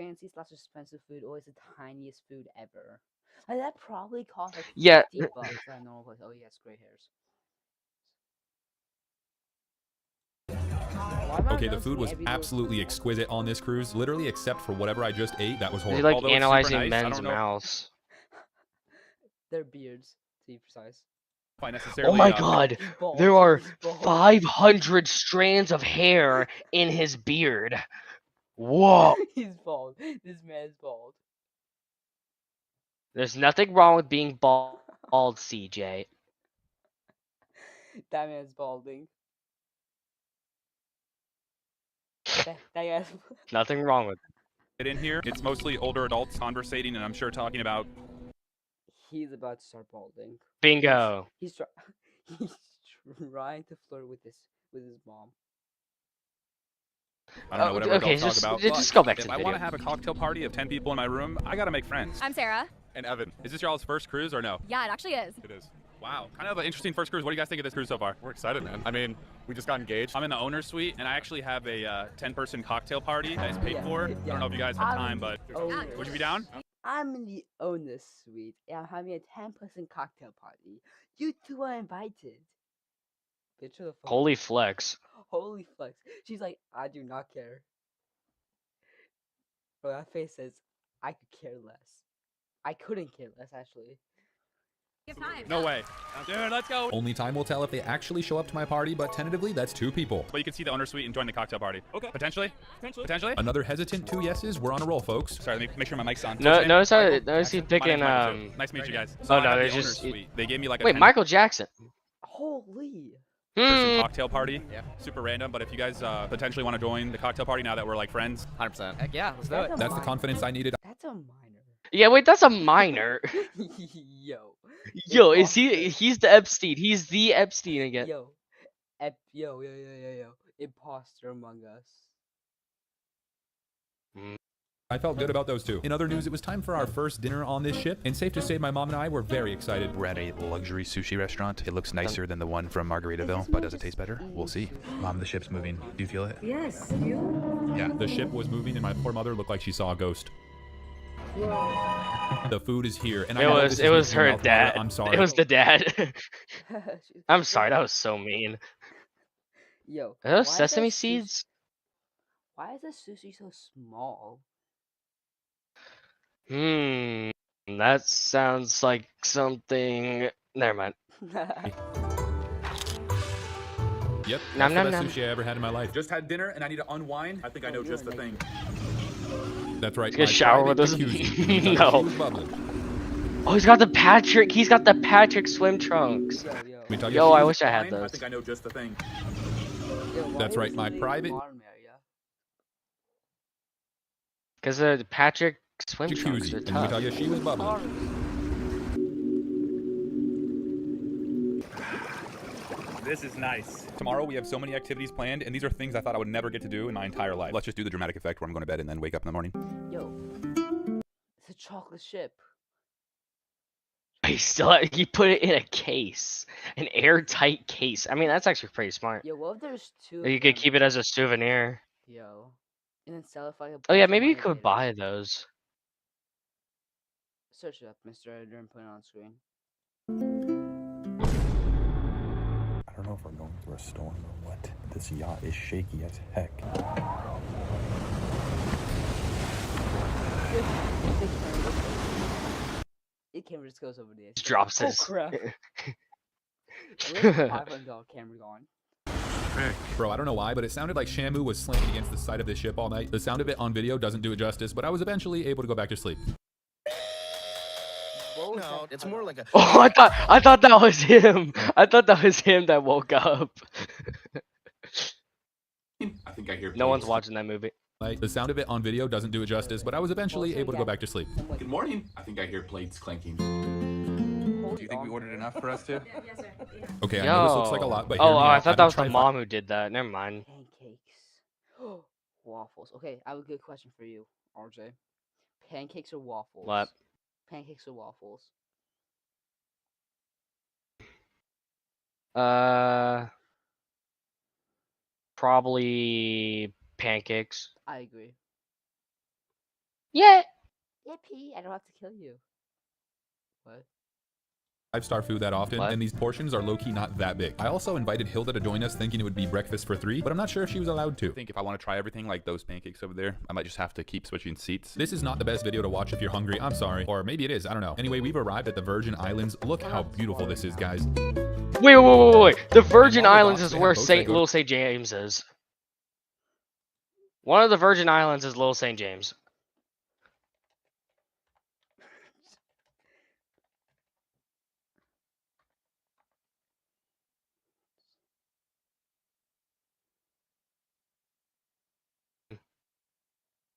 expensive food always the tiniest food ever? Like that probably costs like Yeah. $50 at a normal place. Oh yes, gray hairs. Okay, the food was absolutely exquisite on this cruise. Literally, except for whatever I just ate, that was He's horrible. like analyzing men's mouths. Their beards, to be precise. Oh my god, Balls, there are his balls. 500 strands of hair in his beard. Whoa. He's bald. This man's bald. There's nothing wrong with being bald, CJ. That man's balding. That guy's... Nothing wrong with it. In here, it's mostly older adults conversating, and I'm sure talking about. He's about to start balding. Bingo. He's trying to flirt with his mom. I don't know whatever okay, adults talk about. just go back to If the I video. want to have a cocktail party of 10 people in my room, I gotta make friends. I'm Sarah. And Evan, is this y'all's first cruise or no? Yeah, it actually is. It is. Wow, kind of an interesting first cruise. What do you guys think of this cruise so far? We're excited, man. I mean, we just got engaged. I'm in the owner's suite, and I actually have a 10-person cocktail party that is paid for. I don't know if you guys have time, but would you be down? I'm in the owner's suite, and I'm having a 10-person cocktail party. You two are invited. Picture the phone. Holy flex. Holy flex. She's like, I do not care. Bro, that face says, I could care less. I couldn't care less, actually. No way. Dude, let's go. Only time will tell if they actually show up to my party, but tentatively, that's 2 people. But you can see the owner's suite and join the cocktail party. Okay. Potentially? Potentially? Another hesitant 2 yeses. We're on a roll, folks. Sorry, let me make sure my mic's on. No, notice Michael, he's picking Nice to meet you guys. Oh I no, have there's the owner's just suite. They gave me like a wait, 10 Michael Jackson. Holy. person cocktail party. Yeah. Super random, but if you guys potentially want to join the cocktail party now that we're like friends, 100%. Heck yeah, let's do it. That's the confidence I needed. That's a minor. Yeah, wait, that's a minor. Yo, is he's the Epstein. He's the Epstein again. Yo. Imposter Among Us. I felt good about those 2. In other news, it was time for our first dinner on this ship, and safe to say my mom and I were very excited. We're at a luxury sushi restaurant. It looks nicer than the one from Margaritaville, but does it taste better? We'll see. Mom, the ship's moving. Do you feel it? Yes, you. Yeah, the ship was moving, and my poor mother looked like she saw a ghost. The food is here, and it was her dad. I'm sorry. It was the dad. I'm sorry, that was so mean. Yo, are those sesame seeds? Why is the sushi so small? That sounds like something. Never mind. Yep, Nom, that's nom, the best nom. sushi I ever had in my life. just had dinner and I need to unwind. I think I know just the thing. That's right. He's gonna my shower with private us. jacuzzi. No. Oh, he's got the Patrick. He's got the Patrick swim trunks. Yo, I wish I had I those. think I know just the thing. That's right, my private Because the Patrick swim trunks jacuzzi. are And let me tell tough. you, she was bubbly. This is nice. Tomorrow we have so many activities planned, and these are things I thought I would never get to do in my entire life. Let's just do the dramatic effect where I'm going to bed and then wake up in the morning. Yo, it's a chocolate ship. He put it in a case, an airtight case. I mean, that's actually pretty smart. Yo, what if there's 2 Or you of could them? keep it as a souvenir. Yo, and then sell it for like a Oh yeah, bunch of maybe you money could later. buy those. Search it up, Mr. Editor, and put it on screen. I don't know if we're going through a storm or what. This yacht is shaky as heck. It camera just goes over the edge. Just drops Oh this. crap. $500 camera gone. Bro, I don't know why, but it sounded like Shamu was slamming against the side of this ship all night. The sound of it on video doesn't do it justice, but I was eventually able to go back to sleep. No, it's more like a. Oh, I thought that was him. I thought that was him that woke up. I think I hear. No one's watching that movie. Like, the sound of it on video doesn't do it justice, but I was eventually able to go back to sleep. Good morning. I think I hear plates clanking. Do you think we ordered enough for us two? Yes, sir. Yeah. Okay, I know this looks like a lot, but oh, hear me I out. thought I've that was been the trying mom who did that. Never mind. Pancakes. Waffles. Okay, I have a good question for you, RJ. Pancakes or waffles? What? Pancakes or waffles? Probably pancakes. I agree. Yeah. Yippee! I don't have to kill you. What? Five-star food that often, What? and these portions are low-key not that big. I also invited Hilda to join us thinking it would be breakfast for 3, but I'm not sure if she was allowed to. I think if I want to try everything like those pancakes over there, I might just have to keep switching seats. This is not the best video to watch if you're hungry, I'm sorry. Or maybe it is, I don't know. Anyway, we've arrived at the Virgin Islands. Look how beautiful this is, guys. Wait. The Virgin all the Islands docks, is they where have boats that go- Little St. James is. One of the Virgin Islands is Little St. James.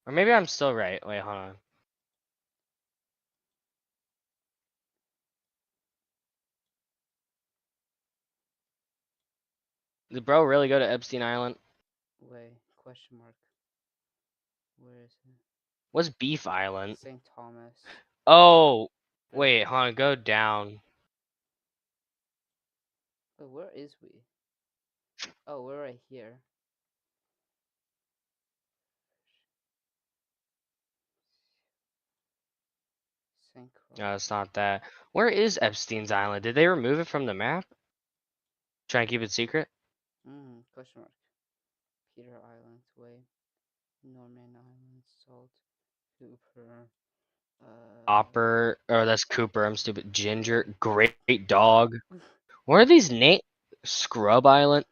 Or maybe I'm still right. Wait, hold on. Did bro really go to Epstein Island? Wait, question mark. Where is it? What's Beef Island? St. Thomas. Oh, wait, hold on, go down. Wait, where is we? Oh, we're right here. St. Croix. No, it's not that. Where is Epstein's Island? Did they remove it from the map? Try and keep it secret? Question mark. Peter Island, Way. Norman Island, Salt. Cooper. Opper. Oh, that's Cooper. I'm stupid. Ginger. Great Dog. What are these names? Scrub Island?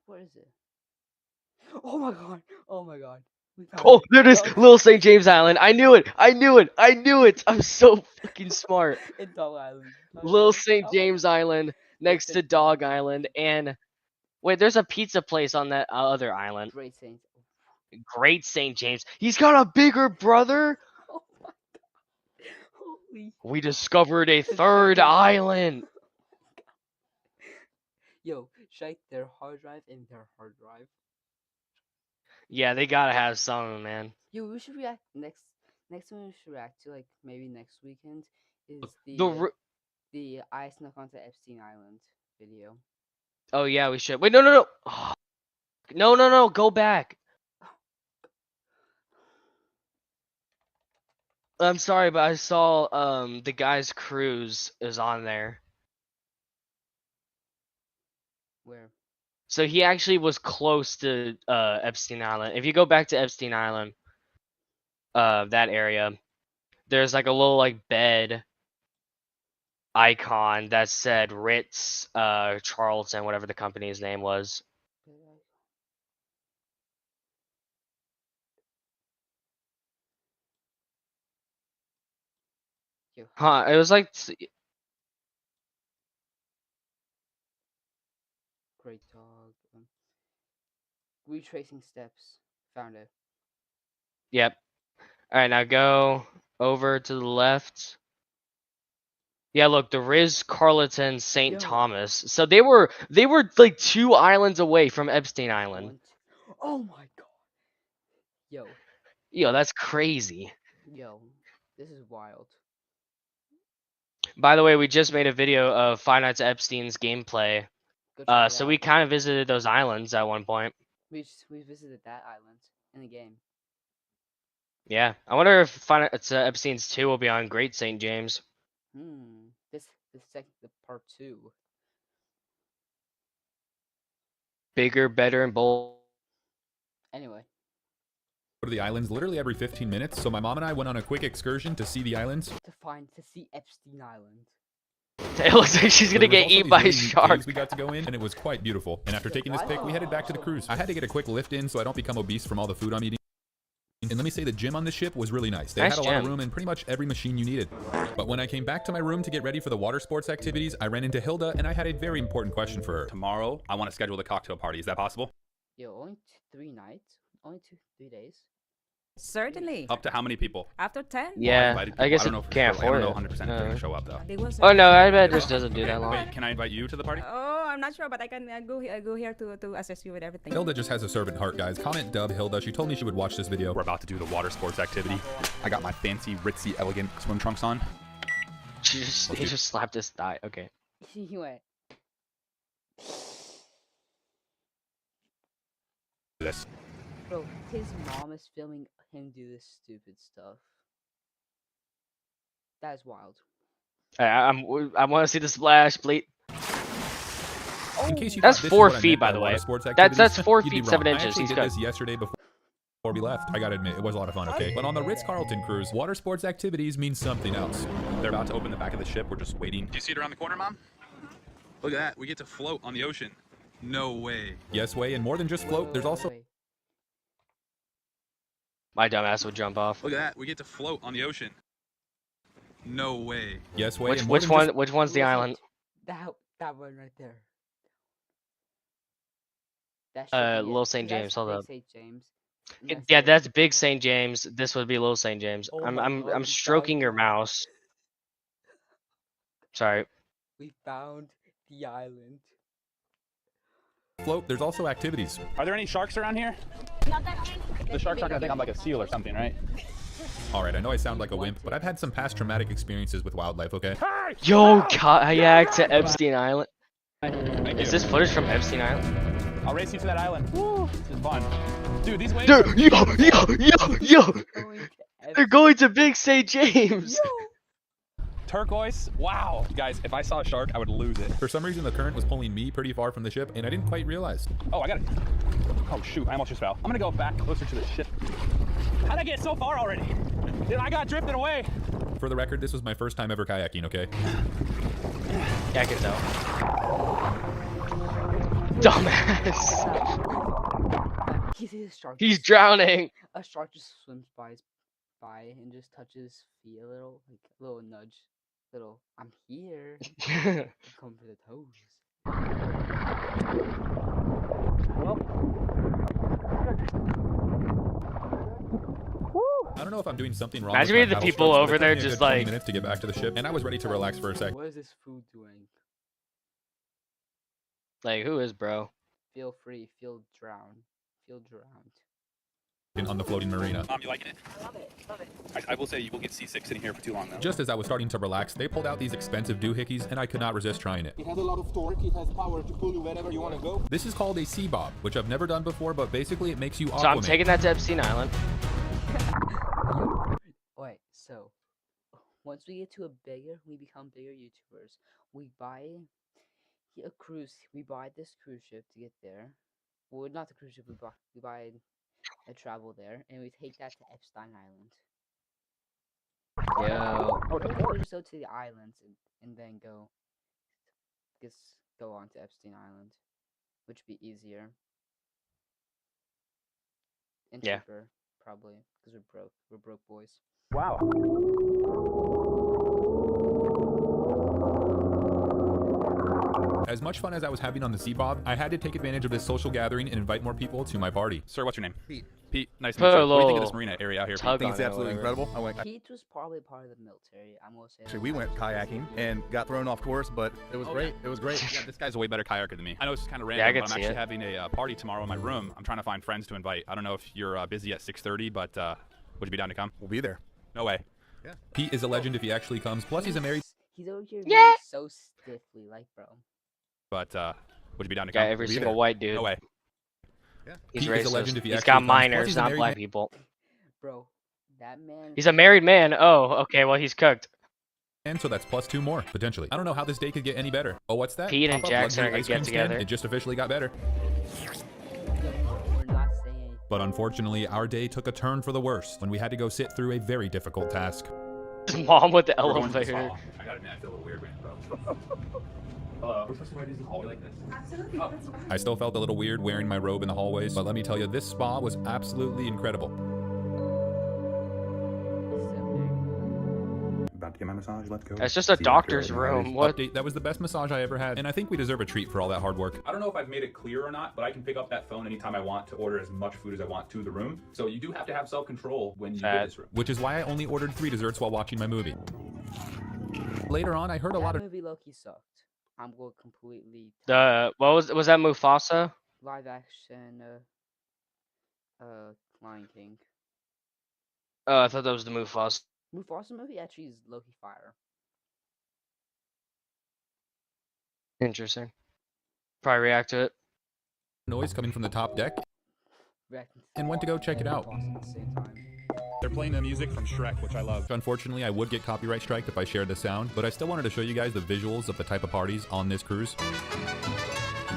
Where is it? Oh my god! Oh my god! We found Oh, it. there it is. Dog- Little St. James Island. I knew it. I'm so fucking smart. In Dog Island. Little St. James Island next to Dog Island. And wait, there's a pizza place on that other island. Great Saint. Great St. James. He's got a bigger brother. Oh my god! Holy. We discovered a third island. Yo, check their hard drive and their hard drive. Yeah, they gotta have some, man. Yo, we should react next one. We should react to, like, maybe next weekend is the I snuck onto Epstein Island video. Oh yeah, we should. Wait, no. Oh. No. Go back. I'm sorry, but I saw the guy's cruise is on there. Where? So he actually was close to Epstein Island. If you go back to Epstein Island, that area, there's like a little like bed icon that said Ritz Charlton, whatever the company's name was. Huh, it was like Great Dog. Retracing steps. Found it. Yep. Alright, now go over to the left. Yeah, look, the Riz Carleton St. Yo. Thomas. So they were like 2 islands away from Epstein Island. Oh my god. Yo, that's crazy. Yo, this is wild. By the way, we just made a video of Five Nights at Epstein's gameplay. Go check it So out. we kind of visited those islands at one point. We visited that island in the game. Yeah, I wonder if Five Nights at Epstein's 2 will be on Great St. James. The part 2. Bigger, better, and bold. Anyway. Go to the islands literally every 15 minutes, so my mom and I went on a quick excursion to see the islands. To see Epstein Island. It looks like she's gonna There was get also eaten these by really neat sharks. caves we got to go in, and it was quite beautiful. And after taking this pic, we headed back to the cruise. I had to get a quick lift in so I don't become obese from all the food I'm eating. And let me say the gym on the ship was really nice. They Nice had a lot of gym. room and pretty much every machine you needed. But when I came back to my room to get ready for the water sports activities, I ran into Hilda and I had a very important question for her. Tomorrow, I want to schedule the cocktail party. Is that possible? Yo, only 3 nights? Only 3 days? Certainly. Up to how many people? After 10? Yeah, Invited I people. guess I don't you know for can't sure. Like, I afford don't know 100% if they're it. gonna show up though. They will Oh no, I certainly- bet it just doesn't do that long. Wait, can I invite you to the party? Oh, I'm not sure, but I can go here to assist you with everything. Hilda just has a servant heart, guys. Comment dub Hilda. She told me she would watch this video. We're about to do the water sports activity. I got my fancy, ritzy, elegant swim trunks on. He just slapped his thigh. Okay. He went. This. Bro, his mom is filming him do this stupid stuff. That is wild. I want to see the splash, please. In case you That's thought this is 4 what I feet, meant by the water way. sports That's activities, 4 you'd be feet 7 wrong. inches. I actually He's did good. this yesterday before we left. I gotta admit, it was a lot of fun, okay? But on the Ritz-Carlton cruise, water sports activities means something else. They're about to open the back of the ship. We're just waiting. Do you see it around the corner, Mom? Look at that. We get to float on the ocean. No way. Yes, way, and more than just float, there's also My dumbass would jump off. Look at that. We get to float on the ocean. No way. yes, way, Which and more than just- which one's the island? That one right there. That should be it. Little St. That's James. Hold Big up. St. James. Yeah, that's Big St. James. This would be Little St. James. Oh I'm my I'm God, I'm we stroking found your it. mouse. Sorry. We found the island. float, there's also activities. Are there any sharks around here? The sharks aren't gonna think I'm like a seal or something, right? All right, I know I sound like a wimp, but I've had some past traumatic experiences with wildlife, okay? Yo, kayak to Epstein Island. Thank Is you. this footage from Epstein Island? I'll race you to that island. Woo! This is fun. Dude, these waves. Dude, yo! They're going to Big St. James. Turquoise. Wow. Guys, if I saw a shark, I would lose it. For some reason, the current was pulling me pretty far from the ship, and I didn't quite realize. Oh, I got it. Oh, shoot. I almost just fell. I'm gonna go back closer to the ship. How'd I get so far already? Dude, I got drifted away. For the record, this was my first time ever kayaking, okay? Yeah, I can tell. Dumbass. He sees a shark. He's drowning. A shark just swims by and just touches his feet a little, like a little nudge, little. I'm here. Come for the toes. I don't know if I'm doing something wrong. Imagine with if my the paddle people strokes, but over it took there me a just good 20 like- minutes to get back to the ship, and I was ready to relax for a sec. What is this food doing? Like, who is bro? Feel free. Feel drowned. Feel drowned. On the floating marina. Mom, you liking it? Love it. Love it. I will say you will get seasick sitting here for too long, though. Just as I was starting to relax, they pulled out these expensive doohickeys, and I could not resist trying it. It has a lot of torque. It has power to pull you wherever you want to go. This is called a sea bob, which I've never done before, but basically it makes you So I'm Aquaman. taking that to Epstein Island. Wait, so once we get to we become bigger YouTubers. We buy a cruise. We buy this cruise ship to get there. Well, not the cruise ship. We buy a travel there, and we take that to Epstein Island. Yo. Or just go to the islands and then go on to Epstein Island, which would be easier and Yeah. cheaper, probably, because we're broke. We're broke boys. Wow. As much fun as I was having on the sea bob, I had to take advantage of this social gathering and invite more people to my party. Sir, what's your name? Pete. Pete, nice to meet you. Put a What do you think of little this marina area out here? tug Pete? I think it's on it or absolutely whatever. incredible. Pete was probably part of the military. I'm gonna say. Actually, we went kayaking and got thrown off course, but it was great. It was great. Yeah, this guy's a way better kayaker than me. I know it's kind of Yeah, I random, can but I'm see actually it. having a party tomorrow in my room. I'm trying to find friends to invite. I don't know if you're busy at 6:30, but would you be down to come? We'll be there. No way. Pete is a legend if he actually comes. Plus, he's a married. He's over here Yeah. moving so stiffly, like bro. But would you be down to Got come? every We'll be single there. white dude. No way. He's Pete is a racist. legend if he He's actually got comes. Plus, minors, he's a not married black man. people. Bro, that man. He's a married man. Oh, okay. Well, he's cooked. And so that's plus 2 more, potentially. I don't know how this day could get any better. Oh, what's that? Pete and Pop-up Jackson luxury are gonna ice get cream stand? together. It just officially got better. We're not saying. But unfortunately, our day took a turn for the worse when we had to go sit through a very difficult task. His mom with the We're going to the elevator. spa. I gotta admit, I feel a little weird, man, bro. Hello. We're supposed to wear these in the hallway like this. Absolutely. I still felt a little weird wearing my robe in the hallways, but let me tell you, this spa was absolutely incredible. my massage. Let's go. It's just a See doctor's where room. What? Update, that was the best massage I ever had, and I think we deserve a treat for all that hard work. I don't know if I've made it clear or not, but I can pick up that phone anytime I want to order as much food as I want to the room. So you do have to have self-control when you get this room. Which is why I only ordered 3 desserts while watching my movie. Later on, I heard a lot of movie Loki sucked. I'm going completely What was that Mufasa? live action Lion King. Oh, I thought that was the Mufasa. Mufasa movie actually is Loki fire. Interesting. Probably react to it. noise coming from the top deck and went to go check it out. They're playing the music from Shrek, which I love. Unfortunately, I would get copyright striked if I shared the sound, but I still wanted to show you guys the visuals of the type of parties on this cruise.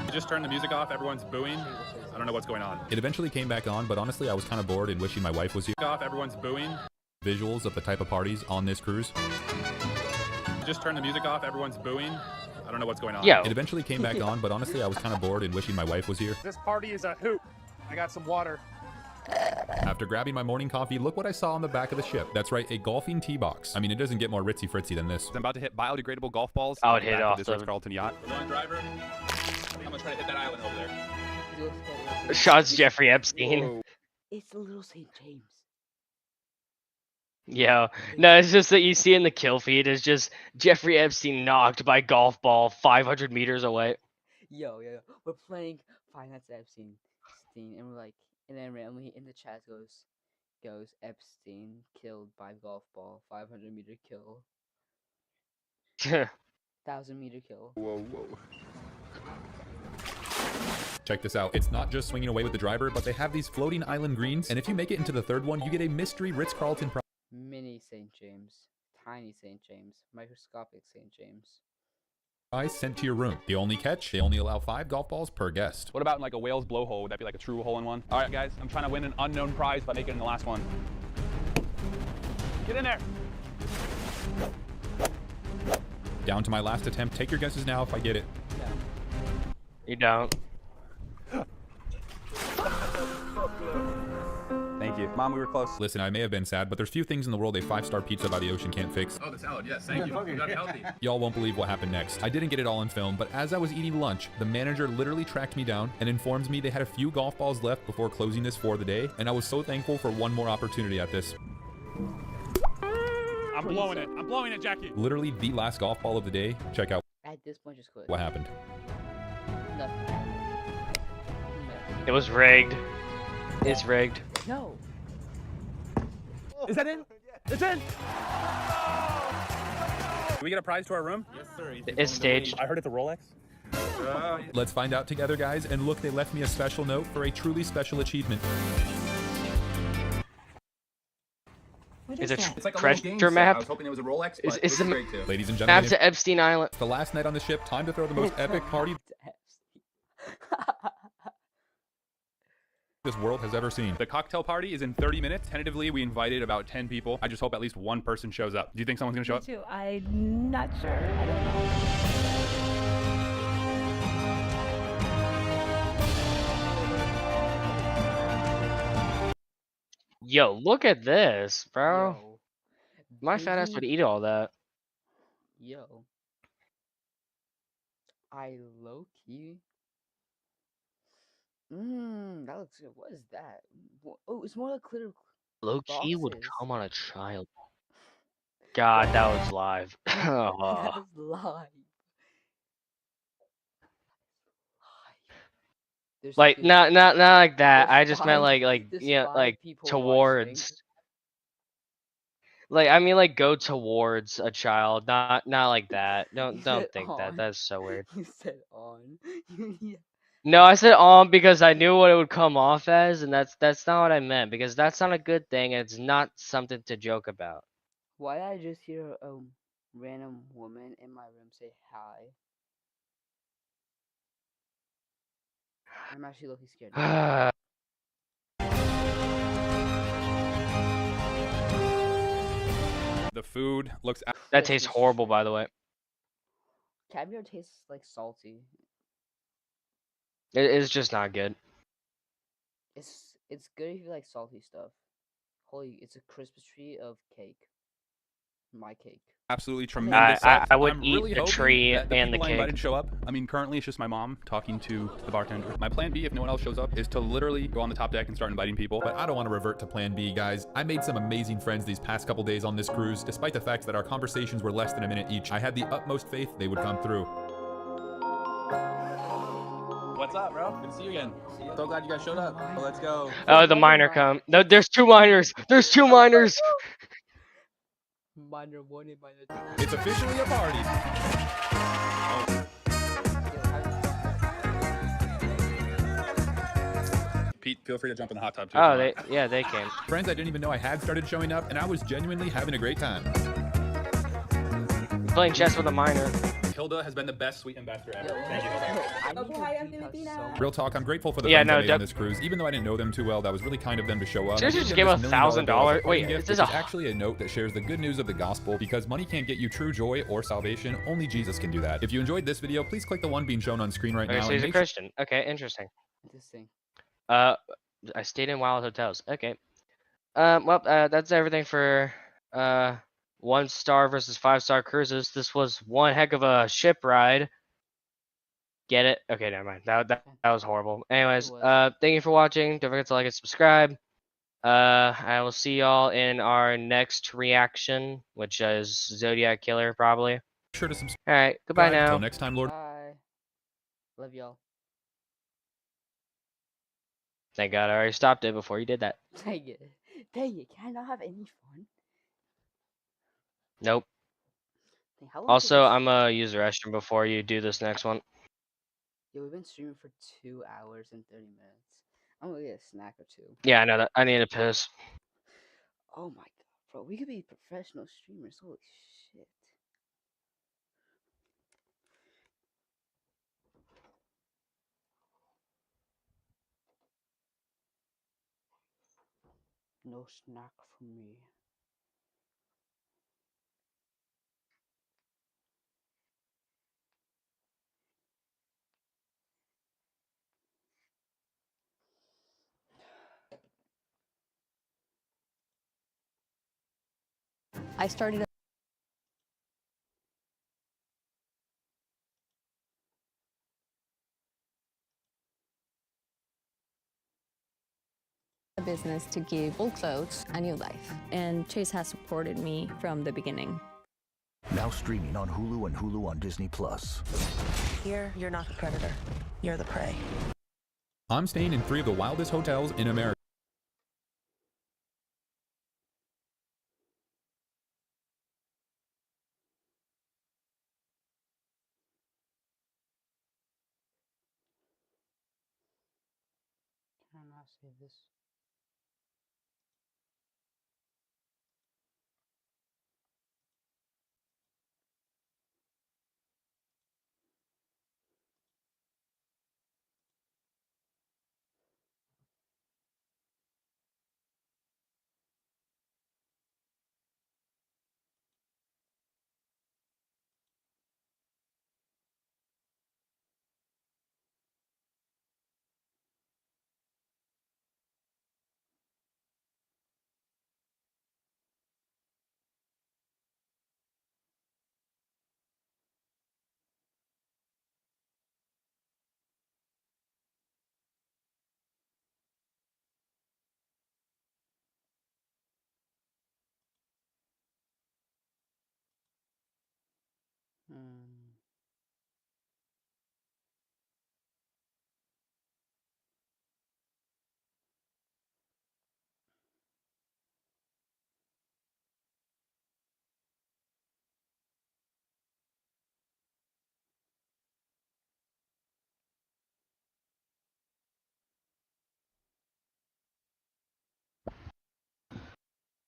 You just turned the music off, everyone's booing. I don't know what's going on. It eventually came back on, but honestly, I was kind of bored and wishing my wife was here. Off, everyone's booing. Visuals of the type of parties on this cruise. You just turned the music off, everyone's booing. I don't know what's going on. Yeah. It eventually came back on, but honestly, I was kind of bored and wishing my wife was here. This party is a hoot. I got some water. After grabbing my morning coffee, look what I saw on the back of the ship. That's right, a golfing tee box. I mean, it doesn't get more ritzy fritzy than this. I'm about to hit biodegradable golf balls. I would hit back off of this the- Ritz-Carlton yacht. Come on, driver. I'm gonna try to hit that island over there. Shots Jeffrey Epstein. It's a little St. James. Yeah. No, it's just that you see in the kill feed is just Jeffrey Epstein knocked by golf ball 500 meters away. Yo, we're playing Five Nights at Epstein, and we're like, and then randomly in the chat goes Epstein killed by golf ball, 500-meter kill, 1,000-meter kill. Whoa. Check this out. It's not just swinging away with the driver, but they have these floating island greens, and if you make it into the third one, you get a mystery Ritz-Carlton prize. Mini St. James, tiny St. James, microscopic St. James. Sent to your room. The only catch, they only allow 5 golf balls per guest. What about in like a whale's blowhole? Would that be like a true hole-in-one? All right, guys, I'm trying to win an unknown prize by making it in the last one. Get in there. Down to my last attempt. Take your guesses now if I get it. You don't. Thank you. Mom, we were close. Listen, I may have been sad, but there's few things in the world a 5-star pizza by the ocean can't fix. Oh, the salad, yes, thank you. You got it healthy. Y'all won't believe what happened next. I didn't get it all on film, but as I was eating lunch, the manager literally tracked me down and informs me they had a few golf balls left before closing this for the day, and I was so thankful for one more opportunity at this. I'm blowing it. I'm blowing it, Jackie. Literally the last golf ball of the day. Check out At this point, just quit. what happened. Nothing. It was rigged. It's rigged. No. Is that in? It's in. Do we get a prize to our room? Yes, sir. It's staged. I heard it's a Rolex. Let's find out together, guys, and look, they left me a special note for a truly special achievement. It's a It's like a little treasure game set. I map. was hoping it was a Rolex, It's- but it's it's the- great too. Ladies and Map gentlemen, to Epstein Island. it's the last night on the ship. Time to throw the most epic party this world has ever seen. The cocktail party is in 30 minutes. Tentatively, we invited about 10 people. I just hope at least one person shows up. Do you think someone's gonna show up? too. I'm not sure. I don't know. Yo, look at this, bro. Yo. My fat ass would eat all that. Yo. I low key. That looks good. What is that? Oh, it's more like clear. Low key would boxes. come on a child. God, that was live. That is live. There's Like five- not like that. I just meant five- like there's yeah, five like people towards. Like I mean, like go towards a child, not like that. Don't said think on. that. That's so weird. You said on. Yeah. No, I said on because I knew what it would come off as, and that's not what I meant because that's not a good thing. And it's not something to joke about. Why did I just hear a random woman in my room say hi? I'm actually looking scared. now. The food looks. That tastes horrible, by the way. Caviar tastes like salty. It is just not good. It's good if you like salty stuff. Holy, it's a Christmas tree of cake. My cake. absolutely tremendous set. I would I'm eat really the hoping tree that the and the people I cake. invited show up. I mean, currently it's just my mom talking to the bartender. My plan B, if no one else shows up, is to literally go on the top deck and start inviting people. But I don't want to revert to plan B, guys. I made some amazing friends these past couple days on this cruise, despite the fact that our conversations were less than a minute each. I had the utmost faith they would come through. What's up, bro? Good to see you again. So glad you guys showed up. Well, let's go. Oh, the miner come. No, there's 2 miners. There's 2 miners. Miner 1 and miner 2. It's officially a party. Pete, feel free to jump in the hot tub too. Oh, they came. Friends I didn't even know I had started showing up, and I was genuinely having a great time. Playing chess with a miner. Hilda has been the best sweet ambassador ever. Thank you, Hilda. Real talk, I'm grateful for the Yeah, friends no, I made on this cruise. Even though I didn't know them too well, that was really kind of them to show up. Seriously, I just gave give them a this $1 million bill as $1,000? parting Wait, gift, is this which a- is actually a note that shares the good news of the gospel, because money can't get you true joy or salvation. Only Jesus can do that. If you enjoyed this video, please click the one being shown on screen right Okay, now. so he's and a make Christian. Okay, interesting. Interesting. I stayed in Wild Hotels. Okay. That's everything for 1-star versus 5-star cruises. This was one heck of a ship ride. Get it? Okay, never mind. That was horrible. Anyways, thank you for watching. Don't forget to like and subscribe. I will see y'all in our next reaction, which is Zodiac Killer, probably. sure to subscribe. All right, goodbye now. Till next time, Lord. Bye. Love y'all. Thank God I already stopped it before you did that. Dang it. Dang it. Can I not have any fun? Nope. Dang, how long did Also, this- I'm gonna use the restroom before you do this next one. Yeah, we've been streaming for 2 hours and 30 minutes. I'm gonna get a snack or 2. Yeah, I know that. I need a piss. Oh my god, bro. We could be professional streamers. Holy shit. No snack for me. I started a business to give old clothes a new life. And Chase has supported me from the beginning. Now streaming on Hulu and Hulu on Disney+. Here, you're not the predator. You're the prey. I'm staying in 3 of the wildest hotels in America. Can I not save this?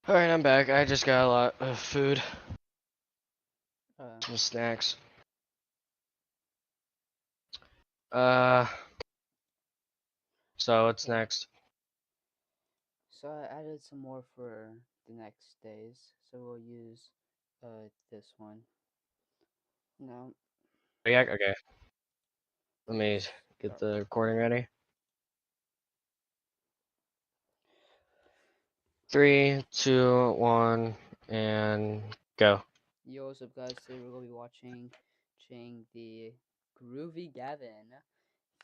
Alright, I'm back. I just got a lot of food. Uh. Some snacks. So what's next? So I added some more for the next days. So we'll use this one. No. Yeah, okay. Let me get the recording ready. 3, 2, 1, and go. Yo, what's up, guys? Today we're gonna be watching the Groovy Gavin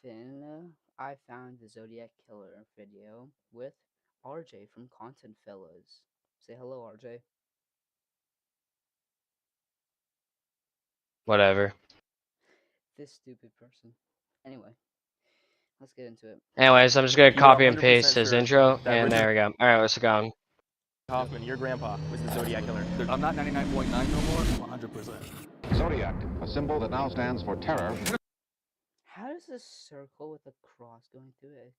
Finn. I found the Zodiac Killer video with RJ from Content Fellas. Say hello, RJ. Whatever. This stupid person. Anyway, let's get into it. Anyways, I'm just gonna You're copy and 100% paste his sure intro, that and there we go. All right, let's go. Hoffman, your grandpa was the Zodiac Killer. I'm not 99.9 no more, 100%. Zodiac, a symbol that now stands for terror. How does a circle with a cross going through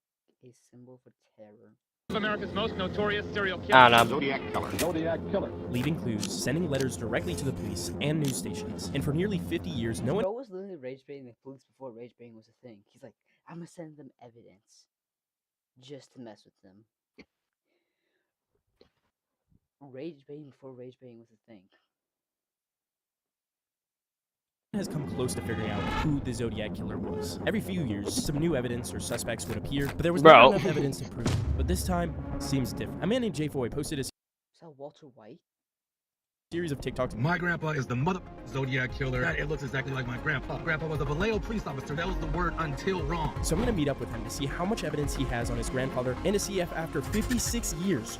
a symbol for terror? America's most notorious serial killer. I don't know. Zodiac Killer. Zodiac Killer. Leaving clues, sending letters directly to the police and news stations. And for nearly 50 years, no one... Bro was literally rage baiting the police before rage baiting was a thing. He's like, I'm gonna send them evidence just to mess with them. Rage baiting before rage baiting was a thing. has come close to figuring out who the Zodiac Killer was. Every few years, some new evidence or suspects would appear, but there was never enough evidence to prove it. But this time, seems different. A man named Jay Foy posted a Is that Walter White? series of TikToks. My grandpa is the mother Zodiac Killer. It looks exactly like my grandpa. Grandpa was a Vallejo police officer. That was the word until wrong. So I'm going to meet up with him to see how much evidence he has on his grandfather and to see if after 56 years...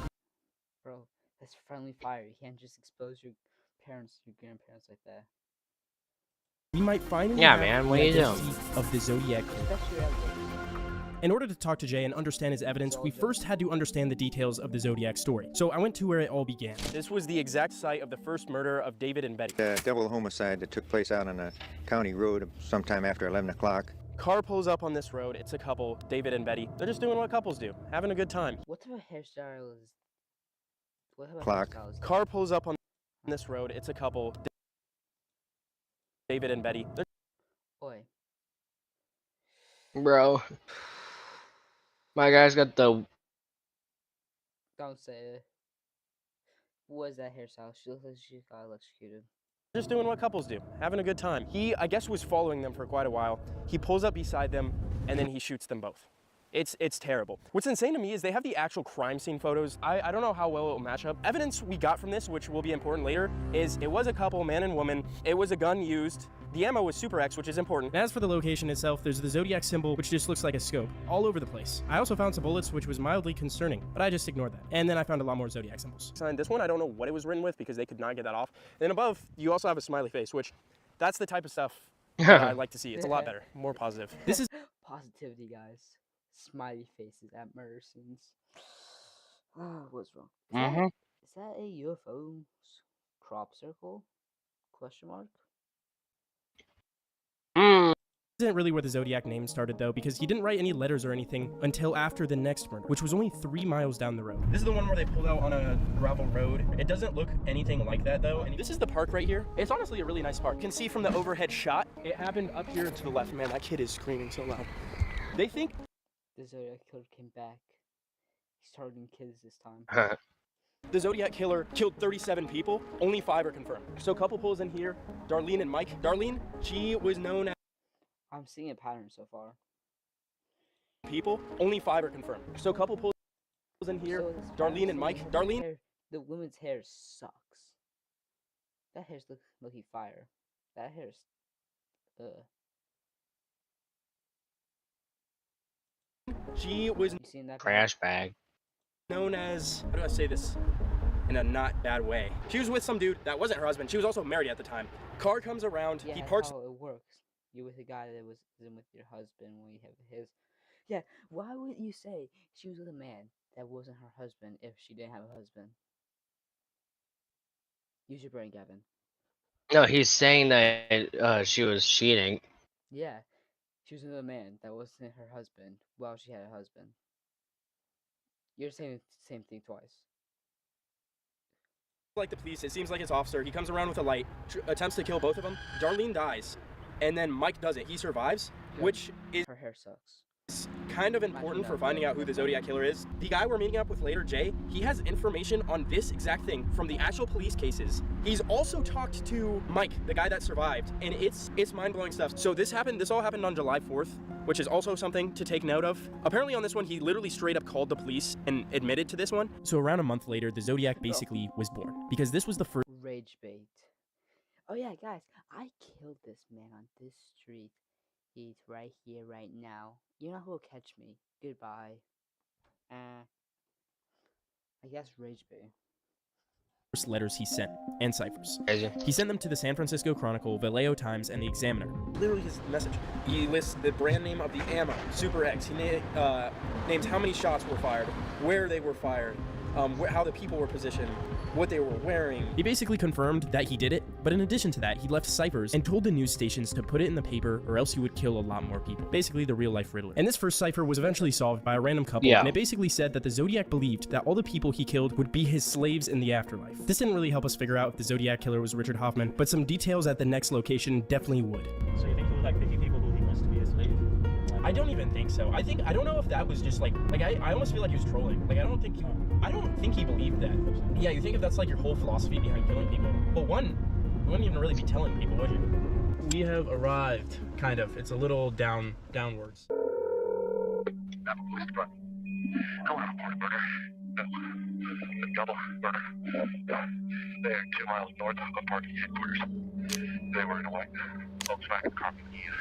Bro, that's friendly fire. You can't just expose your parents, your grandparents like that. We might finally yeah, have man, the what are you doing? identity of the Zodiac Killer. In order to talk to Jay and understand his evidence, we first had to understand the details of the Zodiac story. So I went to where it all began. This was the exact site of the first murder of David and Betty. A double homicide that took place out on a county road sometime after 11 o'clock. Car pulls up on this road. It's a couple, David and Betty. They're just doing what couples do, having a good time. What type of hairstyle is... What type of Clock. hairstyle is that? Car pulls up on this road. It's a couple, David and Betty. Boy. Bro. My guy's got the... Don't say it. What is that hairstyle? She looks like she got electrocuted. Just doing what couples do, having a good time. He, I guess, was following them for quite a while. He pulls up beside them, and then he shoots them both. It's terrible. What's insane to me is they have the actual crime scene photos. I don't know how well it will match up. Evidence we got from this, which will be important later, is it was a couple, man and woman. It was a gun used. The ammo was Super X, which is important. As for the location itself, there's the Zodiac symbol, which just looks like a scope, all over the place. I also found some bullets, which was mildly concerning, but I just ignored that. And then I found a lot more Zodiac symbols. This one, I don't know what it was written with because they could not get that off. Then above, you also have a smiley face, which that's the type of stuff that I like to see. It's a lot better, more positive. This is positivity, guys. Smiley faces at murder scenes. What's wrong? Is that a UFO crop circle? Question mark? isn't really where the Zodiac name started though, because he didn't write any letters or anything until after the next murder, which was only 3 miles down the road. This is the one where they pulled out on a gravel road. It doesn't look anything like that though. And this is the park right here. It's honestly a really nice park. You can see from the overhead shot, it happened up here to the left. Man, that kid is screaming so loud. They think the Zodiac Killer came back. He's targeting kids this time. The Zodiac Killer killed 37 people, only 5 are confirmed. So a couple pulls in here, Darlene and Mike. Darlene, she was known as... I'm seeing a pattern so far. People, only 5 are confirmed. So a couple pulls in here, so Darlene and Mike. Darlene... The woman's hair sucks. That hair's looking fire. That hair's... She was... Crash bag. Known as, how do I say this in a not bad way? She was with some dude that wasn't her husband. She was also married at the time. Car comes around, yeah, he parks. How it works. You're with a guy that was in with your husband when you have his. Yeah, why would you say she was with a man that wasn't her husband if she didn't have a husband? Use your brain, Gavin. No, he's saying that she was cheating. Yeah, she was with a man that wasn't her husband while she had a husband. You're saying the same thing twice. Like the police, it seems like it's officer. He comes around with a light, attempts to kill both of them. Darlene dies, and then Mike does it. He survives, which is her hair sucks. Kind of important for finding out who the Zodiac Killer is. The guy we're meeting up with later, Jay, he has information on this exact thing from the actual police cases. He's also talked to Mike, the guy that survived, and it's mind-blowing stuff. So this all happened on July 4th, which is also something to take note of. Apparently on this one, he literally straight up called the police and admitted to this one. So around a month later, the Zodiac basically was born, because this was the first rage bait. Oh yeah, guys, I killed this man on this street. He's right here, right now. You know who'll catch me. Goodbye. I guess Rage Bay. First letters he sent, and ciphers. He sent them to the San Francisco Chronicle, Vallejo Times, and the Examiner. Literally his message. He lists the brand name of the ammo, Super X. He names how many shots were fired, where they were fired, how the people were positioned, what they were wearing. He basically confirmed that he did it, but in addition to that, he left ciphers and told the news stations to put it in the paper or else he would kill a lot more people. Basically, the real-life Riddler. And this first cipher was eventually solved by a random couple, and it basically said that the Zodiac believed that all the people he killed would be his slaves in the afterlife. This didn't really help us figure out if the Zodiac Killer was Richard Hoffman, but some details at the next location definitely would. So you think he was like picking people who he wants to be a slave? I don't even think so. I don't know if that was just like I almost feel like he was trolling. Like I don't think he believed that. Yeah, you think if that's like your whole philosophy behind killing people. But one, you wouldn't even really be telling people, would you? We have arrived, kind of. It's a little downwards. Double burner. They're 2 miles north of parking headquarters. They were in a white Volkswagen Carpet Eve.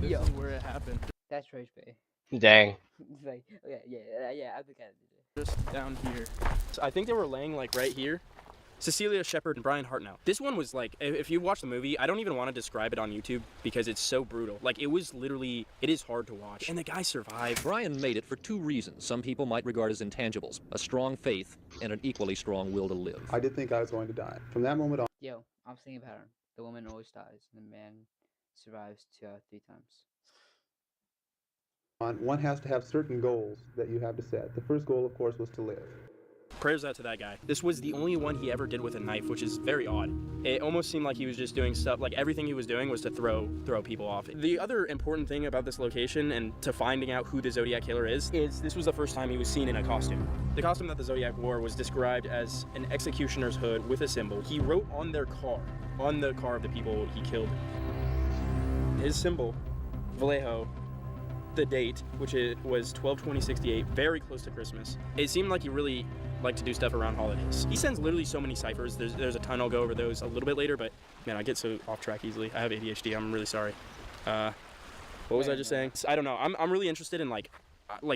This is where it happened. That's Rage Bay. Dang. Like, yeah, I think I did it. Just down here. So I think they were laying like right here. Cecilia Shepard and Brian Hartnell. This one was like, if you watch the movie, I don't even want to describe it on YouTube because it's so brutal. Like it is hard to watch. And the guy survived. Brian made it for 2 reasons some people might regard as intangibles: a strong faith and an equally strong will to live. I did think I was going to die. From that moment on. Yo, I'm seeing a pattern. The woman always dies, and the man survives 3 times. One has to have certain goals that you have to set. The first goal, of course, was to live. Prayers out to that guy. This was the only one he ever did with a knife, which is very odd. It almost seemed like he was just doing stuff, like everything he was doing was to throw people off. The other important thing about this location and to finding out who the Zodiac Killer is this was the first time he was seen in a costume. The costume that the Zodiac wore was described as an executioner's hood with a symbol. He wrote on their car, on the car of the people he killed, his symbol, Vallejo, the date, which was 12/20/68, very close to Christmas. It seemed like he really liked to do stuff around holidays. He sends literally so many ciphers. There's a ton. I'll go over those a little bit later, but man, I get so off track easily. I have ADHD. I'm really sorry. What was I just saying? I don't know. I'm really interested in like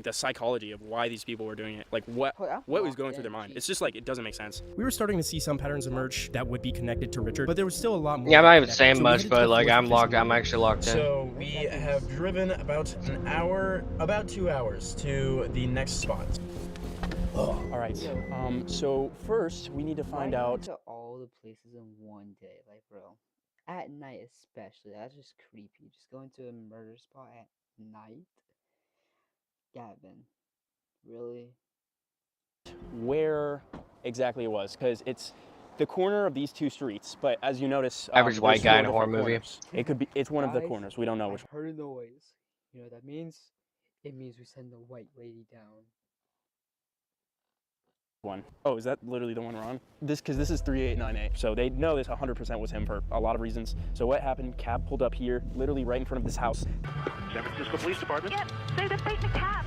the psychology of why these people were doing it. Like what was going through their mind. It's just like it doesn't make sense. We were starting to see some patterns emerge that would be connected to Richard, but there was still a lot more. Yeah, I'm not even saying much, but like I'm actually locked in. So we have driven about an hour, about 2 hours to the next spot. Oh, all right. So first we need to find out. To all the places in one day, like bro, at night especially. That's just creepy. Just going to a murder spot at night. Gavin, really? Where exactly it was, because it's the corner of these 2 streets. But as you notice, average white guy in a horror movie. It could be. It's one of the corners. We don't know which. I heard a noise. You know what that means? It means we send the white lady down. One. Oh, is that literally the one we're on? Because this is 3898. So they know this 100% was him for a lot of reasons. So what happened? Cab pulled up here, literally right in front of this house. San Francisco Police Department? Yep, there's a fake cab.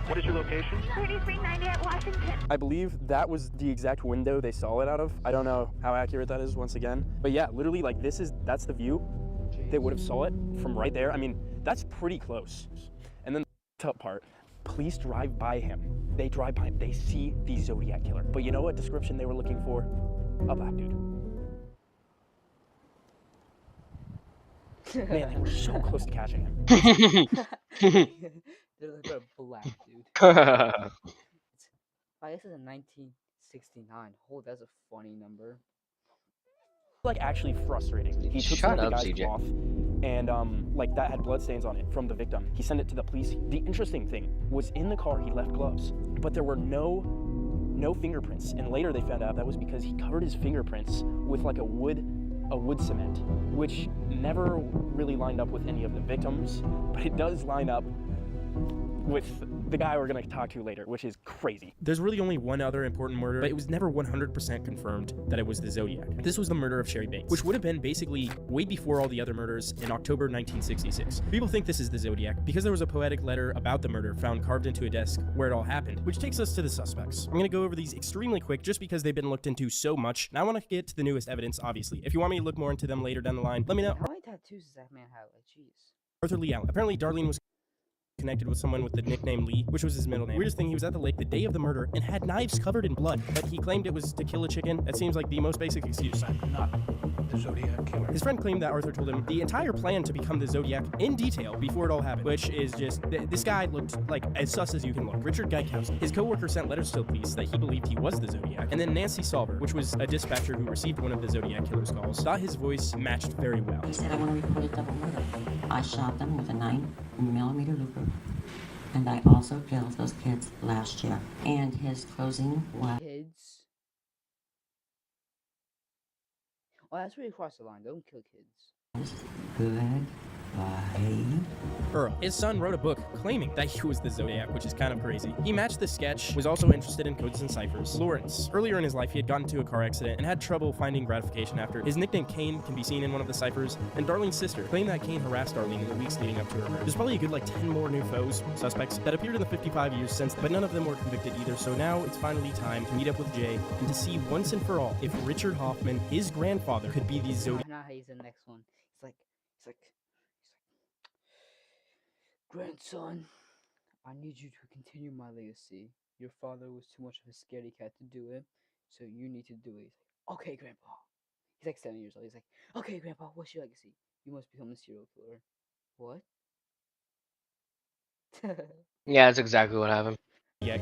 What is your location? 3390 at Washington. I believe that was the exact window they saw it out of. I don't know how accurate that is once again. But yeah, literally like that's the view. They would have saw it from right there. I mean, that's pretty close. And then the top part. Police drive by him. They drive by him. They see the Zodiac Killer. But you know what description they were looking for? A black dude. Man, they were so close to catching him. They're like a black dude. I guess it's in 1969. Oh, that's a funny number. Like actually frustrating. He took some of the guy's cloth and like that had bloodstains on it from the victim. He sent it to the police. The interesting thing was in the car he left gloves, but there were no fingerprints. And later they found out that was because he covered his fingerprints with like a wood cement, which never really lined up with any of the victims, but it does line up with the guy we're gonna talk to later, which is crazy. There's really only one other important murder, but it was never 100% confirmed that it was the Zodiac. This was the murder of Sherry Bates, which would have been basically way before all the other murders in October 1966. People think this is the Zodiac because there was a poetic letter about the murder found carved into a desk where it all happened, which takes us to the suspects. I'm gonna go over these extremely quick just because they've been looked into so much. Now I want to get to the newest evidence, obviously. If you want me to look more into them later down the line, let me know. How many tattoos does that man have? Like, jeez. Arthur Lee Allen. Apparently, Darlene was connected with someone with the nickname Lee, which was his middle name. Weirdest thing, he was at the lake the day of the murder and had knives covered in blood, but he claimed it was to kill a chicken. That seems like the most basic excuse. Not the Zodiac killer. His friend claimed that Arthur told him the entire plan to become the Zodiac in detail before it all happened, which is just, this guy looked like as sus as you can look. Richard Geikowski. His co-worker sent letters to the police that he believed he was the Zodiac, and then Nancy Solver, which was a dispatcher who received one of the Zodiac killer's calls, thought his voice matched very well. He said, I want to report a double murder. I shot them with a 9mm Luger. And I also killed those kids last year. And his closing was... Kids? Oh, that's where you cross the line. Don't kill kids. Good. Earl. His son wrote a book claiming that he was the Zodiac, which is kind of crazy. He matched the sketch, was also interested in codes and ciphers. Lawrence. Earlier in his life, he had gotten into a car accident and had trouble finding gratification after. His nickname Kane can be seen in one of the ciphers, and Darlene's sister claimed that Kane harassed Darlene in the weeks leading up to her murder. There's probably a good like 10 more new suspects that appeared in the 55 years since, but none of them were convicted either, so now it's finally time to meet up with Jay and to see once and for all if Richard Hoffman, his grandfather, could be the Zodiac. Now he's the next one. He's like, grandson, I need you to continue my legacy. Your father was too much of a scaredy cat to do it, so you need to do it. He's like, okay, Grandpa. He's like 7 years old. He's like, okay, Grandpa, what's your legacy? You must become a serial killer. What? Yeah, that's exactly what happened. Yeah,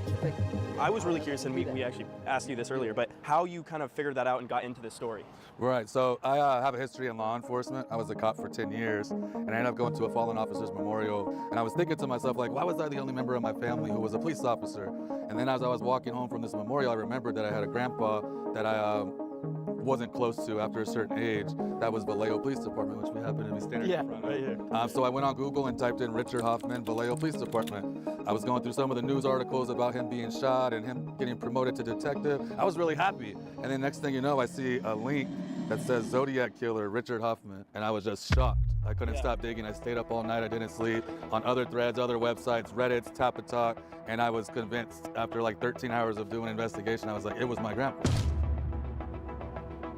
I was really curious, and we actually asked you this earlier, but how you kind of figured that out and got into this story. Right, so I have a history in law enforcement. I was a cop for 10 years, and I ended up going to a fallen officer's memorial, and I was thinking to myself, like, why was I the only member of my family who was a police officer? And then as I was walking home from this memorial, I remembered that I had a grandpa that I wasn't close to after a certain age. That was Vallejo Police Department, which we happen to be standing in front of. Right here. So I went on Google and typed in Richard Hoffman, Vallejo Police Department. I was going through some of the news articles about him being shot and him getting promoted to detective. I was really happy. And then next thing you know, I see a link that says Zodiac Killer, Richard Hoffman. And I was just shocked. I couldn't stop digging. I stayed up all night. I didn't sleep. On other threads, other websites, Reddit, Tapatalk, and I was convinced after like 13 hours of doing investigation, I was like, it was my grandpa.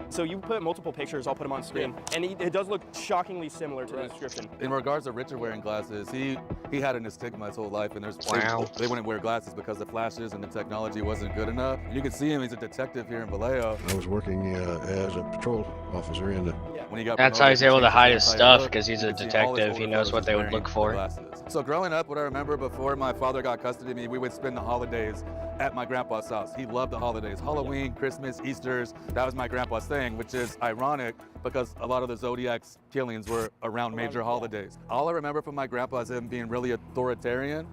So you put multiple pictures, I'll put them on screen, and it does look shockingly similar to the description. In regards to Richard wearing glasses, he had an astigma his whole life, and they wouldn't wear glasses because the flashes and the technology wasn't good enough. You can see him, he's a detective here in Vallejo. I was working as a patrol officer in the... When he got That's how he's able to hide his stuff, because he's a detective. He knows what they would look for. Glasses. So growing up, what I remember before my father got custody of me, we would spend the holidays at my grandpa's house. He loved the holidays. Halloween, Christmas, Easter's, that was my grandpa's thing, which is ironic because a lot of the Zodiac's killings were around major holidays. All I remember from my grandpa is him being really authoritarian.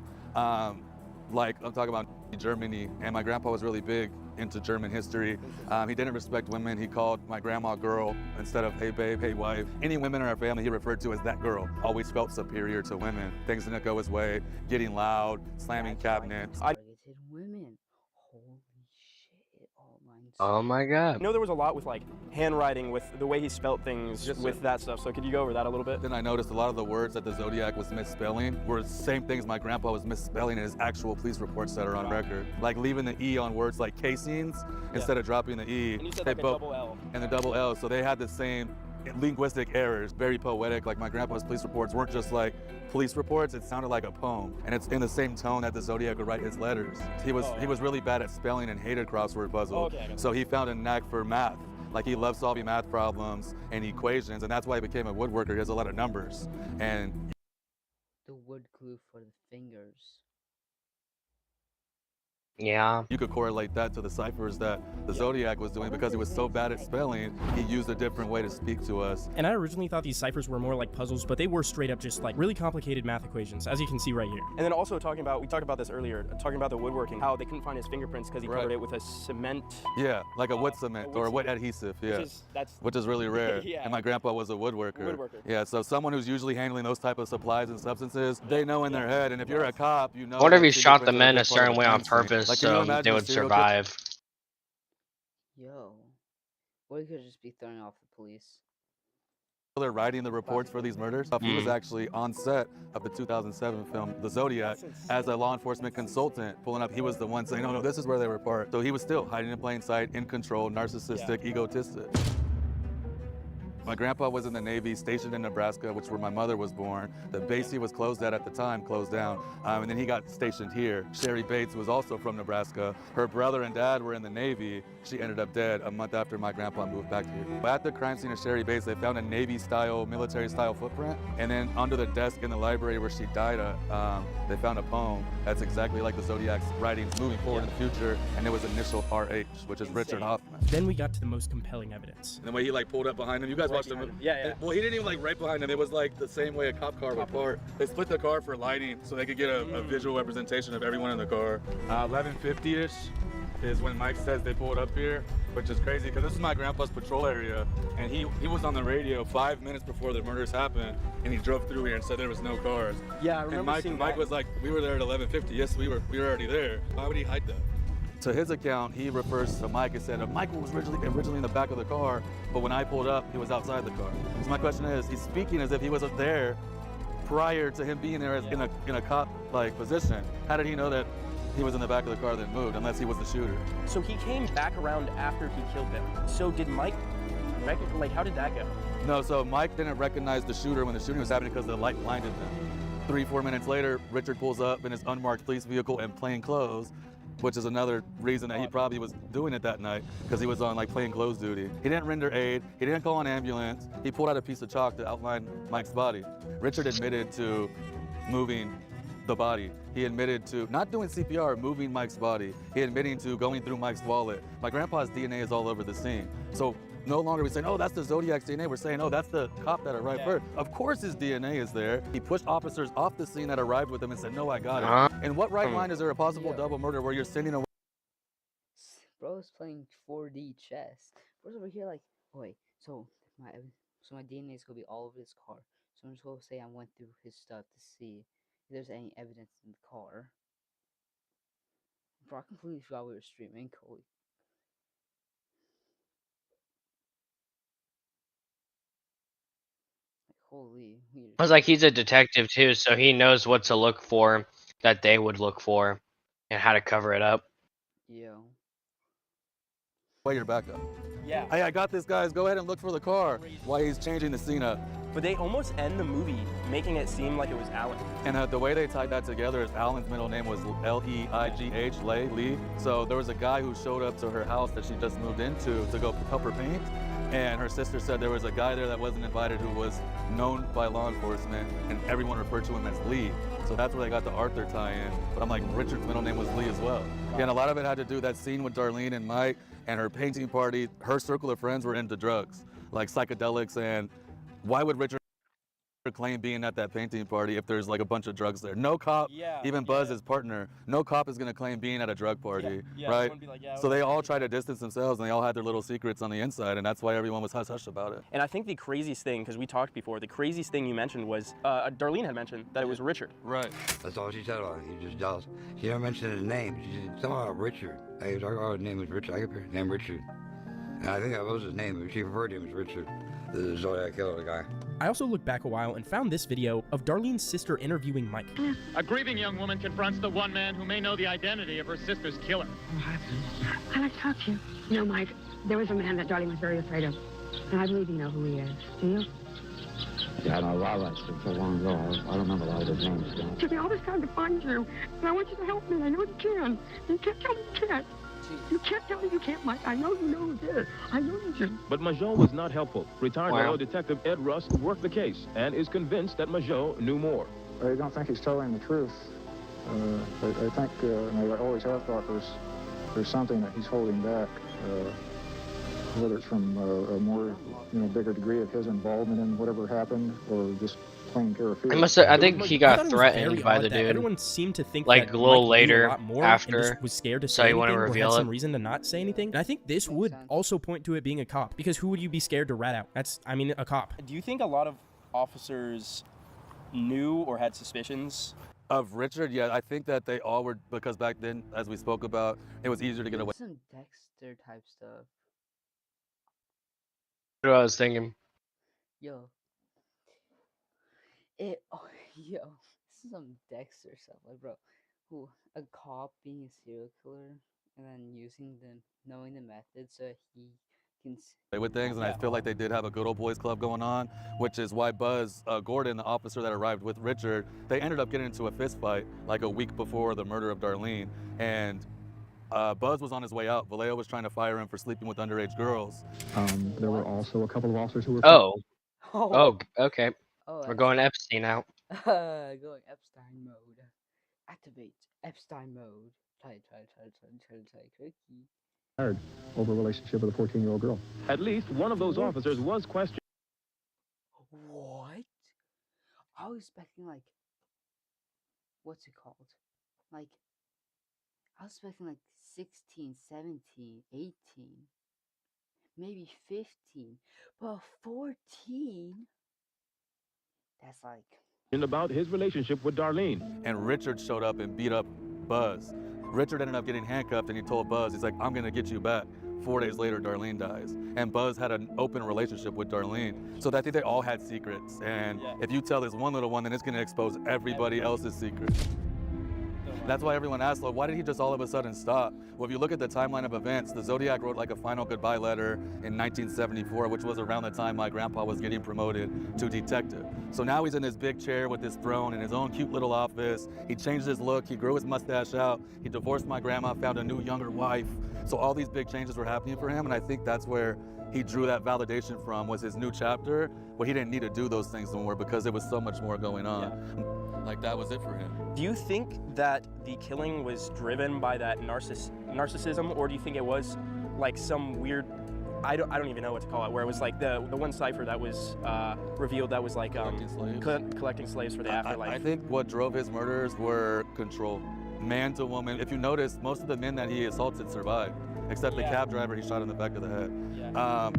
Like I'm talking about Germany, and my grandpa was really big into German history. He didn't respect women. He called my grandma girl instead of hey babe, hey wife. Any women in our family he referred to as that girl. Always felt superior to women. Things didn't go his way, getting loud, slamming cabinets. Women. Holy shit. Oh my god. I know there was a lot with like handwriting, with the way he spelt things, with that stuff, so could you go over that a little bit? Then I noticed a lot of the words that the Zodiac was misspelling were the same things my grandpa was misspelling in his actual police reports that are on record. Like leaving the E on words like casings instead of dropping the E. And you said like a double L. And the double L, so they had the same linguistic errors, very poetic. Like my grandpa's police reports weren't just like police reports, it sounded like a poem. And it's in the same tone that the Zodiac would write his letters. He was really bad at spelling and hated crossword puzzles. So he found a knack for math. Like he loved solving math problems and equations, and that's why he became a woodworker. He has a lot of numbers. And the wood glue for the fingers. Yeah. You could correlate that to the ciphers that the Zodiac was doing because he was so bad at spelling, he used a different way to speak to us. And I originally thought these ciphers were more like puzzles, but they were straight up just like really complicated math equations, as you can see right here. And then also we talked about this earlier, talking about the woodworking, how they couldn't find his fingerprints because he covered it with a cement. Yeah, like a wood cement or a wood adhesive, yeah. Which is really rare. Yeah. And my grandpa was a woodworker. Yeah, so someone who's usually handling those type of supplies and substances, they know in their head, and if you're a cop, you know. I wonder if he shot the men a certain way on purpose so they would survive. Yo, or he could just be throwing off the police. They're writing the reports for these murders. He was actually on set of the 2007 film The Zodiac as a law enforcement consultant pulling up. He was the one saying, no, this is where they were parked. So he was still hiding in plain sight, in control, narcissistic, egotistic. My grandpa was in the Navy, stationed in Nebraska, which is where my mother was born. The base he was closed at the time closed down. And then he got stationed here. Sherry Bates was also from Nebraska. Her brother and dad were in the Navy. She ended up dead a month after my grandpa moved back here. At the crime scene of Sherry Bates, they found a Navy-style, military-style footprint. And then under the desk in the library where she died, they found a poem that's exactly like the Zodiac's writings moving forward in the future. And it was initial RH, which is Richard Hoffman. Then we got to the most compelling evidence. And the way he like pulled up behind him, you guys watched him. Yeah. Well, he didn't even like right behind him. It was like the same way a cop car would park. They split the car for lighting so they could get a visual representation of everyone in the car. 11:50-ish is when Mike says they pulled up here, which is crazy because this is my grandpa's patrol area, and he was on the radio 5 minutes before the murders happened, and he drove through here and said there was no cars. Yeah, I remember and seeing Mike that. was like, we were there at 11:50. Yes, we were already there. Why would he hide that? To his account, he refers to Mike and said, Michael was originally in the back of the car, but when I pulled up, he was outside the car. So my question is, he's speaking as if he wasn't there prior to him being there as in a cop-like position. How did he know that he was in the back of the car that moved, unless he was the shooter? So he came back around after he killed them. So did Mike, how did that go? No, so Mike didn't recognize the shooter when the shooting was happening because the light blinded them. 3-4 minutes later, Richard pulls up in his unmarked police vehicle in plain clothes, which is another reason that he probably was doing it that night, because he was on like plain clothes duty. He didn't render aid, he didn't call an ambulance, he pulled out a piece of chalk to outline Mike's body. Richard admitted to moving the body. He admitted to not doing CPR, moving Mike's body. He admitting to going through Mike's wallet. My grandpa's DNA is all over the scene. So no longer are we saying, oh, that's the Zodiac's DNA. We're saying, oh, that's the cop that arrived first. Of course his DNA is there. He pushed officers off the scene that arrived with him and said, no, I got it. And what right mind is there a possible double murder where you're sending away? Bro's playing 4D chess. Bro's over here like, oh, wait, so my DNA is gonna be all over his car. So I'm just gonna say I went through his stuff to see if there's any evidence in the car. Bro, I completely forgot we were streaming. Holy. Holy. I was like, he's a detective too, so he knows what to look for that they would look for and how to cover it up. Yo. Why you're back up? Yeah. Hey, I got this, guys. Go ahead and look for the car while he's changing the scene up. But they almost end the movie making it seem like it was Alan. And the way they tied that together is Alan's middle name was L-E-I-G-H, Lee. So there was a guy who showed up to her house that she just moved into to go help her paint. And her sister said there was a guy there that wasn't invited who was known by law enforcement, and everyone referred to him as Lee. So that's where they got the Arthur tie-in. But I'm like, Richard's middle name was Lee as well. Yeah, and a lot of it had to do that scene with Darlene and Mike and her painting party. Her circle of friends were into drugs, like psychedelics, and why would Richard claim being at that painting party if there's like a bunch of drugs there? No cop, even Buzz, his partner, no cop is gonna claim being at a drug party, right? Like, so they all try to distance themselves, and they all had their little secrets on the inside, and that's why everyone was hush-hush about it. And I think the craziest thing, because we talked before, the craziest thing you mentioned was, Darlene had mentioned that it was Richard. Right. That's all she said about it. He just does. She never mentioned his name. She said something about Richard. I was talking about his name was Richard. I could hear his name Richard. And I think that was his name. She referred to him as Richard, the Zodiac killer guy. I also looked back a while and found this video of Darlene's sister interviewing Mike. A grieving young woman confronts the one man who may know the identity of her sister's killer. I'd like to talk to you. You know, Mike, there was a man that Darlene was very afraid of. And I believe you know who he is. Do you? Yeah, I know a lot of that stuff so long ago. I don't remember a lot of his names. Jimmy, I was trying to find you. And I want you to help me. I know you can. You can't tell me you can't. You can't tell me you can't, Mike. I know you know who did. I know you do. But Majot was not helpful. Retired fellow detective Ed Russ worked the case and is convinced that Majot knew more. Well, you don't think he's telling the truth. I think, and I always have thought there's something that he's holding back, whether it's from a more, bigger degree of his involvement in whatever happened, or just plain pure fear. I think he I got thought it was threatened very by odd the that dude. Everyone seemed to think Like that a little Mike knew later a lot more after, and just was scared to so say he wouldn't anything or had reveal some it. reason to not say anything. And I think this would also point to it being a cop, because who would you be scared to rat out? A cop. Do you think a lot of officers knew or had suspicions Of Richard, yeah, I think that they all were, because back then, as we spoke about, it was easier to get away. Some Dexter type stuff. What I was thinking. Yo, yo, this is some Dexter stuff, like, bro, who a cop being a serial killer and then knowing the method so he can. With things, and I feel like they did have a good old boys club going on, which is why Buzz Gordon, the officer that arrived with Richard, they ended up getting into a fist fight like a week before the murder of Darlene, and Buzz was on his way out. Vallejo was trying to fire him for sleeping with underage girls. There were also a couple of officers who were. Okay. We're going Epstein out. Going Epstein mode. Activate Epstein mode. Try cookie. Over a relationship with a 14-year-old girl. At least one of those officers was questioned. What? I was expecting, like, what's it called? Like, I was expecting like 16, 17, 18, maybe 15, but 14? That's like. And about his relationship with Darlene. And Richard showed up and beat up Buzz. Richard ended up getting handcuffed, and he told Buzz, he's like, I'm gonna get you back. 4 days later, Darlene dies. And Buzz had an open relationship with Darlene. So I think they all had secrets. And if you tell this one little one, then it's gonna expose everybody else's secrets. That's why everyone asked, like, why did he just all of a sudden stop? Well, if you look at the timeline of events, the Zodiac wrote like a final goodbye letter in 1974, which was around the time my grandpa was getting promoted to detective. So now he's in this big chair with this throne in his own cute little office. He changed his look, he grew his mustache out, he divorced my grandma, found a new younger wife. So all these big changes were happening for him, and I think that's where he drew that validation from, was his new chapter, where he didn't need to do those things anymore because there was so much more going on. Like, that was it for him. Do you think that the killing was driven by that narcissism, or do you think it was like some weird, I don't even know what to call it, where it was like the one cipher that was revealed that was like collecting slaves for the afterlife? I think what drove his murders were control, man to woman. If you notice, most of the men that he assaulted survived, except the cab driver he shot in the back of the head.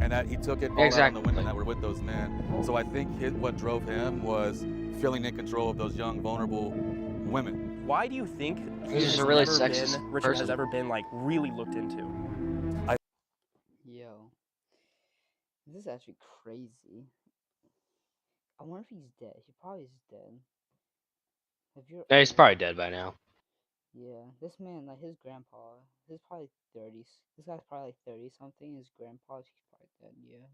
And that he took it all out on the women that were with those men. So I think what drove him was feeling in control of those young, vulnerable women. Why do you think He's a really sexist Richard person. has ever been like really looked into? Yo, this is actually crazy. I wonder if he's dead. He probably is dead. Yeah, he's probably dead by now. Yeah, this man, like his grandpa, he's probably 30s. This guy's probably like 30 something. His grandpa, he's probably dead. Yeah.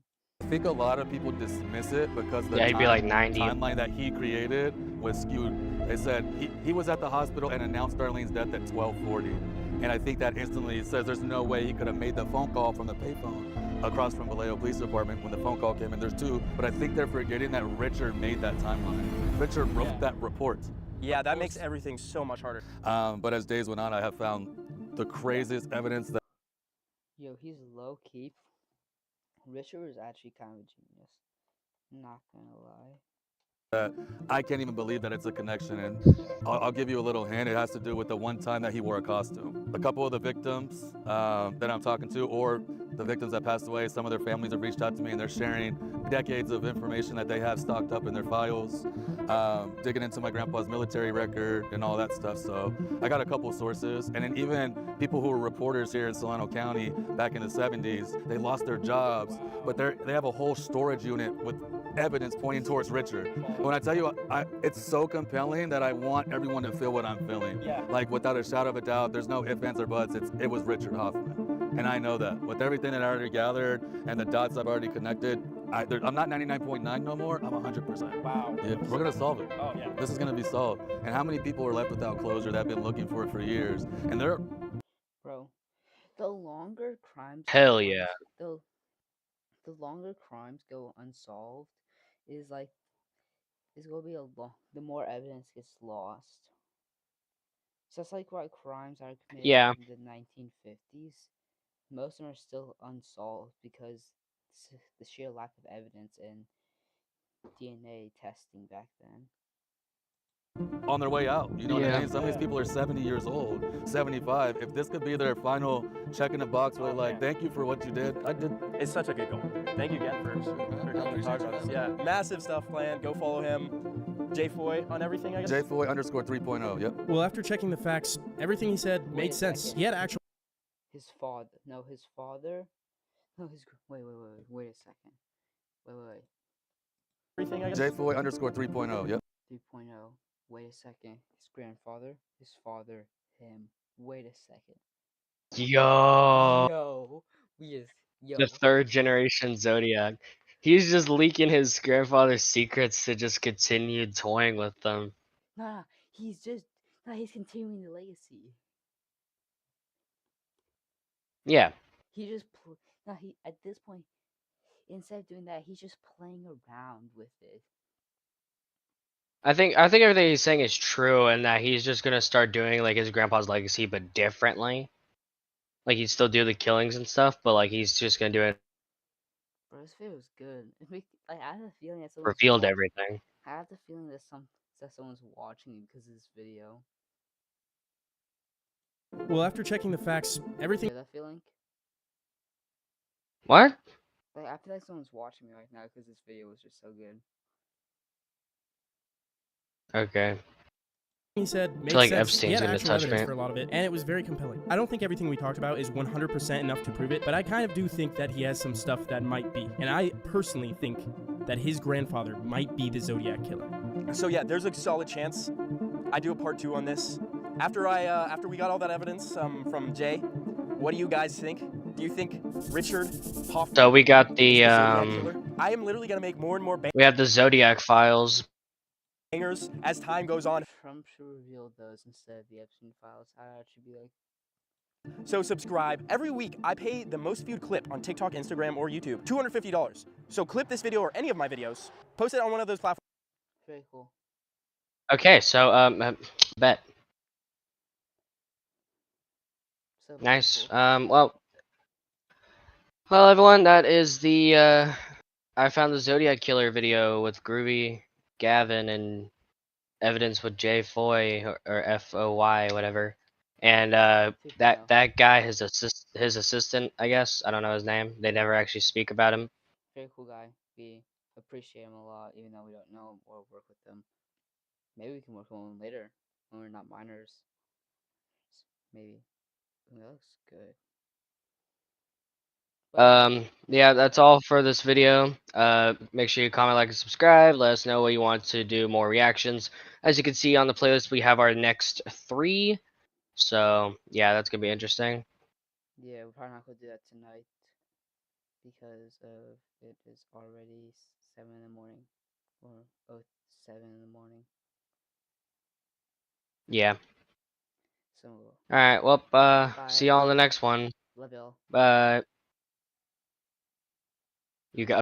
I think a lot of people dismiss it because the he'd be like 90. timeline that he created was skewed. They said he was at the hospital and announced Darlene's death at 12:40. And I think that instantly says there's no way he could have made the phone call from the payphone across from Vallejo Police Department when the phone call came in. There's two, but I think they're forgetting that Richard made that timeline. Richard wrote that report. Yeah, that makes everything so much harder. But as days went on, I have found the craziest evidence that. Yo, he's low key. Richard was actually kind of a genius. Not gonna lie. I can't even believe that it's a connection, and I'll give you a little hint. It has to do with the one time that he wore a costume. A couple of the victims that I'm talking to, or the victims that passed away, some of their families have reached out to me and they're sharing decades of information that they have stocked up in their files, digging into my grandpa's military record and all that stuff. So I got a couple sources, and then even people who were reporters here in Solano County back in the 70s, they lost their jobs, but they have a whole storage unit with evidence pointing towards Richard. When I tell you, it's so compelling that I want everyone to feel what I'm feeling. Like, without a shadow of a doubt, there's no ifs, ands, or buts. It was Richard Hoffman. And I know that. With everything that I already gathered and the dots I've already connected, I'm not 99.9 no more, I'm 100%. Wow. Yeah, we're gonna solve it. Oh, yeah. This is gonna be solved. And how many people are left without closure that have been looking for it for years? And they're... Bro, the longer crimes... Hell yeah. The longer crimes go unsolved is like... It's gonna be the more evidence gets lost. So it's like why crimes are committed Yeah. in the 1950s. Most of them are still unsolved because the sheer lack of evidence and DNA testing back then. On their way out, you know what I Yeah. mean? Some of these people are 70 years old, 75. If this could be their final check in the box where like, thank you for what you did, I did. It's such a good goal. Thank you again for coming to talk about this. Yeah, massive stuff planned. Go follow him. Jay Foy on everything, I guess. JFoy _ 3.0, yep. Well, after checking the facts, everything he said made sense. He had actual. His father. No, his father. No, his. Wait a second. Wait. Everything, I guess. JFoy _ 3.0, yep. 3.0. Wait a second. His grandfather. His father. Him. Wait a second. Yo. Yo. Yo. The 3rd generation Zodiac. He's just leaking his grandfather's secrets to just continue toying with them. Nah, he's continuing the legacy. Yeah. He just at this point, instead of doing that, he's just playing around with it. I think everything he's saying is true, and that he's just gonna start doing like his grandpa's legacy, but differently. Like he'd still do the killings and stuff, but like he's just gonna do it. Bro, this video was good. I have the feeling that Revealed everything. I have the feeling that someone's watching because of this video. Well, after checking the facts, everything. Hear that feeling? What? Like, I feel like someone's watching me right now because this video was just so good. Okay. He said made like sense. Epstein's he had gonna actual touch evidence me. for a lot of it, and it was very compelling. I don't think everything we talked about is 100% enough to prove it, but I kind of do think that he has some stuff that might be. And I personally think that his grandfather might be the Zodiac killer. So yeah, there's a solid chance I do a part 2 on this. After we got all that evidence from Jay, what do you guys think? Do you think Richard Hoffman? So we got the I am literally gonna make more and more we have the Zodiac files. bangers as time goes on. Trump should reveal those instead of the Epstein files. I'd actually be like. So subscribe. Every week, I pay the most viewed clip on TikTok, Instagram, or YouTube, $250. So clip this video or any of my videos, post it on one of those platforms. Very cool. Okay, so bet. So Nice. cool. Well, everyone, that is the I found the Zodiac killer video with Groovy, Gavin, and evidence with Jay Foy or FOY, whatever. And that guy, his assistant, I guess. I don't know his name. They never actually speak about him. Very cool guy. We appreciate him a lot, even though we don't know him or work with him. Maybe we can work with him later when we're not minors. Maybe. Ooh, that looks good. Yeah, that's all for this video. Make sure you comment, like, and subscribe. Let us know what you want to do more reactions. As you can see on the playlist, we have our next 3. So yeah, that's gonna be interesting. Yeah, we're probably not gonna do that tonight because of it is already 7 in the morning or 7 in the morning. Yeah. So. All right. Well, see y'all in the next one. Love y'all. Bye. You got.